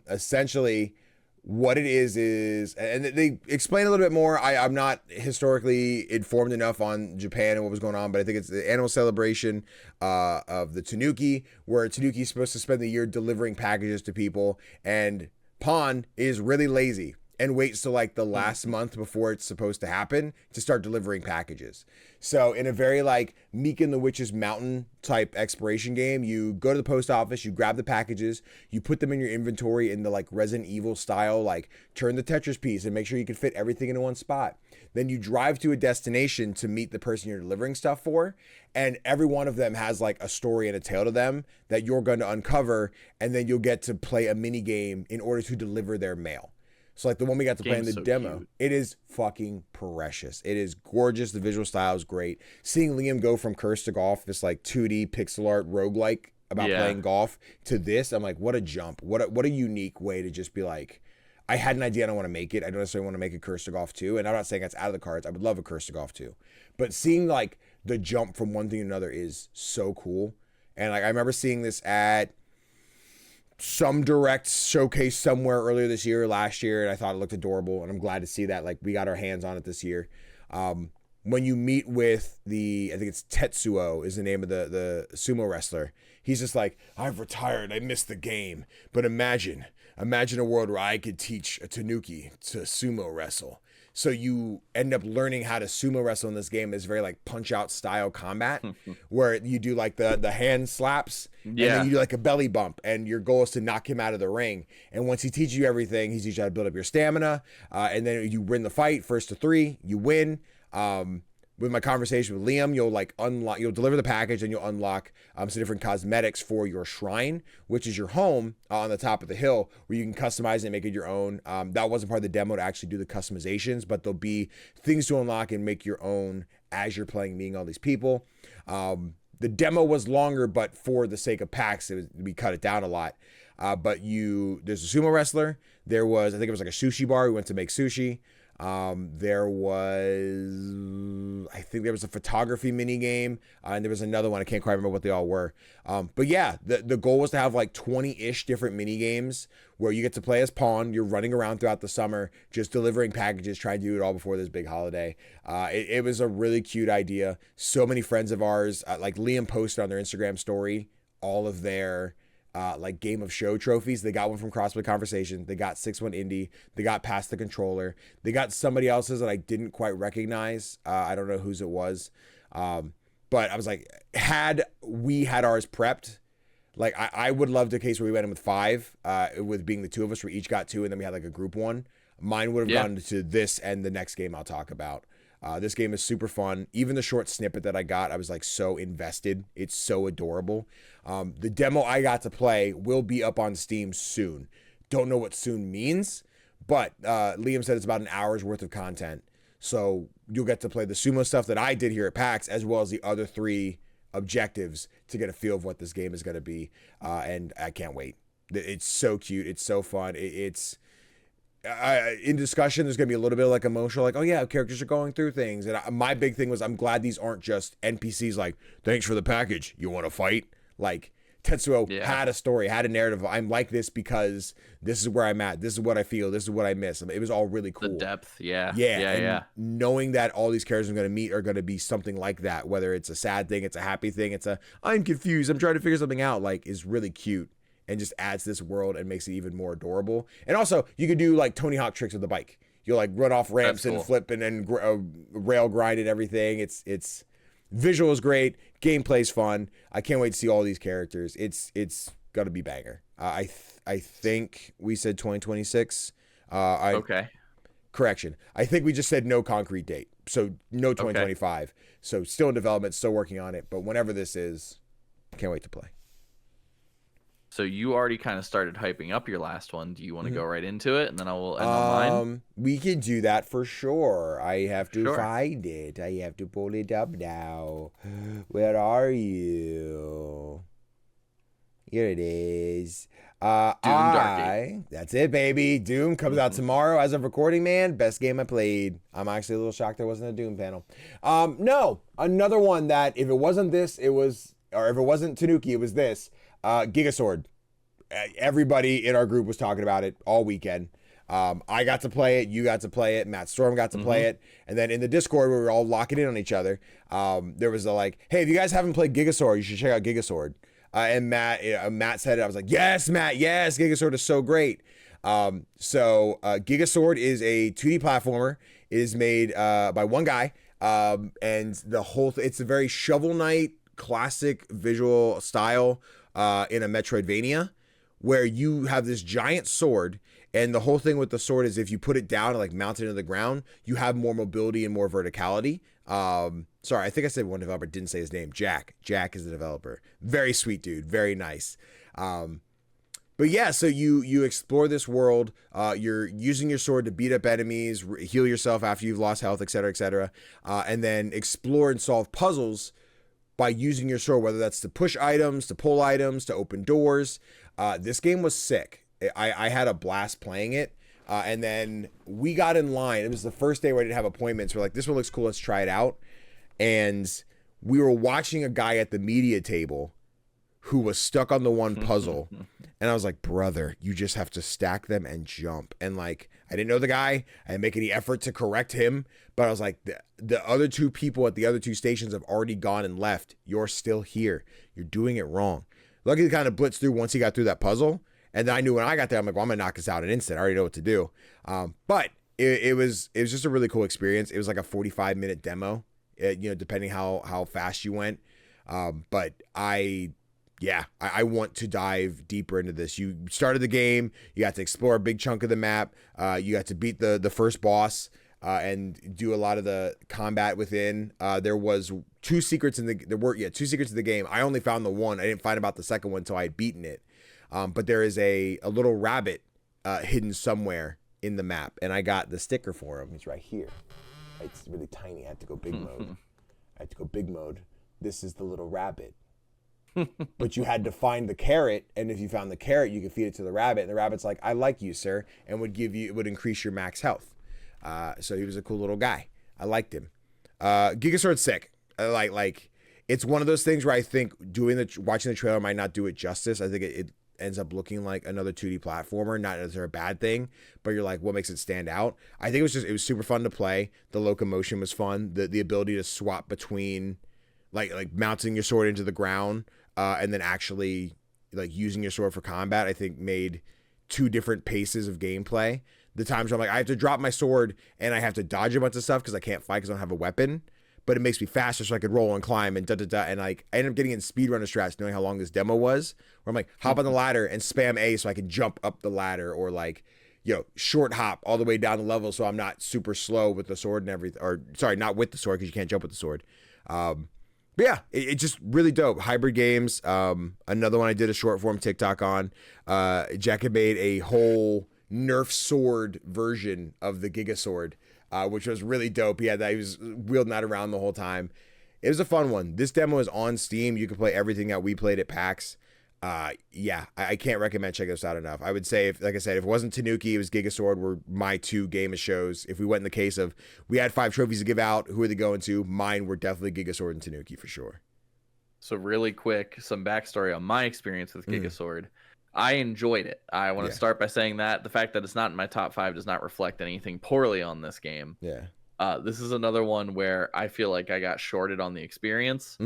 Essentially, what it is, and they explain a little bit more. I'm not historically informed enough on Japan and what was going on, but I think it's the annual celebration of the Tanuki, where Tanuki is supposed to spend the year delivering packages to people, and Pawn is really lazy and waits till like the last month before it's supposed to happen to start delivering packages. So in a very like Meek and the Witch's Mountain type exploration game, you go to the post office, you grab the packages, you put them in your inventory in the like Resident Evil style, like turn the Tetris piece and make sure you can fit everything into one spot. Then you drive to a destination to meet the person you're delivering stuff for. And every one of them has like a story and a tale to them that you're going to uncover. And then you'll get to play a mini game in order to deliver their mail. So like the one we got to play in the demo, cute. It is fucking precious. It is gorgeous. The visual style is great. Seeing Liam go from Curse to Golf, this like 2D pixel art roguelike about playing golf, to this, I'm like, what a jump. What a unique way to just be like, I had an idea, I don't want to make it. I don't necessarily want to make a Curse to Golf 2. And I'm not saying that's out of the cards. I would love a Curse to Golf 2. But seeing like the jump from one thing to another is so cool. And like I remember seeing this at some direct showcase somewhere earlier this year, last year, and I thought it looked adorable, and I'm glad to see that like we got our hands on it this year. When you meet with I think it's Tetsuo is the name of the sumo wrestler. He's just like, I've retired, I missed the game, but imagine a world where I could teach a Tanuki to sumo wrestle. So you end up learning how to sumo wrestle in this game. It's very like punch out style combat where you do like the hand slaps and then you do like a belly bump, and your goal is to knock him out of the ring. And once he teaches you everything, he teaches you how to build up your stamina. And then you win the fight 1 to 3, you win. With my conversation with Liam, you'll deliver the package and you'll unlock some different cosmetics for your shrine, which is your home on the top of the hill, where you can customize it and make it your own. That wasn't part of the demo to actually do the customizations, but there'll be things to unlock and make your own as you're playing, meeting all these people. The demo was longer, but for the sake of PAX, we cut it down a lot. But there's a sumo wrestler. I think it was like a sushi bar. We went to make sushi. I think there was a photography mini game, and there was another one. I can't quite remember what they all were. But yeah, the goal was to have like 20-ish different mini games where you get to play as Pawn. You're running around throughout the summer, just delivering packages, trying to do it all before this big holiday. It was a really cute idea. So many friends of ours, like Liam posted on their Instagram story, all of their like Game of Show trophies. They got one from Crossplay Conversation. They got 6-1 Indie. They got Past the Controller. They got somebody else's that I didn't quite recognize. I don't know whose it was. But I was like, had we had ours prepped, Like I would love the case where we went in with 5, with being the 2 of us, we each got 2, and then we had like a group one. Mine would have gone to this and the next game I'll talk about. This game is super fun. Even the short snippet that I got, I was like so invested. It's so adorable. The demo I got to play will be up on Steam soon. Don't know what soon means, but Liam said it's about an hour's worth of content. So you'll get to play the sumo stuff that I did here at PAX, as well as the other 3 objectives to get a feel of what this game is going to be. And I can't wait. It's so cute. It's so fun. It's in discussion, there's going to be a little bit of like emotional, like, oh yeah, characters are going through things. And my big thing was, I'm glad these aren't just NPCs like, thanks for the package, you want to fight? Like, Tetsuo had a story, had a narrative. I'm like this because this is where I'm at. This is what I feel. This is what I miss. It was all really cool. The depth, yeah. Knowing that all these characters I'm going to meet are going to be something like that, whether it's a sad thing, it's a happy thing, it's a, I'm confused, I'm trying to figure something out, like, is really cute and just adds to this world and makes it even more adorable. And also, you could do like Tony Hawk tricks with the bike. You'll like run off ramps and flip and then rail grind and everything. It's visual is great. Gameplay's fun. I can't wait to see all these characters. It's got to be banger. I think we said 2026. Okay. Correction. I think we just said no concrete date. So no 2025. Okay. So still in development, still working on it. But whenever this is, can't wait to play. So you already kind of started hyping up your last one. Do you want to go right into it, and then I will end on mine? We can do that for sure. I have to find it. I have to pull it up now. Where are you? Here it is. Doom Darky. That's it, baby. Doom comes out tomorrow as of recording, man. Best game I played. I'm actually a little shocked there wasn't a Doom panel. No, another one that if it wasn't this, it was, or if it wasn't Tanuki, it was this. GigaSword. Everybody in our group was talking about it all weekend. I got to play it. You got to play it. Matt Storm got to play it. And then in the Discord, we were all locking in on each other. There was a like, hey, if you guys haven't played GigaSword, you should check out GigaSword. And Matt said it. I was like, yes, Matt, yes, GigaSword is so great. GigaSword is a 2D platformer. It is made by one guy. And the whole it's a very Shovel Knight classic visual style in a Metroidvania, where you have this giant sword, and the whole thing with the sword is if you put it down and like mount it into the ground, you have more mobility and more verticality. Sorry, I think I said one developer, didn't say his name. Jack is the developer. Very sweet dude, very nice. But yeah, so you explore this world. You're using your sword to beat up enemies, heal yourself after you've lost health, etc., and then explore and solve puzzles by using your sword, whether that's to push items, to pull items, to open doors. This game was sick. I had a blast playing it. And then we got in line. It was the first day where I didn't have appointments. We're like, this one looks cool. Let's try it out. And we were watching a guy at the media table who was stuck on the one puzzle. And I was like, brother, you just have to stack them and jump. And like, I didn't know the guy. I didn't make any effort to correct him. But I was like, the other 2 people at the other 2 stations have already gone and left. You're still here. You're doing it wrong. Luckily, he kind of blitzed through once he got through that puzzle. And then I knew when I got there, I'm like, well, I'm going to knock this out in an instant. I already know what to do. But it was just a really cool experience. It was like a 45-minute demo, depending how fast you went. But I want to dive deeper into this. You started the game, you got to explore a big chunk of the map, you got to beat the first boss, and do a lot of the combat within. There was 2 secrets in the 2 secrets of the game. I only found the one. I didn't find about the second one until I had beaten it. But there is a little rabbit hidden somewhere in the map, and I got the sticker for him. He's right here. It's really tiny. I have to go big mode. This is the little rabbit. But you had to find the carrot, and if you found the carrot, you could feed it to the rabbit, and the rabbit's like, I like you, sir, and would increase your max health. So he was a cool little guy. I liked him. Gigasword's sick. Like it's one of those things where I think watching the trailer might not do it justice. I think it ends up looking like another 2D platformer, not necessarily a bad thing, but you're like, what makes it stand out? I think it was super fun to play. The locomotion was fun. The ability to swap between like mounting your sword into the ground, and then actually like using your sword for combat, I think made 2 different paces of gameplay. The times where I'm like, I have to drop my sword and I have to dodge a bunch of stuff because I can't fight because I don't have a weapon. but it makes me faster so I could roll and climb and da-da-da. And like, I ended up getting in speedrunner strats knowing how long this demo was, where I'm like, hop on the ladder and spam A so I can jump up the ladder, or like, you know, short hop all the way down the level so I'm not super slow with the sword and everything. Or sorry, not with the sword, because you can't jump with the sword. But yeah, it's just really dope. Hybrid games. Another one I did a short form TikTok on. Jack had made a whole Nerf sword version of the GigaSword, which was really dope. He was wielding that around the whole time. It was a fun one. This demo is on Steam. You can play everything that we played at PAX. Yeah, I can't recommend checking this out enough. I would say, if it wasn't Tanuki, it was GigaSword were my two game of shows. If we went in the case of, we had 5 trophies to give out, who are they going to? Mine were definitely GigaSword and Tanuki for sure. So really quick, some backstory on my experience with GigaSword. I enjoyed it. I want to start by saying that the fact that it's not in my top 5 does not reflect anything poorly on this game. Yeah. This is another one where I feel like I got shorted on the experience.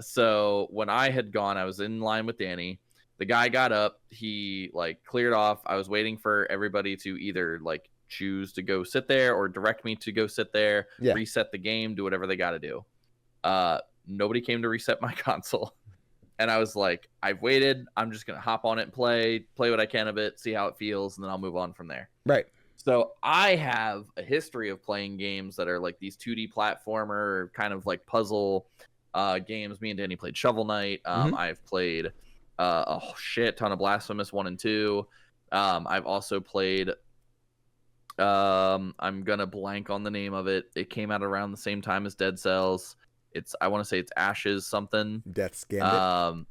So when I had gone, I was in line with Danny. The guy got up, he like cleared off. I was waiting for everybody to either like choose to go sit there or direct me to go sit there, reset the game, do whatever they got to do. Nobody came to reset my console. And I was like, I've waited. I'm just going to hop on it and play what I can of it, see how it feels, and then I'll move on from there. Right. So I have a history of playing games that are like these 2D platformer kind of like puzzle games. Me and Danny played Shovel Knight. I've played a shit ton of Blasphemous 1 and 2. I've also played I'm gonna blank on the name of it. It came out around the same time as Dead Cells. I want to say it's Ashes something. Death's Gambit.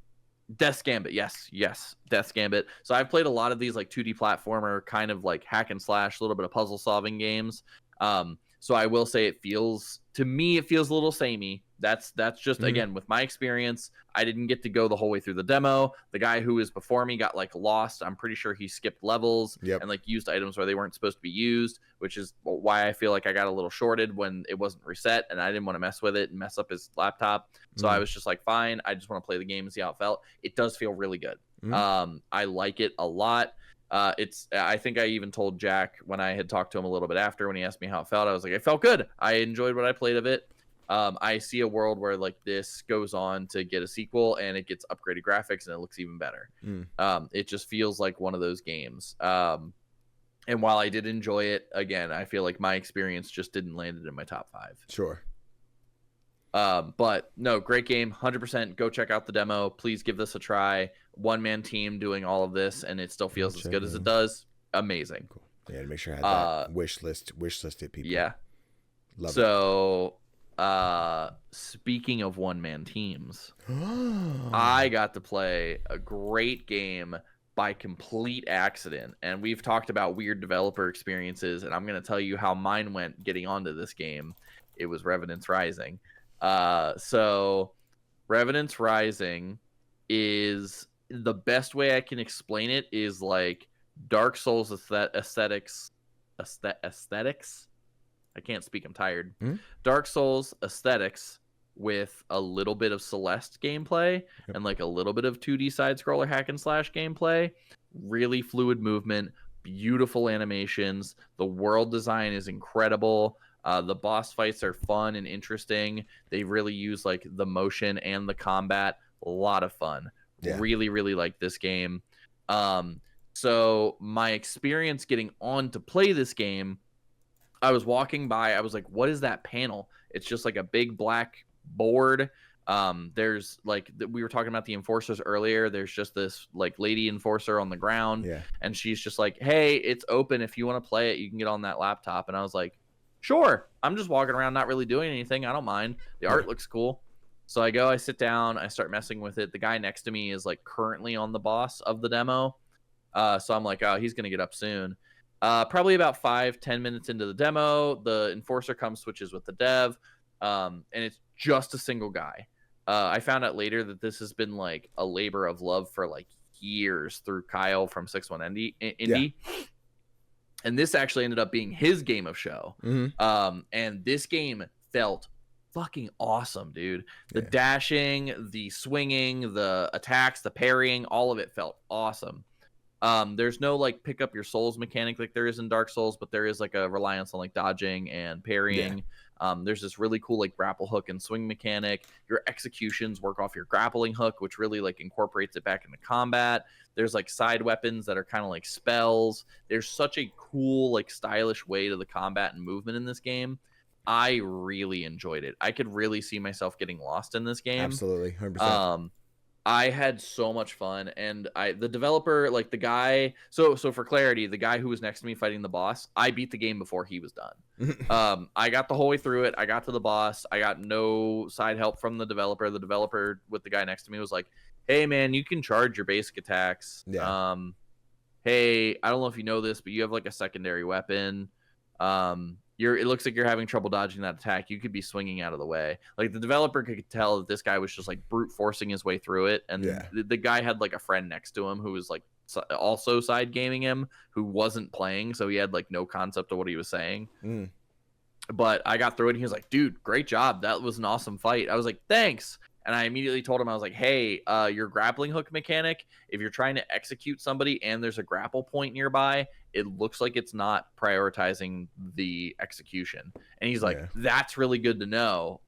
Death's Gambit, yes, Death's Gambit. So I've played a lot of these like 2D platformer, kind of like hack and slash, a little bit of puzzle solving games. So I will say it feels a little samey. That's just again with my experience. I didn't get to go the whole way through the demo. The guy who was before me got like lost. I'm pretty sure he skipped levels and like used items where they weren't supposed to be used, which is why I feel like I got a little shorted when it wasn't reset, and I didn't want to mess with it and mess up his laptop. So I was just like, fine, I just want to play the game and see how it felt. It does feel really good. I like it a lot. I think I even told Jack when I had talked to him a little bit after, when he asked me how it felt, I was like, it felt good. I enjoyed what I played of it. I see a world where like this goes on to get a sequel and it gets upgraded graphics and it looks even better. It just feels like one of those games. And while I did enjoy it, again, I feel like my experience just didn't land it in my top 5. Sure. But no, great game. 100% go check out the demo. Please give this a try. One-man team doing all of this, and it still feels as good as it does. Amazing. Cool. Yeah, to make sure I had that wish listed people. Yeah. Love it. So, speaking of one-man teams, I got to play a great game by complete accident. And we've talked about weird developer experiences, and I'm going to tell you how mine went getting onto this game. It was Revenant's Rising. So Revenant's Rising is, the best way I can explain it is like Dark Souls aesthetics. I can't speak, I'm tired. Dark Souls aesthetics with a little bit of Celeste gameplay and like a little bit of 2D side scroller hack and slash gameplay. Really fluid movement, beautiful animations. The world design is incredible. The boss fights are fun and interesting. They really use like the motion and the combat. A lot of fun. Really, really like this game. So my experience getting on to play this game, I was walking by, I was like, what is that panel? It's just like a big black board. There's like, we were talking about the enforcers earlier. There's just this like lady enforcer on the ground. And she's just like, hey, it's open. If you want to play it, you can get on that laptop. And I was like, sure. I'm just walking around not really doing anything. I don't mind. The art looks cool. So I go, I sit down, I start messing with it. The guy next to me is like currently on the boss of the demo. So I'm like, oh, he's going to get up soon. Probably about 5-10 minutes into the demo, the enforcer comes, switches with the dev, and it's just a single guy. I found out later that this has been like a labor of love for like years through Kyle from 6-1 Indie. And this actually ended up being his game of show. And this game felt fucking awesome, dude. The dashing, the swinging, the attacks, the parrying, all of it felt awesome. There's no like pick up your souls mechanic like there is in Dark Souls, but there is like a reliance on like dodging and parrying. There's this really cool like grapple hook and swing mechanic. Your executions work off your grappling hook, which really like incorporates it back into combat. There's like side weapons that are kind of like spells. There's such a cool like stylish way to the combat and movement in this game. I really enjoyed it. I could really see myself getting lost in this game. Absolutely, 100%. I had so much fun, and the developer, like the guy, so for clarity, the guy who was next to me fighting the boss, I beat the game before he was done. I got the whole way through it. I got to the boss. I got no side help from the developer. The developer with the guy next to me was like, "Hey man, you can charge your basic attacks. Hey, I don't know if you know this, but you have like a secondary weapon. It looks like you're having trouble dodging that attack. You could be swinging out of the way." Like the developer could tell that this guy was just like brute forcing his way through it, and the guy had like a friend next to him who was like also side gaming him, who wasn't playing, so he had like no concept of what he was saying. But I got through it, and he was like, "Dude, great job. That was an awesome fight." I was like, "Thanks." And I immediately told him, I was like, "Hey, your grappling hook mechanic, if you're trying to execute somebody and there's a grapple point nearby, it looks like it's not prioritizing the execution." And he's like, "That's really good to know,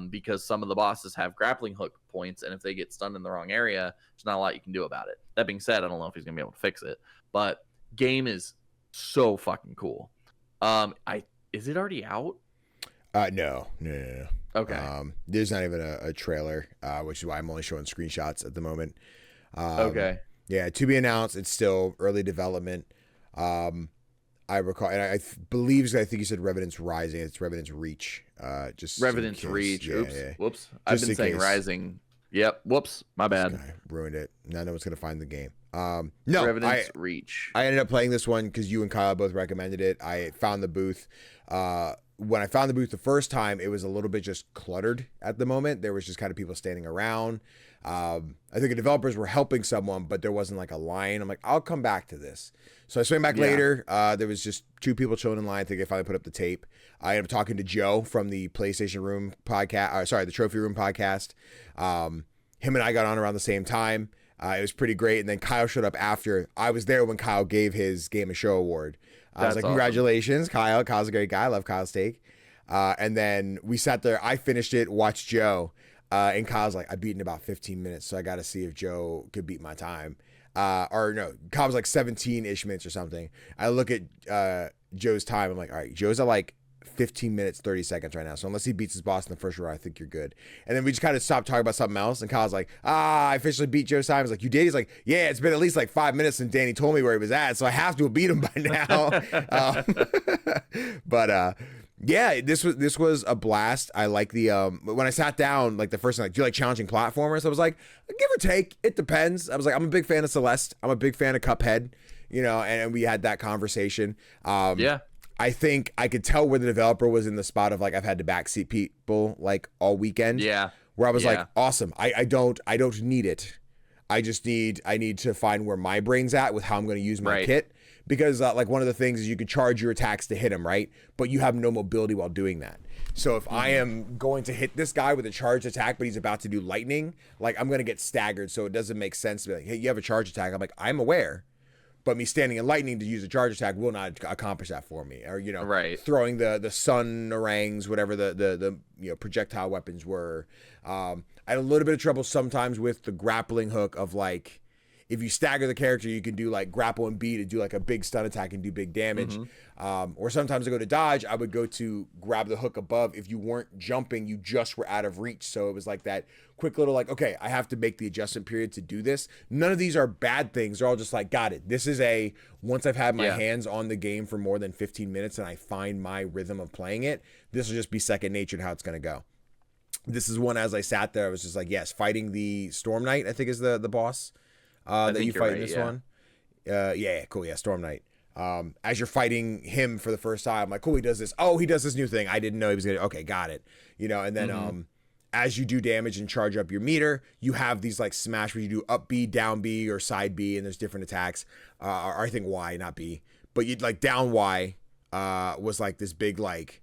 because some of the bosses have grappling hook points, and if they get stunned in the wrong area, there's not a lot you can do about it." That being said, I don't know if he's going to be able to fix it, but game is so fucking cool. Is it already out? No. Okay. There's not even a trailer, which is why I'm only showing screenshots at the moment. Okay. Yeah, to be announced. It's still early development. I recall, and I believe, I think you said Revenant's Rising. It's Revenant's Reach. Just Revenant's Reach. Yeah, Oops. yeah. Whoops. I've been saying Rising. Yep. Whoops. My bad. Ruined it. Now no one's gonna find the game. No, Revenant's Reach. I ended up playing this one because you and Kyle both recommended it. I found the booth. When I found the booth the first time, it was a little bit just cluttered at the moment. There was just kind of people standing around. I think the developers were helping someone, but there wasn't like a line. I'm like, I'll come back to this. So I swing back later. There was just two people chilling in line. I think I finally put up the tape. I ended up talking to Joe from the PlayStation Room podcast. The Trophy Room podcast. Him and I got on around the same time. It was pretty great. And then Kyle showed up after. I was there when Kyle gave his Game of Show award. I was like, congratulations, Kyle. Kyle's a great guy. I love Kyle's take. And then we sat there. I finished it, watched Joe. And Kyle's like, I beat in about 15 minutes, so I got to see if Joe could beat my time. Or no, Kyle was like 17-ish minutes or something. I look at Joe's time. I'm like, all right, Joe's at like 15 minutes, 30 seconds right now. So unless he beats his boss in the first round, I think you're good. And then we just kind of stopped talking about something else. And Kyle's like, I officially beat Joe's time. I was like, you did? He's like, yeah, it's been at least like 5 minutes since Danny told me where he was at. So I have to have beat him by now. Yeah, this was a blast. I like the when I sat down, like the first thing, like, do you like challenging platformers? I was like, give or take, it depends. I was like, I'm a big fan of Celeste. I'm a big fan of Cuphead, and we had that conversation. I think I could tell where the developer was in the spot of like, I've had to backseat people like all weekend. Yeah. Where I was like, awesome. I don't need it. I need to find where my brain's at with how I'm going to use my kit. Because like one of the things is you can charge your attacks to hit him, right? But you have no mobility while doing that. So if I am going to hit this guy with a charged attack, but he's about to do lightning, like I'm going to get staggered. So it doesn't make sense to be like, hey, you have a charge attack. I'm like, I'm aware. But me standing in lightning to use a charge attack will not accomplish that for me. Or, throwing the sun orangs, whatever the projectile weapons were. I had a little bit of trouble sometimes with the grappling hook of like, if you stagger the character, you can do like grapple and B to do like a big stun attack and do big damage. Or sometimes I go to dodge, I would go to grab the hook above. If you weren't jumping, you just were out of reach. So it was like that quick little like, okay, I have to make the adjustment period to do this. None of these are bad things. They're all just like, got it. This is once I've had my hands on the game for more than 15 minutes and I find my rhythm of playing it, this will just be second nature to how it's going to go. This is one, as I sat there, I was just like, yes, fighting the Storm Knight, I think is the boss. That you fight in this one. Cool. Yeah, Storm Knight. As you're fighting him for the first time, I'm like, cool, he does this. Oh, he does this new thing. I didn't know he was gonna. Okay, got it. And then as you do damage and charge up your meter, you have these like smash where you do up B, down B, or side B, and there's different attacks. Or I think Y, not B, but you'd like down Y was like this big like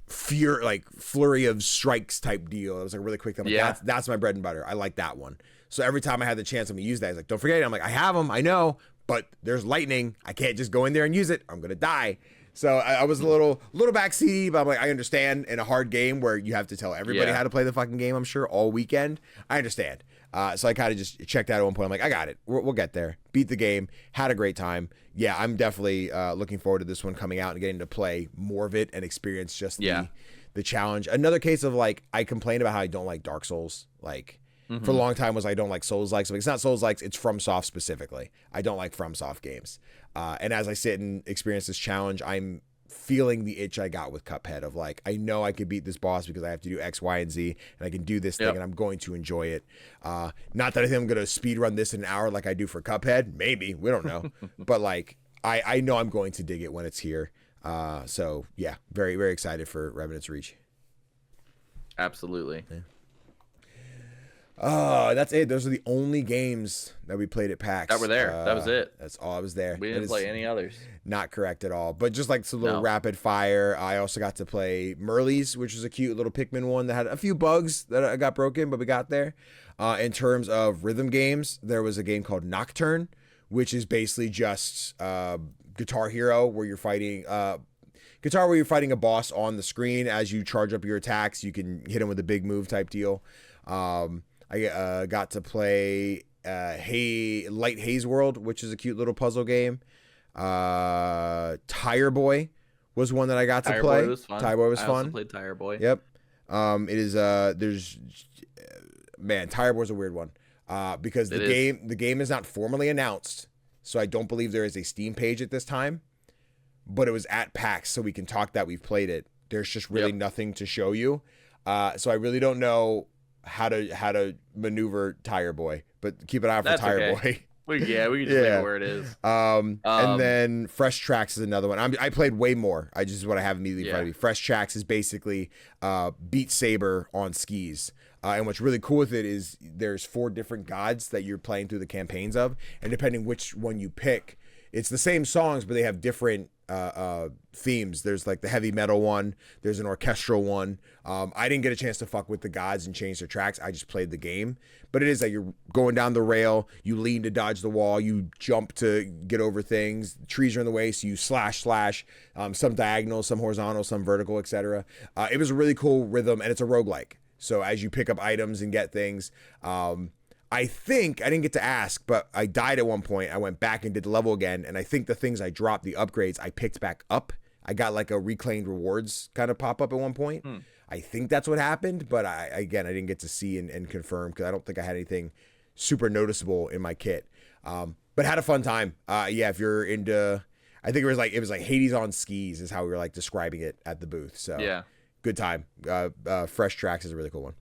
flurry of strikes type deal. It was like a really quick thing. Like, that's my bread and butter. I like that one. So every time I had the chance, I'm gonna use that. He's like, don't forget it. I'm like, I have them, I know, but there's lightning. I can't just go in there and use it. I'm gonna die. So I was a little backseaty, but I'm like, I understand in a hard game where you have to tell everybody how to play the fucking game, I'm sure, all weekend. I understand. So I kind of just checked out at one point. I'm like, I got it. We'll get there. Beat the game. Had a great time. Yeah, I'm definitely looking forward to this one coming out and getting to play more of it and experience just the challenge. Another case of like, I complained about how I don't like Dark Souls. Like, for a long time was I don't like Souls-likes. Like, it's not Souls-likes, it's FromSoft specifically. I don't like FromSoft games. And as I sit and experience this challenge, I'm feeling the itch I got with Cuphead of like, I know I could beat this boss because I have to do X, Y, and Z, and I can do this thing and I'm going to enjoy it. Not that I think I'm going to speed run this in an hour like I do for Cuphead. Maybe, we don't know. But like, I know I'm going to dig it when it's here. So yeah, very, very excited for Revenant's Reach. Absolutely. Yeah. That's it. Those are the only games that we played at PAX. That were there. That was it. That's all I was there. We didn't play any others. Not correct at all. But just like some little rapid fire. I also got to play Merleys, which was a cute little Pikmin one that had a few bugs that got broken, but we got there. In terms of rhythm games, there was a game called Nocturne, which is basically just Guitar Hero, where you're fighting where you're fighting a boss on the screen. As you charge up your attacks, you can hit him with a big move type deal. I got to play Light Haze World, which is a cute little puzzle game. Tire Boy was one that I got to play. Tire Boy was fun. I also played Tire Boy. Yep. It is Tire Boy is a weird one. Because the game is not formally announced, so I don't believe there is a Steam page at this time. But it was at PAX, so we can talk that we've played it. There's just really nothing to show you. So I really don't know how to maneuver Tire Boy, but keep an eye out for Tire Boy. We can just leave it where it is. And then Fresh Tracks is another one. I played way more. This is what I have immediately in front of me. Fresh Tracks is basically Beat Saber on skis. And what's really cool with it is there's 4 different gods that you're playing through the campaigns of, and depending which one you pick, it's the same songs, but they have different themes. There's like the heavy metal one, there's an orchestral one. I didn't get a chance to fuck with the gods and change their tracks. I just played the game. But it is that you're going down the rail, you lean to dodge the wall, you jump to get over things, trees are in the way, so you slash, some diagonal, some horizontal, some vertical, etc. It was a really cool rhythm, and it's a roguelike. So as you pick up items and get things, I think, I didn't get to ask, but I died at one point. I went back and did the level again, and I think the things I dropped, the upgrades, I picked back up. I got like a reclaimed rewards kind of pop up at one point. I think that's what happened, but I didn't get to see and confirm because I don't think I had anything super noticeable in my kit. But had a fun time. If you're into, I think it was like Hades on skis is how we were like describing it at the booth. So yeah, good time. Fresh Tracks is a really cool one.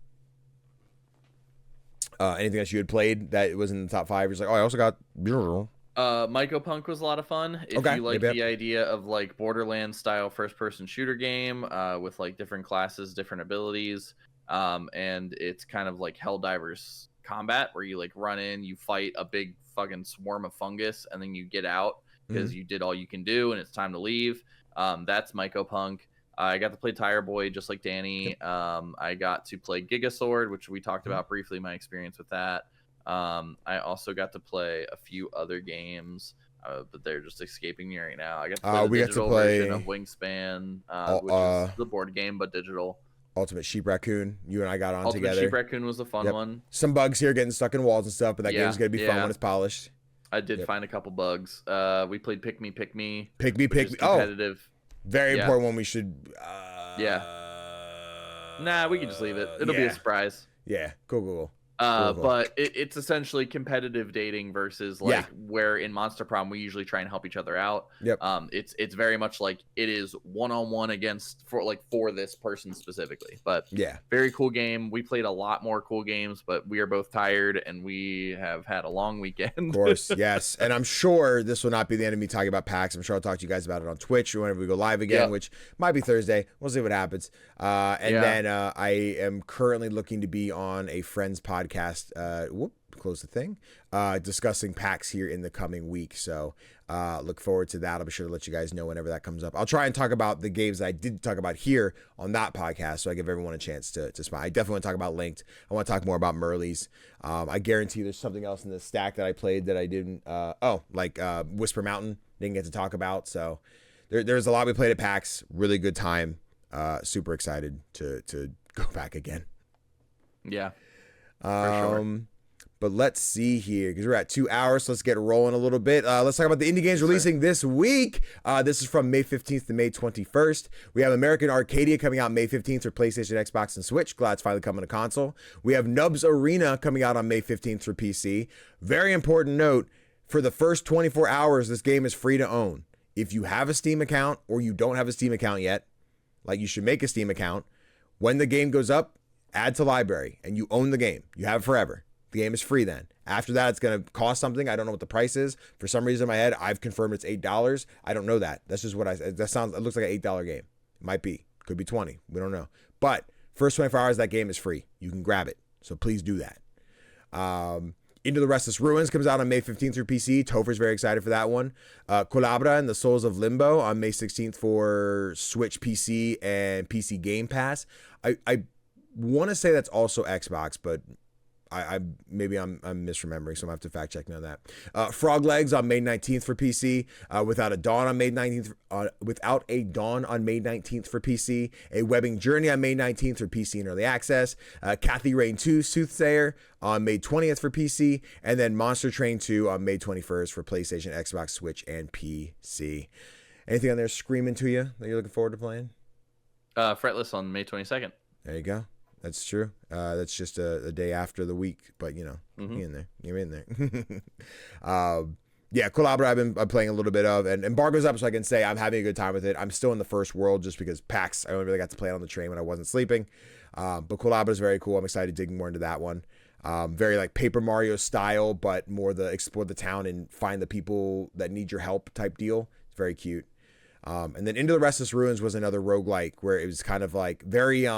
Anything else you had played that was in the top 5? You're like, I also got Mycopunk was a lot and if you like the idea of like Borderlands style first-person shooter game with like different classes, different abilities, and it's kind of like Helldivers combat where you like run in, you fight a big fucking swarm of fungus, and then you get out because you did all you can do and it's time to leave. That's Mycopunk. I got to play Tire Boy just like Danny. I got to play GigaSword, which we talked about briefly, my experience with that. I also got to play a few other games, but they're just escaping me right now. I got to play the digital version of Wingspan, which is the board game, but digital. Ultimate Sheep Raccoon, you and I got on together. Ultimate Sheep Raccoon was a fun one. Some bugs here getting stuck in walls and stuff, but that game's going to be fun when it's polished. I did find a couple bugs. We played Pick Me. Pick Me. Competitive. Very important one. We should. Nah, we can just leave it. It'll be a surprise. Yeah. Cool. But it's essentially competitive dating versus like where in Monster Prom we usually try and help each other out. Yep. It's very much like it is one-on-one against for this person specifically. But very cool game. We played a lot more cool games, but we are both tired and we have had a long weekend. Of course, yes. And I'm sure this will not be the end of me talking about PAX. I'm sure I'll talk to you guys about it on Twitch or whenever we go live again, which might be Thursday. We'll see what happens. Then I am currently looking to be on a friend's podcast podcast. Close the thing. Discussing PAX here in the coming week. So look forward to that. I'll be sure to let you guys know whenever that comes up. I'll try and talk about the games that I did talk about here on that podcast, so I give everyone a chance to spot. I definitely want to talk about Linked. I want to talk more about Merleys. I guarantee there's something else in the stack that I played that I didn't. Whisper Mountain didn't get to talk about. So there's a lot we played at PAX. Really good time. Super excited to go back again. Yeah, for sure. But let's see here, because we're at 2 hours, so let's get rolling a little bit. Let's talk about the indie games releasing this week. This is from May 15th to May 21st. We have American Arcadia coming out May 15th for PlayStation, Xbox, and Switch. Glad it's finally coming to console. We have Nubs Arena coming out on May 15th for PC. Very important note, for the first 24 hours, this game is free to own. If you have a Steam account or you don't have a Steam account yet, like, you should make a Steam account. When the game goes up, add to library, and you own the game. You have it forever. The game is free then. After that, it's going to cost something. I don't know what the price is. For some reason in my head, I've confirmed it's $8. I don't know that. That's just what it looks like an $8 game. It might be. Could be 20. We don't know. But first 24 hours, that game is free. You can grab it. So please do that. Into the Restless Ruins comes out on May 15th through PC. Topher's very excited for that one. Colabra and the Souls of Limbo on May 16th for Switch, PC, and PC Game Pass. I want to say that's also Xbox, but I'm misremembering, so I'm gonna have to fact check me on that. Frog Legs on May 19th for PC. Without a Dawn on May 19th. Without a Dawn on May 19th for PC. A Webbing Journey on May 19th for PC and Early Access. Kathy Rain 2 Soothsayer on May 20th for PC, and then Monster Train 2 on May 21st for PlayStation, Xbox, Switch, and PC. Anything on there screaming to you that you're looking forward to playing? Fretless on May 22nd. There you go. That's true. That's just a day after the week, but you know, you're in there. Yeah, Collabora I'm playing a little bit of, and Embargo's up, so I can say I'm having a good time with it. I'm still in the first world just because PAX, I only really got to play it on the train when I wasn't sleeping. But Collabora is very cool. I'm excited to dig more into that one. Very like Paper Mario style, but more the explore the town and find the people that need your help type deal. It's very cute. And then Into the Restless Ruins was another roguelike where it was kind of like very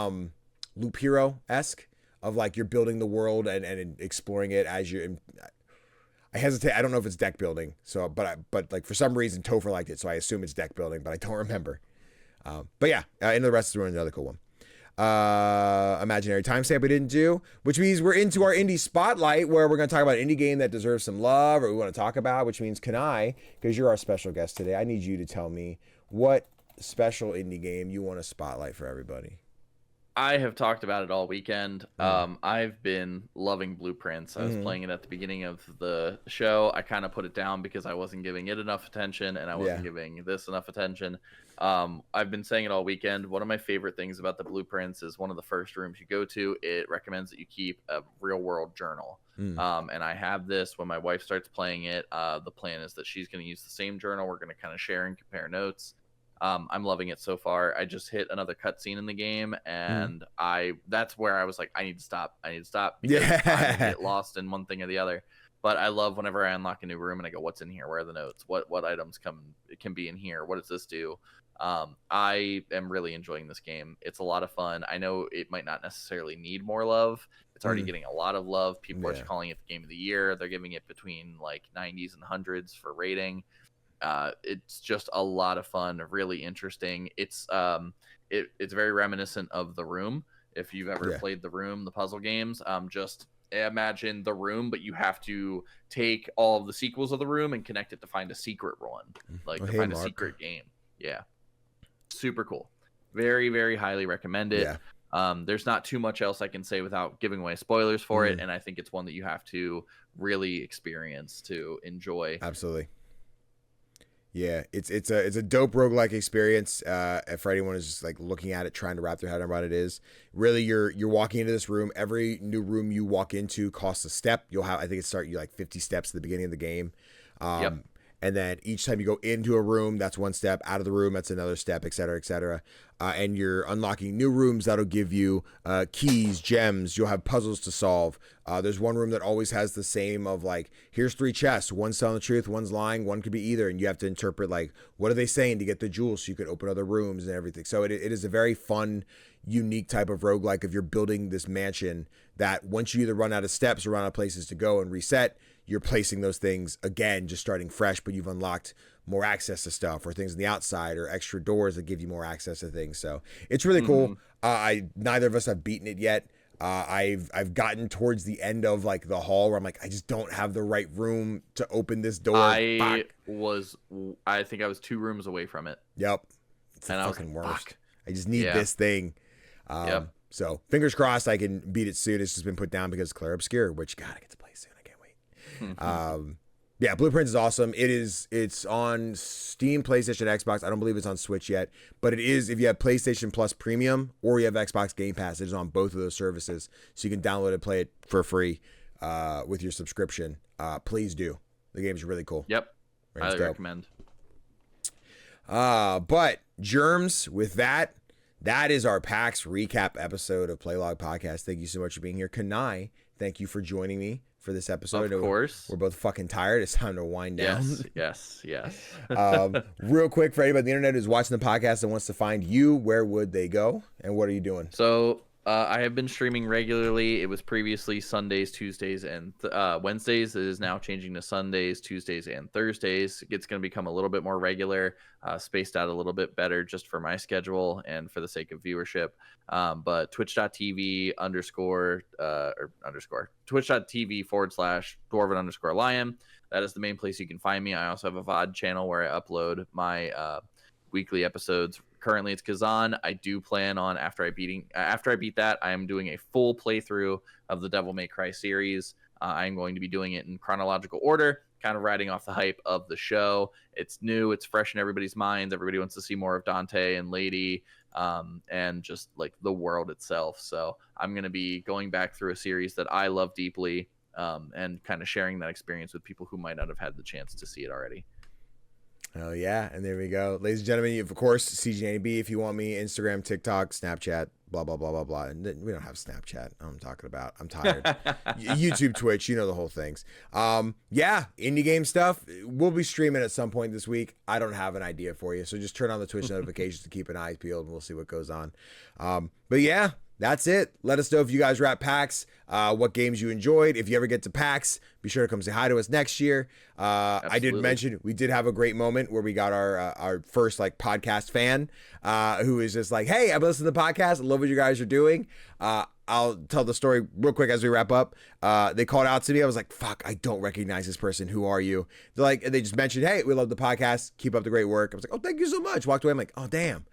Loop Hero-esque, of like you're building the world and exploring it as you're in. I hesitate. I don't know if it's deck building. So, but like for some reason Topher liked it, so I assume it's deck building, but I don't remember. But yeah, Into the Restless Ruins, another cool one. Imaginary timestamp we didn't do, which means we're into our indie spotlight, where we're going to talk about an indie game that deserves some love, or we want to talk about, which means Kani, because you're our special guest today, I need you to tell me what special indie game you want to spotlight for everybody. I have talked about it all weekend. I've been loving Blueprints. I was playing it at the beginning of the show. I kind of put it down because I wasn't giving it enough attention, and I wasn't giving this enough attention. I've been saying it all weekend. One of my favorite things about the Blueprints is one of the first rooms you go to, it recommends that you keep a real world journal. And I have this when my wife starts playing it. The plan is that she's going to use the same journal. We're going to kind of share and compare notes. I'm loving it so far. I just hit another cutscene in the game, and that's where I was like, I need to stop because I get lost in one thing or the other. But I love whenever I unlock a new room and I go, what's in here? Where are the notes? What items can be in here? What does this do? I am really enjoying this game. It's a lot of fun. I know it might not necessarily need more love. It's already getting a lot of love. People are calling it the game of the year. They're giving it between like 90s and 100s for rating. It's just a lot of fun, really interesting. It's very reminiscent of The Room. If you've ever played The Room, the puzzle games, just imagine The Room, but you have to take all of the sequels of The Room and connect it to find a secret one, find a secret game. Yeah, super cool. Very, very highly recommend it. There's not too much else I can say without giving away spoilers for it, and I think it's one that you have to really experience to enjoy. Absolutely. Yeah, it's a dope roguelike experience. For anyone who's just like looking at it, trying to wrap their head around what it is. Really, you're walking into this room. Every new room you walk into costs a step. You'll have, I think it starts you like 50 steps at the beginning of the game. And then each time you go into a room, that's one step. Out of the room, that's another step, et cetera, et cetera. And you're unlocking new rooms that'll give you keys, gems. You'll have puzzles to solve. There's one room that always has the same of like, here's 3 chests. One's telling the truth, one's lying, one could be either. And you have to interpret like, what are they saying to get the jewels so you can open other rooms and everything. So it is a very fun, unique type of roguelike if you're building this mansion that once you either run out of steps or run out of places to go and reset, you're placing those things again, just starting fresh, but you've unlocked more access to stuff or things on the outside or extra doors that give you more access to things. So it's really cool. Neither of us have beaten it yet. I've gotten towards the end of like the hall where I'm like, I just don't have the right room to open this door. I think I was 2 rooms away from it. Yep. It's the fucking worst. I just need this thing. So fingers crossed I can beat it soon. It's just been put down because Claire Obscure, which God, I get to play soon. I can't wait. Yeah, Blueprints is awesome. It's on Steam, PlayStation, Xbox. I don't believe it's on Switch yet, but it is if you have PlayStation Plus Premium or you have Xbox Game Pass. It is on both of those services, so you can download and play it for free with your subscription. Please do. The game's really cool. Yep, highly recommend. But Germs, with that is our PAX recap episode of Playlog Podcast. Thank you so much for being here. Kani, thank you for joining me for this episode. Of course. We're both fucking tired. It's time to wind down. Yes. Real quick, for anybody on the internet who's watching the podcast and wants to find you, where would they go? And what are you doing? So I have been streaming regularly. It was previously Sundays, Tuesdays, and Wednesdays. It is now changing to Sundays, Tuesdays, and Thursdays. It's going to become a little bit more regular, spaced out a little bbit better just for my schedule and for the sake of viewership. But twitch.tv twitch.tv/Dwarven_Lion. That is the main place you can find me. I also have a VOD channel where I upload my weekly episodes. Currently it's Kazan. I do plan on after I beat that, I am doing a full playthrough of the Devil May Cry series. I'm going to be doing it in chronological order, kind of riding off the hype of the show. It's new, it's fresh in everybody's minds. Everybody wants to see more of Dante and Lady, and just like the world itself. So I'm going to be going back through a series that I love deeply, and kind of sharing that experience with people who might not have had the chance to see it already. Oh yeah, and there we go, ladies and gentlemen. Of course, CGDannyB. If you want me, Instagram, TikTok, Snapchat, blah blah blah blah blah. And we don't have Snapchat. I'm talking about. I'm tired. YouTube, Twitch, you know the whole things. Yeah, indie game stuff. We'll be streaming at some point this week. I don't have an idea for you, so just turn on the Twitch notifications to keep an eye peeled, and we'll see what goes on. But yeah. That's it. Let us know if you guys were at PAX, what games you enjoyed. If you ever get to PAX, be sure to come say hi to us next year. I did mention we did have a great moment where we got our first like podcast fan who is just like, hey, I've listened to the podcast. I love what you guys are doing. I'll tell the story real quick as we wrap up. They called out to me. I was like, fuck, I don't recognize this person. Who are you? They're like, they just mentioned, hey, we love the podcast. Keep up the great work. I was like, oh, thank you so much. Walked away. I'm like, oh, damn.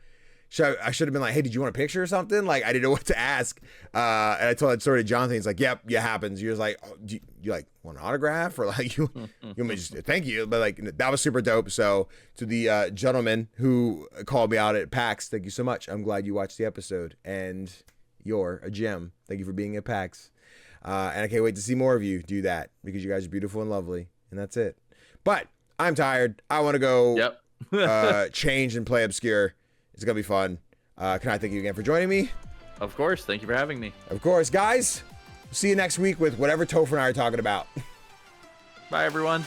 I should have been like, hey, did you want a picture or something? Like, I didn't know what to ask. And I told that story to Jonathan. He's like, yep, yeah, happens. You're like, oh, do you like want an autograph or like you may just thank you. But like, that was super dope. So to the gentleman who called me out at PAX, thank you so much. I'm glad you watched the episode and you're a gem. Thank you for being at PAX. And I can't wait to see more of you do that because you guys are beautiful and lovely. And that's it. But I'm tired. I want to go change and play Obscure. It's going to be fun. Can I thank you again for joining me? Of course. Thank you for having me. Of course. Guys, see you next week with whatever Topher and I are talking about. Bye, everyone.